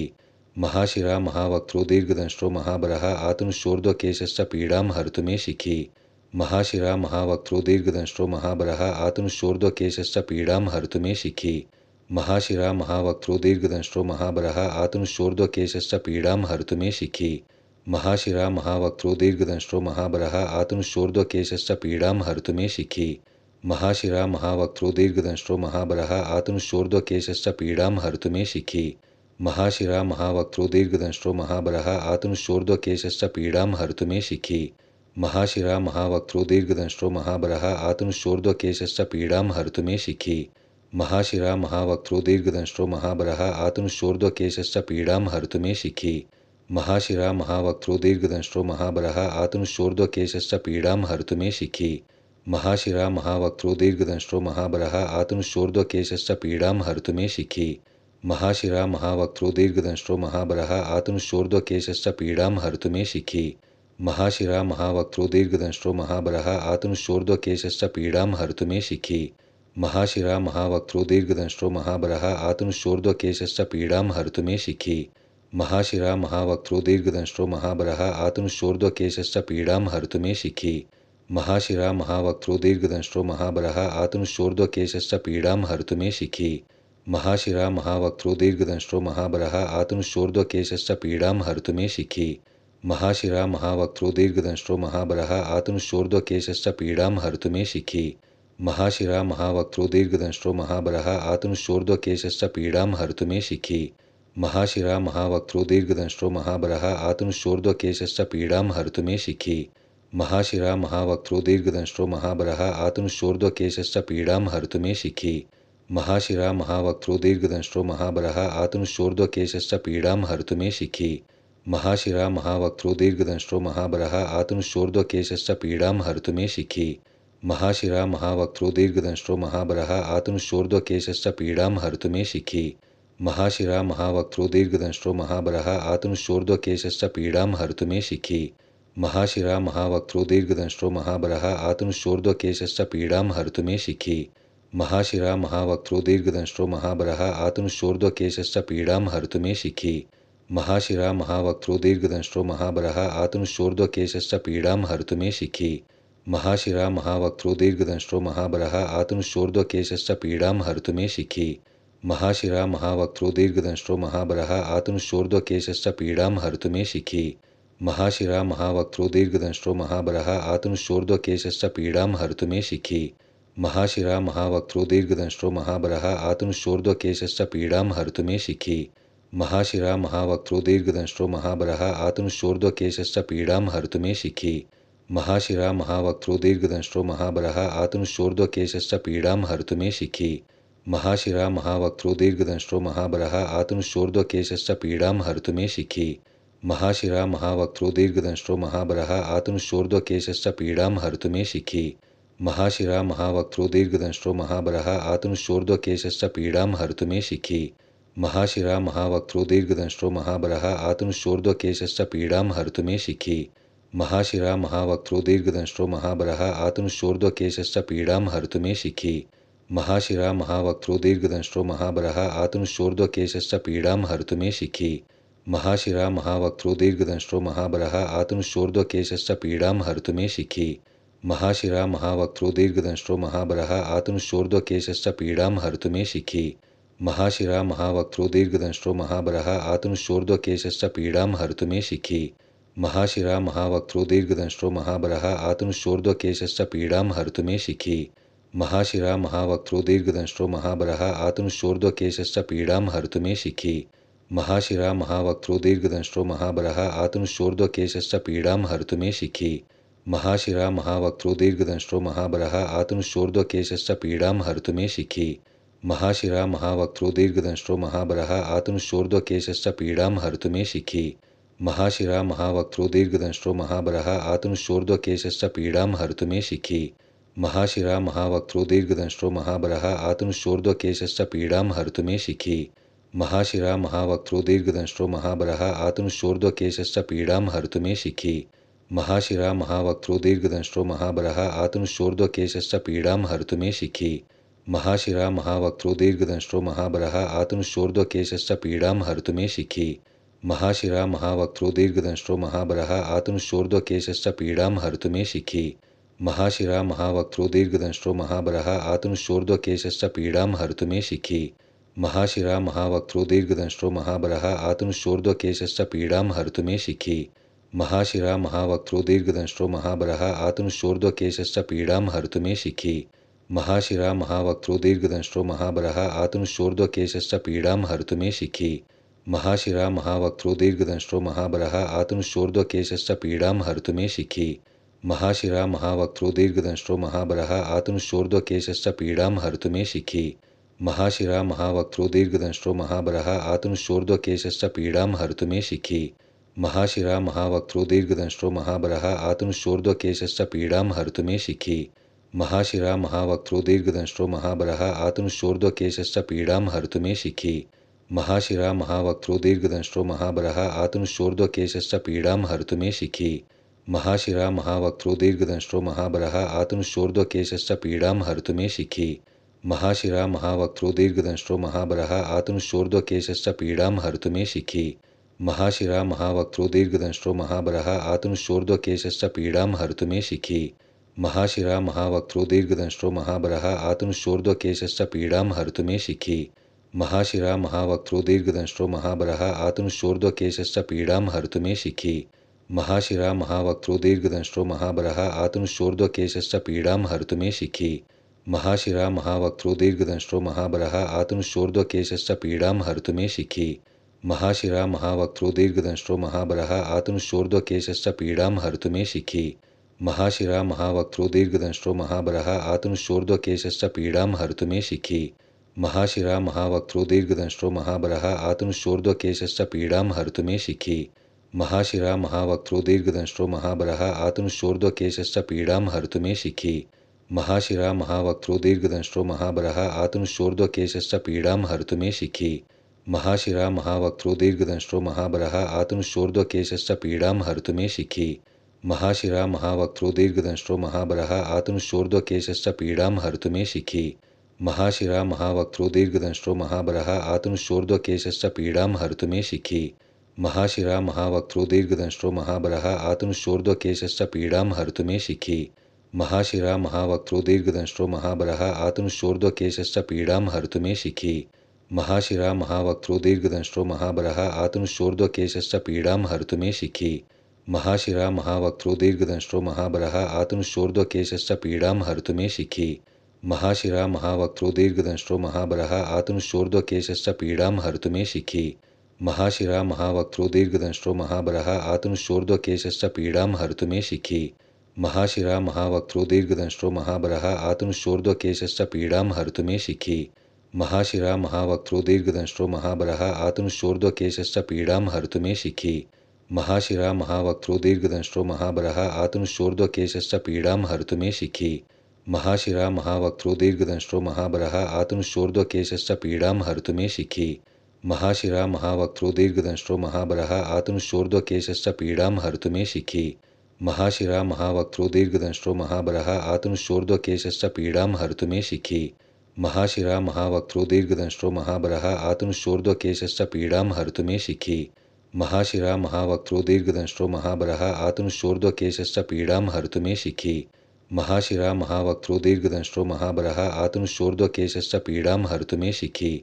महाशिरा महावक्त्रो दीर्घदंष्ट्रो महाबलः आतनुशोर्ध्वकेशस्य पीडां हर्तु मे शिखि। महाशिरा महावक्त्रो दीर्घदंष्ट्रो महाबलः आतनुशोर्ध्वकेशस्य पीडां हर्तु मे शिखि। महाशिरा महावक्त्रो दीर्घदंष्ट्रो महाबलः आतनुशोर्ध्वकेशस्य पीडां हर्तु मे शिखि। महाशिरा महावक्त्रो दीर्घदंष्ट्रो महाबलः आतनुशोर्ध्वकेशस्य पीडां हर्तु मे शिखि। महाशिरा महावक्त्रो दीर्घदंष्ट्रो महाबलः आतनुशोर्ध्वकेशस्य पीडां हर्तु मे शिखि। महाशिरा महावक्त्रो दीर्घदंष्ट्रो महाबलः आतनुशोर्ध्वकेशस्य पीडां हर्तु मे शिखि। महाशिरा महावक्त्रो दीर्घदंष्ट्रो महाबलः आतनुशोर्ध्वकेशस्य पीडां हर्तु मे शिखि। महाशिरा महावक्त्रो दीर्घदंष्ट्रो महाबलः आतनुशोर्ध्वकेशस्य पीडां हर्तु मे शिखि। महाशिरा महावक्त्रो दीर्घदंष्ट्रो महाबलः आतनुशोर्ध्वकेशस्य पीडां हर्तु मे शिखि। महाशिरा महावक्त्रो दीर्घदंष्ट्रो महाबलः आतनुशोर्ध्वकेशस्य पीडां हर्तु मे शिखि। महाशिरा महावक्त्रो दीर्घदंष्ट्रो महाबलः आतनुशोर्ध्वकेशस्य पीडां हर्तु मे शिखि। महाशिरा महावक्त्रो दीर्घदंष्ट्रो महाबलः आतनुशोर्ध्वकेशस्य पीडां हर्तु मे शिखि। महाशिरा महावक्त्रो दीर्घदंष्ट्रो महाबलः आतनुशोर्ध्वकेशस्य पीडां हर्तु मे शिखि। महाशिरा महावक्त्रो दीर्घदंष्ट्रो महाबलः आतनुशोर्ध्वकेशस्य पीडां हर्तु मे शिखि। महाशिरा महावक्त्रो दीर्घदंष्ट्रो महाबलः आतनुशोर्ध्वकेशस्य पीडां हर्तु मे शिखि। महाशिरा महावक्त्रो दीर्घदंष्ट्रो महाबलः आतनुशोर्ध्वकेशस्य पीडां हर्तु मे शिखि। महाशिरा महावक्त्रो दीर्घदंष्ट्रो महाबलः आतनुशोर्ध्वकेशस्य पीडां हर्तु मे शिखि। महाशिरा महावक्त्रो दीर्घदंष्ट्रो महाबलः आतनुशोर्ध्वकेशस्य पीडां हर्तु मे शिखि। महाशिरा महावक्त्रो दीर्घदंष्ट्रो महाबलः आतनुशोर्ध्वकेशस्य पीडां हर्तु मे शिखि। महाशिरा महावक्त्रो दीर्घदंष्ट्रो महाबलः आतनुशोर्ध्वकेशस्य पीडां हर्तु मे शिखि। महाशिरा महावक्त्रो दीर्घदंष्ट्रो महाबलः आतनुशोर्ध्वकेशस्य पीडां हर्तु मे शिखि। महाशिरा महावक्त्रो दीर्घदंष्ट्रो महाबलः आतनुशोर्ध्वकेशस्य पीडां हर्तु मे शिखि। महाशिरा महावक्त्रो दीर्घदंष्ट्रो महाबलः आतनुशोर्ध्वकेशस्य पीडां हर्तु मे शिखि। महाशिरा महावक्त्रो दीर्घदंष्ट्रो महाबलः आतनुशोर्ध्वकेशस्य पीडां हर्तु मे शिखि। महाशिरा महावक्त्रो दीर्घदंष्ट्रो महाबलः आतनुशोर्ध्वकेशस्य पीडां हर्तु मे शिखि। महाशिरा महावक्त्रो दीर्घदंष्ट्रो महाबलः आतनुशोर्ध्वकेशस्य पीडां हर्तु मे शिखि। महाशिरा महावक्त्रो दीर्घदंष्ट्रो महाबलः आतनुशोर्ध्वकेशस्य पीडां हर्तु मे शिखि। महाशिरा महावक्त्रो दीर्घदंष्ट्रो महाबलः आतनुशोर्ध्वकेशस्य पीडां हर्तु मे शिखि। महाशिरा महावक्त्रो दीर्घदंष्ट्रो महाबलः आतनुशोर्ध्वकेशस्य पीडां हर्तु मे शिखि। महाशिरा महावक्त्रो दीर्घदंष्ट्रो महाबलः आतनुशोर्ध्वकेशस्य पीडां हर्तु मे शिखि। महाशिरा महावक्त्रो दीर्घदंष्ट्रो महाबलः आतनुशोर्ध्वकेशस्य पीडां हर्तु मे शिखि। महाशिरा महावक्त्रो दीर्घदंष्ट्रो महाबलः आतनुशोर्ध्वकेशस्य पीडां हर्तु मे शिखि। महाशिरा महावक्त्रो दीर्घदंष्ट्रो महाबलः आतनुशोर्ध्वकेशस्य पीडां हर्तु मे शिखि। महाशिरा महावक्त्रो दीर्घदंष्ट्रो महाबलः आतनुशोर्ध्वकेशस्य पीडां हर्तु मे शिखि। महाशिरा महावक्त्रो दीर्घदंष्ट्रो महाबलः आतनुशोर्ध्वकेशस्य पीडां हर्तु मे शिखि। महाशिरा महावक्त्रो दीर्घदंष्ट्रो महाबलः आतनुशोर्ध्वकेशस्य पीडां हर्तु मे शिखि। महाशिरा महावक्त्रो दीर्घदंष्ट्रो महाबलः आतनुशोर्ध्वकेशस्य पीडां हर्तु मे शिखि। महाशिरा महावक्त्रो दीर्घदंष्ट्रो महाबलः आतनुशोर्ध्वकेशस्य पीडां हर्तु मे शिखि। महाशिरा महावक्त्रो दीर्घदंष्ट्रो महाबलः आतनुशोर्ध्वकेशस्य पीडां हर्तु मे शिखि। महाशिरा महावक्त्रो दीर्घदंष्ट्रो महाबलः आतनुशोर्ध्वकेशस्य पीडां हर्तु मे शिखि। महाशिरा महावक्त्रो दीर्घदंष्ट्रो महाबलः आतनुशोर्ध्वकेशस्य पीडां हर्तु मे शिखि। महाशिरा महावक्त्रो दीर्घदंष्ट्रो महाबलः आतनुशोर्ध्वकेशस्य पीडां हर्तु मे शिखि। महाशिरा महावक्त्रो दीर्घदंष्ट्रो महाबलः आतनुशोर्ध्वकेशस्य पीडां हर्तु मे शिखि। महाशिरा महावक्त्रो दीर्घदंष्ट्रो महाबलः आतनुशोर्ध्वकेशस्य पीडां हर्तु मे शिखि। महाशिरा महावक्त्रो दीर्घदंष्ट्रो महाबलः आतनुशोर्ध्वकेशस्य पीडां हर्तु मे शिखि। महाशिरा महावक्त्रो दीर्घदंष्ट्रो महाबलः आतनुशोर्ध्वकेशस्य पीडां हर्तु मे शिखि। महाशिरा महावक्त्रो दीर्घदंष्ट्रो महाबलः आतनुशोर्ध्वकेशस्य पीडां हर्तु मे शिखि। महाशिरा महावक्त्रो दीर्घदंष्ट्रो महाबलः आतनुशोर्ध्वकेशस्य पीडां हर्तु मे शिखि। महाशिरा महावक्त्रो दीर्घदंष्ट्रो महाबलः आतनुशोर्ध्वकेशस्य पीडां हर्तु मे शिखि। महाशिरा महावक्त्रो दीर्घदंष्ट्रो महाबलः आतनुशोर्ध्वकेशस्य पीडां हर्तु मे शिखि। महाशिरा महावक्त्रो दीर्घदंष्ट्रो महाबलः आतनुशोर्ध्वकेशस्य पीडां हर्तु मे शिखि। महाशिरा महावक्त्रो दीर्घदंष्ट्रो महाबलः आतनुशोर्ध्वकेशस्य पीडां हर्तु मे शिखि। महाशिरा महावक्त्रो दीर्घदंष्ट्रो महाबलः आतनुशोर्ध्वकेशश्च पीडां हर्तु मे शिखि। महाशिरा महावक्त्रो दीर्घदंष्ट्रो महाबलः आतनुशोर्ध्वकेशश्च पीडां हर्तु मे शिखि। महाशिरा महावक्त्रो दीर्घदंष्ट्रो महाबलः आतनुशोर्ध्वकेशश्च पीडां हर्तु मे शिखि। महाशिरा महावक्त्रो दीर्घदंष्ट्रो महाबलः आतनुशोर्ध्वकेशश्च पीडां हर्तु मे शिखि। महाशिरा महावक्त्रो दीर्घदंष्ट्रो महाबलः आतनुशोर्ध्वकेशश्च पीडां हर्तु मे शिखि। महाशिरा महावक्त्रो दीर्घदंष्ट्रो महाबलः आतनुशोर्ध्वकेशश्च पीडां हर्तु मे शिखि। महाशिरा महावक्त्रो दीर्घदंष्ट्रो महाबलः आतनुशोर्ध्वकेशश्च पीडां हर्तु मे शिखि। महाशिरा महावक्त्रो दीर्घदंष्ट्रो महाबलः आतनुशोर्ध्वकेशश्च पीडां हर्तु मे शिखि। महाशिरा महावक्त्रो दीर्घदंष्ट्रो महाबलः आतनुशोर्ध्वकेशश्च पीडां हर्तु मे शिखि। महाशिरा महावक्त्रो दीर्घदंष्ट्रो महाबलः आतनुशोर्ध्वकेशश्च पीडां हर्तु मे शिखि। महाशिरा महावक्त्रो दीर्घदंष्ट्रो महाबलः आतनुशोर्ध्वकेशश्च पीडां हर्तु मे शिखि। महाशिरा महावक्त्रो दीर्घदंष्ट्रो महाबलः आतनुशोर्ध्वकेशश्च पीडां हर्तु मे शिखि। महाशिरा महावक्त्रो दीर्घदंष्ट्रो महाबलः आतनुशोर्ध्वकेशश्च पीडां हर्तु मे शिखि। महाशिरा महावक्त्रो दीर्घदंष्ट्रो महाबलः आतनुशोर्ध्वकेशश्च पीडां हर्तु मे शिखि। महाशिरा महावक्त्रो दीर्घदंष्ट्रो महाबलः आतनुशोर्ध्वकेशश्च पीडां हर्तु मे शिखि। महाशिरा महावक्त्रो दीर्घदंष्ट्रो महाबलः आतनुशोर्ध्वकेशश्च पीडां हर्तु मे शिखि। महाशिरा महावक्त्रो दीर्घदंष्ट्रो महाबलः आतनुशोर्ध्वकेशश्च पीडां हर्तु मे शिखि। महाशिरा महावक्त्रो दीर्घदंष्ट्रो महाबलः आतनुशोर्ध्वकेशश्च पीडां हर्तु मे शिखि। महाशिरा महावक्त्रो दीर्घदंष्ट्रो महाबलः आतनुशोर्ध्वकेशश्च पीडां हर्तु मे शिखि। महाशिरा महावक्त्रो दीर्घदंष्ट्रो महाबलः आतनुशोर्ध्वकेशश्च पीडां हर्तु मे शिखि। महाशिरा महावक्त्रो दीर्घदंष्ट्रो महाबलः आतनुशोर्ध्वकेशश्च पीडां हर्तु मे शिखि। महाशिरा महावक्त्रो दीर्घदंष्ट्रो महाबलः आतनुशोर्ध्वकेशश्च पीडां हर्तु मे शिखि। महाशिरा महावक्त्रो दीर्घदंष्ट्रो महाबलः आतनुशोर्ध्वकेशश्च पीडां हर्तु मे शिखि। महाशिरा महावक्त्रो दीर्घदंष्ट्रो महाबलः आतनुशोर्ध्वकेशश्च पीडां हर्तु मे शिखि। महाशिरा महावक्त्रो दीर्घदंष्ट्रो महाबलः आतनुशोर्ध्वकेशश्च पीडां हर्तु मे शिखि। महाशिरा महावक्त्रो दीर्घदंष्ट्रो महाबलः आतनुशोर्ध्वकेशश्च पीडां हर्तु मे शिखि। महाशिरा महावक्त्रो दीर्घदंष्ट्रो महाबलः आतनुशोर्ध्वकेशश्च पीडां हर्तु मे शिखि। महाशिरा महावक्त्रो दीर्घदंष्ट्रो महाबलः आतनुशोर्ध्वकेशश्च पीडां हर्तु मे शिखि। महाशिरा महावक्त्रो दीर्घदंष्ट्रो महाबलः आतनुशोर्ध्वकेशश्च पीडां हर्तु मे शिखि। महाशिरा महावक्त्रो दीर्घदंष्ट्रो महाबलः आतनुशोर्ध्वकेशश्च पीडां हर्तु मे शिखि। महाशिरा महावक्त्रो दीर्घदंष्ट्रो महाबलः आतनुशोर्ध्वकेशश्च पीडां हर्तु मे शिखि। महाशिरा महावक्त्रो दीर्घदंष्ट्रो महाबलः आतनुशोर्ध्वकेशश्च पीडां हर्तु मे शिखि। महाशिरा महावक्त्रो दीर्घदंष्ट्रो महाबलः आतनुशोर्ध्वकेशश्च पीडां हर्तु मे शिखि। महाशिरा महावक्त्रो दीर्घदंष्ट्रो महाबलः आतनुशोर्ध्वकेशश्च पीडां हर्तु मे शिखि। महाशिरा महावक्त्रो दीर्घदंष्ट्रो महाबलः आतनुशोर्ध्वकेशश्च पीडां हर्तु मे शिखि। महाशिरा महावक्त्रो दीर्घदंष्ट्रो महाबलः आतनुशोर्ध्वकेशश्च पीडां हर्तु मे शिखि। महाशिरा महावक्त्रो दीर्घदंष्ट्रो महाबलः आतनुशोर्ध्वकेशश्च पीडां हर्तु मे शिखि। महाशिरा महावक्त्रो दीर्घदंष्ट्रो महाबलः आतनुशोर्ध्वकेशश्च पीडां हर्तु मे शिखि। महाशिरा महावक्त्रो दीर्घदंष्ट्रो महाबलः आतनुशोर्ध्वकेशश्च पीडां हर्तु मे शिखि। महाशिरा महावक्त्रो दीर्घदंष्ट्रो महाबलः आतनुशोर्ध्वकेशश्च पीडां हर्तु मे शिखि। महाशिरा महावक्त्रो दीर्घदंष्ट्रो महाबलः आतनुशोर्ध्वकेशश्च पीडां हर्तु मे शिखि। महाशिरा महावक्त्रो दीर्घदंष्ट्रो महाबलः आतनुशोर्ध्वकेशश्च पीडां हर्तु मे शिखि।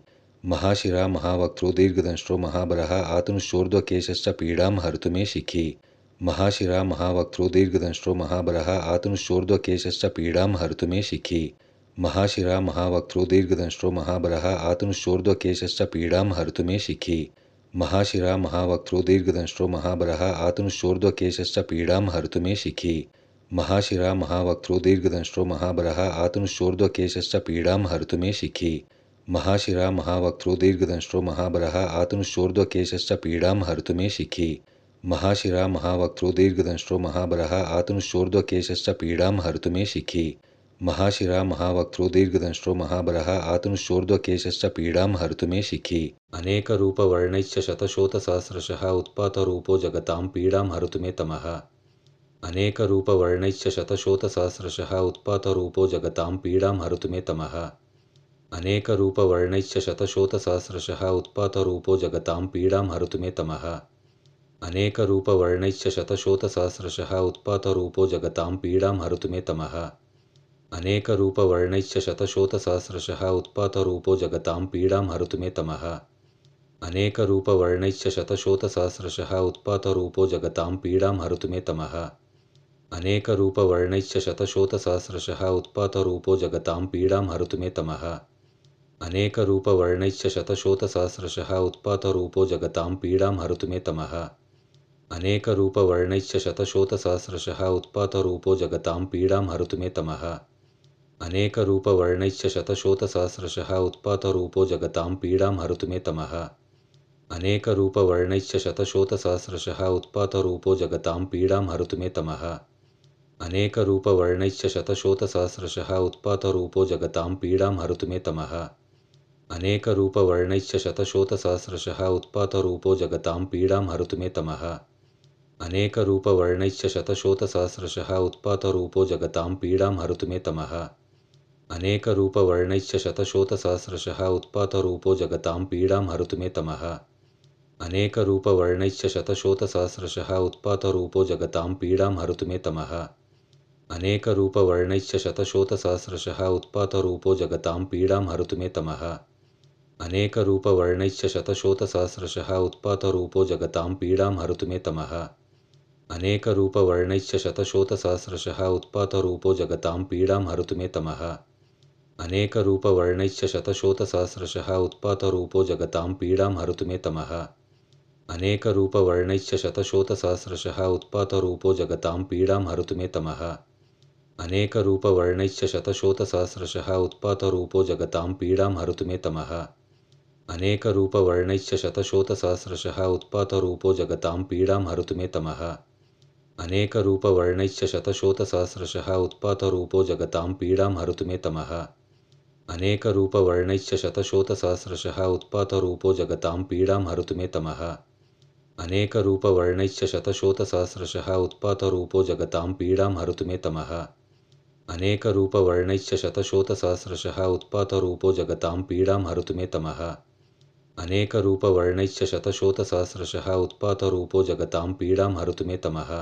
महाशिरा महावक्त्रो दीर्घदंष्ट्रो महाबलः आतनुशोर्ध्वकेशश्च पीडां हर्तु मे शिखि। महाशिरा महावक्त्रो दीर्घदंष्ट्रो महाबलः आतनुशोर्ध्वकेशश्च पीडां हर्तु मे शिखि। महाशिरा महावक्त्रो दीर्घदंष्ट्रो महाबलः आतनुशोर्ध्वकेशश्च पीडां हर्तु मे शिखि। महाशिरा महावक्त्रो दीर्घदंष्ट्रो महाबलः आतनुशोर्ध्वकेशश्च पीडां हर्तु मे शिखि। महाशिरा महावक्त्रो दीर्घदंष्ट्रो महाबलः आतनुशोर्ध्वकेशश्च पीडां हर्तु मे शिखि। महाशिरा महावक्त्रो दीर्घदंष्ट्रो महाबलः आतनुशोर्ध्वकेशश्च पीडां हर्तु मे शिखि। महाशिरा महावक्त्रो दीर्घदंष्ट्रो महाबलः आतनुशोर्ध्वकेशश्च पीडां हर्तु मे शिखि। अनेकरूपवर्णैश्च शतशोथसहस्रशः उत्पातरूपो जगतां पीडां हर्तु मे तमः। अनेक रूप वर्णैश्च शतशोथसहस्रशः उत्पातरूपो जगतां पीडां हर्तु मे तमः। अनेक रूप वर्णैश्च शतशोथसहस्रशः उत्पातरूपो जगतां पीडां हर्तु मे तमः। अनेक रूप वर्णैश्च शतशोथसहस्रशः उत्पातरूपो जगतां पीडां हर्तु मे तमः। अनेक रूप वर्णैश्च शतशोथसहस्रशः उत्पातरूपो जगतां पीडां हर्तु मे तमः। अनेकरूपवर्णैश्च शतशोथसहस्रशः उत्पातरूपो जगतां पीडां हरतु मे तमः। अनेकरूपवर्णैश्च शतशोथसहस्रशः उत्पातरूपो जगतां पीडां हरतु मे तमः। अनेकरूपवर्णैश्च शतशोथसहस्रशः उत्पातरूपो जगतां पीडां हरतु मे तमः। अनेकरूपवर्णैश्च शतशोथसहस्रशः उत्पातरूपो जगतां पीडां हरतु मे तमः। अनेकरूपवर्णैश्च शतशोथसहस्रशः उत्पातरूपो जगतां पीडां हरतु मे तमः। अनेकरूपवर्णैश्च शतशोथसहस्रशः उत्पातरूपो जगतां पीडां हरतु मे तमः। अनेकरूपवर्णैश्च शतशोथसहस्रशः उत्पातरूपो जगतां पीडां हरतु मे तमः। अनेकरूपवर्णैश्च शतशोथसहस्रशः उत्पातरूपो जगतां पीडां हरतु मे तमः। अनेकरूपवर्णैश्च शतशोथसहस्रशः उत्पातरूपो जगतां पीडां हरतु मे तमः। अनेकरूपवर्णैश्च शतशोथसहस्रशः उत्पातरूपो जगतां पीडां हरतु मे तमः। अनेकरूपवर्णैश्च शतशोथसहस्रशः उत्पातरूपो जगतां पीडां हरतु मे तमः। अनेकरूपवर्णैश्च शतशोथसहस्रशः उत्पातरूपो जगतां पीडां हरतु मे तमः। अनेकरूपवर्णैश्च शतशोथसहस्रशः उत्पातरूपो जगतां पीडां हरतु मे तमः। अनेकरूपवर्णैश्च शतशोथसहस्रशः उत्पातरूपो जगतां पीडां हरतु मे तमः। अनेकरूपवर्णैश्च शतशोथसहस्रशः उत्पातरूपो जगतां पीडां हरतु मे तमः। अनेकरूपवर्णैश्च शतशोथसहस्रशः उत्पातरूपो जगतां पीडां हरतु मे तमः। अनेकरूपवर्णैश्च शतशोथसहस्रशः उत्पातरूपो जगतां पीडां हरतु मे तमः। अनेकरूपवर्णैश्च शतशोथसहस्रशः उत्पातरूपो जगतां पीडां हरतु मे तमः। अनेकरूपवर्णैश्च शतशोथसहस्रशः उत्पातरूपो जगतां पीडां हरतु मे तमः। अनेकरूपवर्णैश्च शतशोथसहस्रशः उत्पातरूपो जगतां पीडां हरतु मे तमः। अनेकरूपवर्णैश्च शतशोथसहस्रशः उत्पातरूपो जगतां पीडां हरतु मे तमः। अनेकरूपवर्णैश्च शतशोथसहस्रशः उत्पातरूपो जगतां पीडां हरतु मे तमः। अनेकरूपवर्णैश्च शतशोथसहस्रशः उत्पातरूपो जगतां पीडां हरतु मे तमः। अनेकरूपवर्णैश्च शतशोथसहस्रशः उत्पातरूपो जगतां पीडां हरतु मे तमः। अनेकरूपवर्णैश्च शतशोथसहस्रशः उत्पातरूपो जगतां पीडां हरतु मे तमः।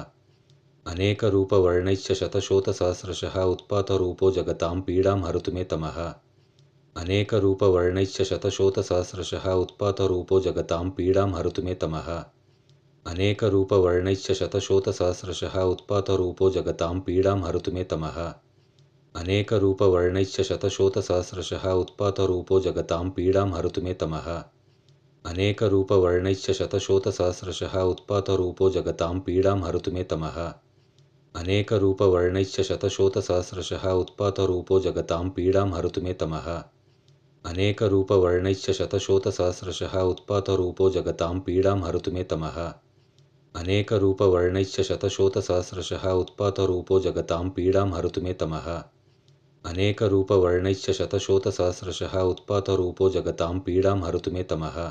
अनेकरूपवर्णैश्च शतशोथसहस्रशः उत्पातरूपो जगतां पीडां हरतु मे तमः। अनेकरूपवर्णैश्च शतशोथसहस्रशः उत्पातरूपो जगतां पीडां हरतु मे तमः। अनेकरूपवर्णैश्च शतशोथसहस्रशः उत्पातरूपो जगतां पीडां हरतु मे तमः। अनेकरूपवर्णैश्च शतशोथसहस्रशः उत्पातरूपो जगतां पीडां हरतु मे तमः। अनेकरूपवर्णैश्च शतशोथसहस्रशः उत्पातरूपो जगतां पीडां हरतु मे तमः। अनेकरूपवर्णैश्च शतशोथसहस्रशः उत्पातरूपो जगतां पीडां हरतु मे तमः। अनेकरूपवर्णैश्च शतशोथसहस्रशः उत्पातरूपो जगतां पीडां हरतु मे तमः। अनेकरूपवर्णैश्च शतशोथसहस्रशः उत्पातरूपो जगतां पीडां हरतु मे तमः। अनेकरूपवर्णैश्च शतशोथसहस्रशः उत्पातरूपो जगतां पीडां हरतु मे तमः।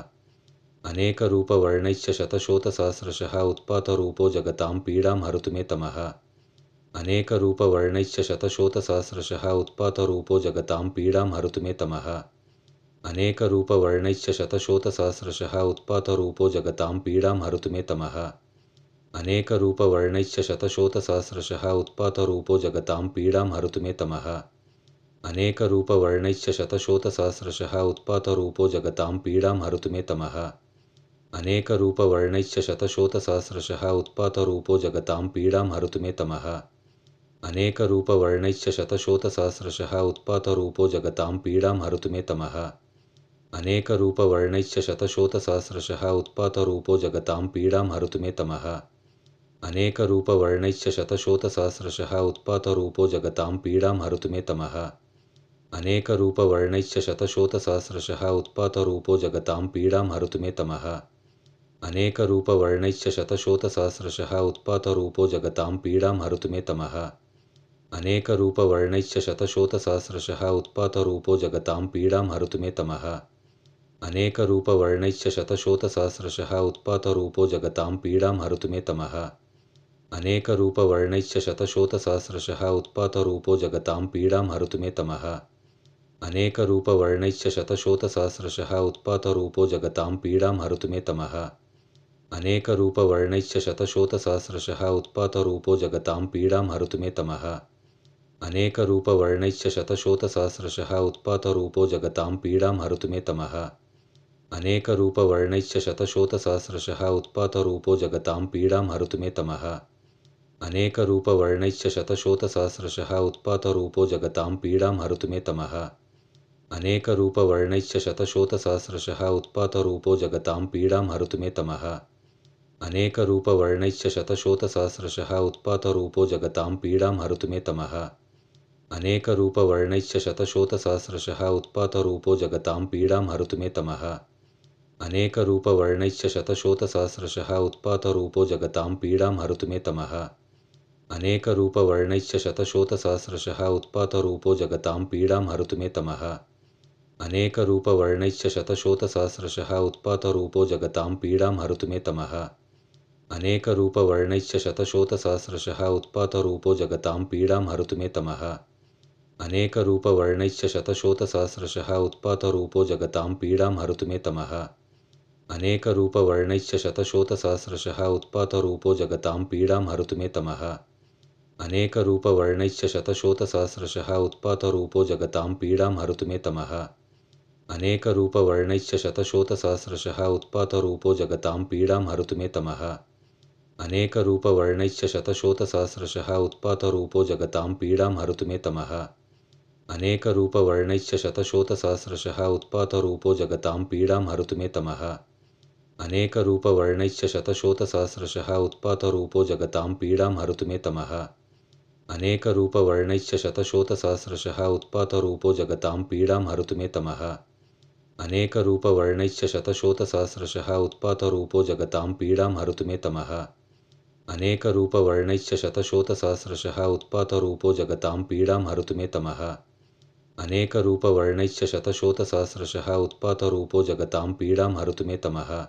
अनेकरूपवर्णैश्च शतशोथसहस्रशः उत्पातरूपो जगतां पीडां हरतु मे तमः। अनेकरूपवर्णैश्च शतशोथसहस्रशः उत्पातरूपो जगतां पीडां हरतु मे तमः। अनेकरूपवर्णैश्च शतशोथसहस्रशः उत्पातरूपो जगतां पीडां हरतु मे तमः। अनेकरूपवर्णैश्च शतशोथसहस्रशः उत्पातरूपो जगतां पीडां हरतु मे तमः। अनेकरूपवर्णैश्च शतशोथसहस्रशः उत्पातरूपो जगतां पीडां हरतु मे तमः। अनेकरूपवर्णैश्च शतशोथसहस्रशः उत्पातरूपो जगतां पीडां हरतु मे तमः। अनेकरूपवर्णैश्च शतशोथसहस्रशः उत्पातरूपो जगतां पीडां हरतु मे तमः। अनेकरूपवर्णैश्च शतशोथसहस्रशः उत्पातरूपो जगतां पीडां हरतु मे तमः। अनेकरूपवर्णैश्च शतशोथसहस्रशः उत्पातरूपो जगतां पीडां हरतु मे तमः। अनेकरूपवर्णैश्च शतशोथसहस्रशः उत्पातरूपो जगतां पीडां हरतु मे तमः। अनेकरूपवर्णैश्च शतशोथसहस्रशः उत्पातरूपो जगतां पीडां हरतु मे तमः। अनेकरूपवर्णैश्च शतशोथसहस्रशः उत्पातरूपो जगतां पीडां हरतु मे तमः। अनेकरूपवर्णैश्च शतशोथसहस्रशः उत्पातरूपो जगतां पीडां हरतु मे तमः। अनेकरूपवर्णैश्च शतशोथसहस्रशः उत्पातरूपो जगतां पीडां हरतु मे तमः। अनेकरूपवर्णैश्च शतशोथसहस्रशः उत्पातरूपो जगतां पीडां हरतु मे तमः। अनेकरूपवर्णैश्च शतशोथसहस्रशः उत्पातरूपो जगतां पीडां हरतु मे तमः। अनेकरूपवर्णैश्च शतशोथसहस्रशः उत्पातरूपो जगतां पीडां हरतु मे तमः। अनेकरूपवर्णैश्च शतशोथसहस्रशः उत्पातरूपो जगतां पीडां हरतु मे तमः। अनेकरूपवर्णैश्च शतशोथसहस्रशः उत्पातरूपो जगतां पीडां हरतु मे तमः। अनेकरूपवर्णैश्च शतशोथसहस्रशः उत्पातरूपो जगतां पीडां हरतु मे तमः। अनेकरूपवर्णैश्च शतशोथसहस्रशः उत्पातरूपो जगतां पीडां हरतु मे तमः। अनेकरूपवर्णैश्च शतशोथसहस्रशः उत्पातरूपो जगतां पीडां हरतु मे तमः। अनेकरूपवर्णैश्च शतशोथसहस्रशः उत्पातरूपो जगतां पीडां हरतु मे तमः। अनेकरूपवर्णैश्च शतशोथसहस्रशः उत्पातरूपो जगतां पीडां हरतु मे तमः। अनेकरूपवर्णैश्च शतशोथसहस्रशः उत्पातरूपो जगतां पीडां हरतु मे तमः। अनेकरूपवर्णैश्च शतशोथसहस्रशः उत्पातरूपो जगतां पीडां हरतु मे तमः। अनेकरूपवर्णैश्च शतशोथसहस्रशः उत्पातरूपो जगतां पीडां हरतु मे तमः। अनेकरूपवर्णैश्च शतशोथसहस्रशः उत्पातरूपो जगतां पीडां हरतु मे तमः। अनेकरूपवर्णैश्च शतशोथसहस्रशः उत्पातरूपो जगतां पीडां हरतु मे तमः। अनेकरूपवर्णैश्च शतशोथसहस्रशः उत्पातरूपो जगतां पीडां हरतु मे तमः। अनेकरूपवर्णैश्च शतशोथसहस्रशः उत्पातरूपो जगतां पीडां हरतु मे तमः। अनेकरूपवर्णैश्च शतशोथसहस्रशः उत्पातरूपो जगतां पीडां हरतु मे तमः। अनेकरूपवर्णैश्च शतशोथसहस्रशः उत्पातरूपो जगतां पीडां हरतु मे तमः। अनेकरूपवर्णैश्च शतशोथसहस्रशः उत्पातरूपो जगतां पीडां हरतु मे तमः। अनेकरूपवर्णैश्च शतशोथसहस्रशः उत्पातरूपो जगतां पीडां हरतु मे तमः। अनेकरूपवर्णैश्च शतशोथसहस्रशः उत्पातरूपो जगतां पीडां हरतु मे तमः। अनेकरूपवर्णैश्च शतशोथसहस्रशः उत्पातरूपो जगतां पीडां हरतु मे तमः।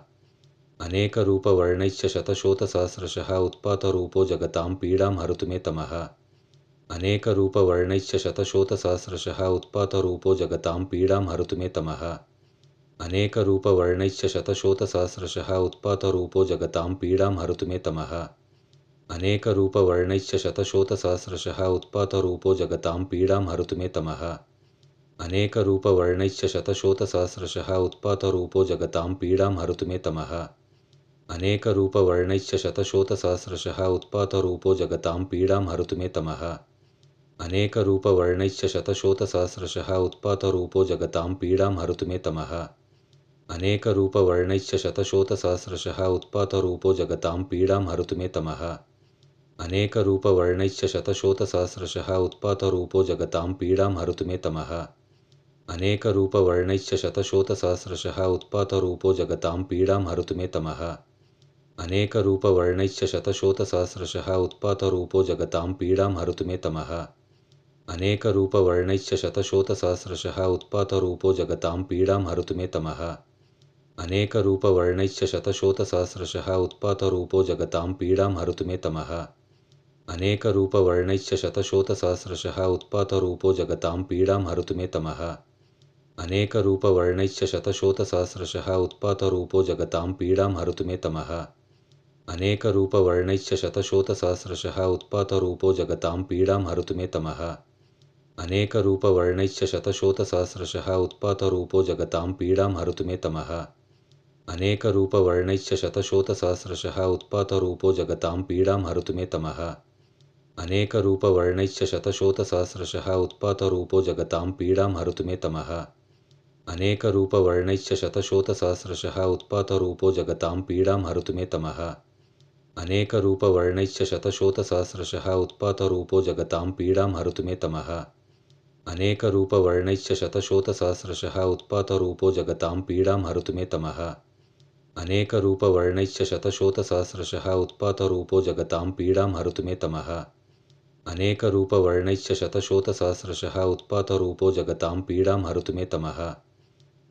अनेकरूपवर्णैश्च शतशोथसहस्रशः उत्पातरूपो जगतां पीडां हरतु मे तमः। अनेकरूपवर्णैश्च शतशोथसहस्रशः उत्पातरूपो जगतां पीडां हरतु मे तमः। अनेकरूपवर्णैश्च शतशोथसहस्रशः उत्पातरूपो जगतां पीडां हरतु मे तमः। अनेकरूपवर्णैश्च शतशोथसहस्रशः उत्पातरूपो जगतां पीडां हरतु मे तमः। अनेकरूपवर्णैश्च शतशोथसहस्रशः उत्पातरूपो जगतां पीडां हरतु मे तमः। अनेकरूपवर्णैश्च शतशोथसहस्रशः उत्पातरूपो जगतां पीडां हरतु मे तमः। अनेकरूपवर्णैश्च शतशोथसहस्रशः उत्पातरूपो जगतां पीडां हरतु मे तमः। अनेकरूपवर्णैश्च शतशोथसहस्रशः उत्पातरूपो जगतां पीडां हरतु मे तमः। अनेकरूपवर्णैश्च शतशोथसहस्रशः उत्पातरूपो जगतां पीडां हरतु मे तमः। अनेकरूपवर्णैश्च शतशोथसहस्रशः उत्पातरूपो जगतां पीडां हरतु मे तमः। अनेकरूपवर्णैश्च शतशोथसहस्रशः उत्पातरूपो जगतां पीडां हरतु मे तमः। अनेकरूपवर्णैश्च शतशोथसहस्रशः उत्पातरूपो जगतां पीडां हरतु मे तमः। अनेकरूपवर्णैश्च शतशोथसहस्रशः उत्पातरूपो जगतां पीडां हरतु मे तमः। अनेकरूपवर्णैश्च शतशोथसहस्रशः उत्पातरूपो जगतां पीडां हरतु मे तमः। अनेकरूपवर्णैश्च शतशोथसहस्रशः उत्पातरूपो जगतां पीडां हरतु मे तमः। अनेकरूपवर्णैश्च शतशोथसहस्रशः उत्पातरूपो जगतां पीडां हरतु मे तमः। अनेकरूपवर्णैश्च शतशोथसहस्रशः उत्पातरूपो जगतां पीडां हरतु मे तमः। अनेकरूपवर्णैश्च शतशोथसहस्रशः उत्पातरूपो जगतां पीडां हरतु मे तमः। अनेकरूपवर्णैश्च शतशोथसहस्रशः उत्पातरूपो जगतां पीडां हरतु मे तमः। अनेकरूपवर्णैश्च शतशोथसहस्रशः उत्पातरूपो जगतां पीडां हरतु मे तमः। अनेकरूपवर्णैश्च शतशोथसहस्रशः उत्पातरूपो जगतां पीडां हरतु मे तमः। अनेकरूपवर्णैश्च शतशोथसहस्रशः उत्पातरूपो जगतां पीडां हरतु मे तमः। अनेकरूपवर्णैश्च शतशोथसहस्रशः उत्पातरूपो जगतां पीडां हरतु मे तमः। अनेकरूपवर्णैश्च शतशोथसहस्रशः उत्पातरूपो जगतां पीडां हरतु मे तमः।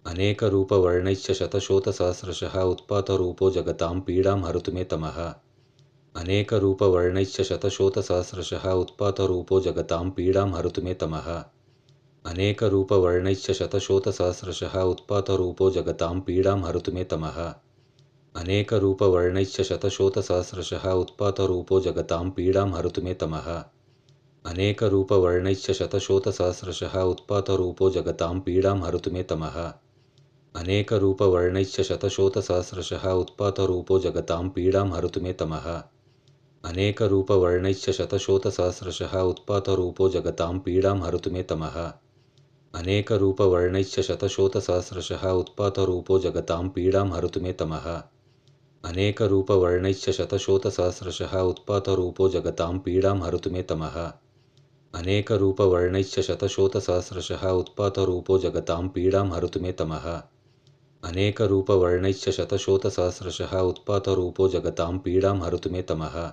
अनेकरूपवर्णैश्च शतशोथसहस्रशः उत्पातरूपो जगतां पीडां हरतु मे तमः। अनेकरूपवर्णैश्च शतशोथसहस्रशः उत्पातरूपो जगतां पीडां हरतु मे तमः। अनेकरूपवर्णैश्च शतशोथसहस्रशः उत्पातरूपो जगतां पीडां हरतु मे तमः। अनेकरूपवर्णैश्च शतशोथसहस्रशः उत्पातरूपो जगतां पीडां हरतु मे तमः। अनेकरूपवर्णैश्च शतशोथसहस्रशः उत्पातरूपो जगतां पीडां हरतु मे तमः। अनेकरूपवर्णैश्च शतशोथसहस्रशः उत्पातरूपो जगतां पीडां हरतु मे तमः। अनेकरूपवर्णैश्च शतशोथसहस्रशः उत्पातरूपो जगतां पीडां हरतु मे तमः। अनेकरूपवर्णैश्च शतशोथसहस्रशः उत्पातरूपो जगतां पीडां हरतु मे तमः। अनेकरूपवर्णैश्च शतशोथसहस्रशः उत्पातरूपो जगतां पीडां हरतु मे तमः। अनेकरूपवर्णैश्च शतशोथसहस्रशः उत्पातरूपो जगतां पीडां हरतु मे तमः। अनेकरूपवर्णैश्च शतशोथसहस्रशः उत्पातरूपो जगतां पीडां हरतु मे तमः।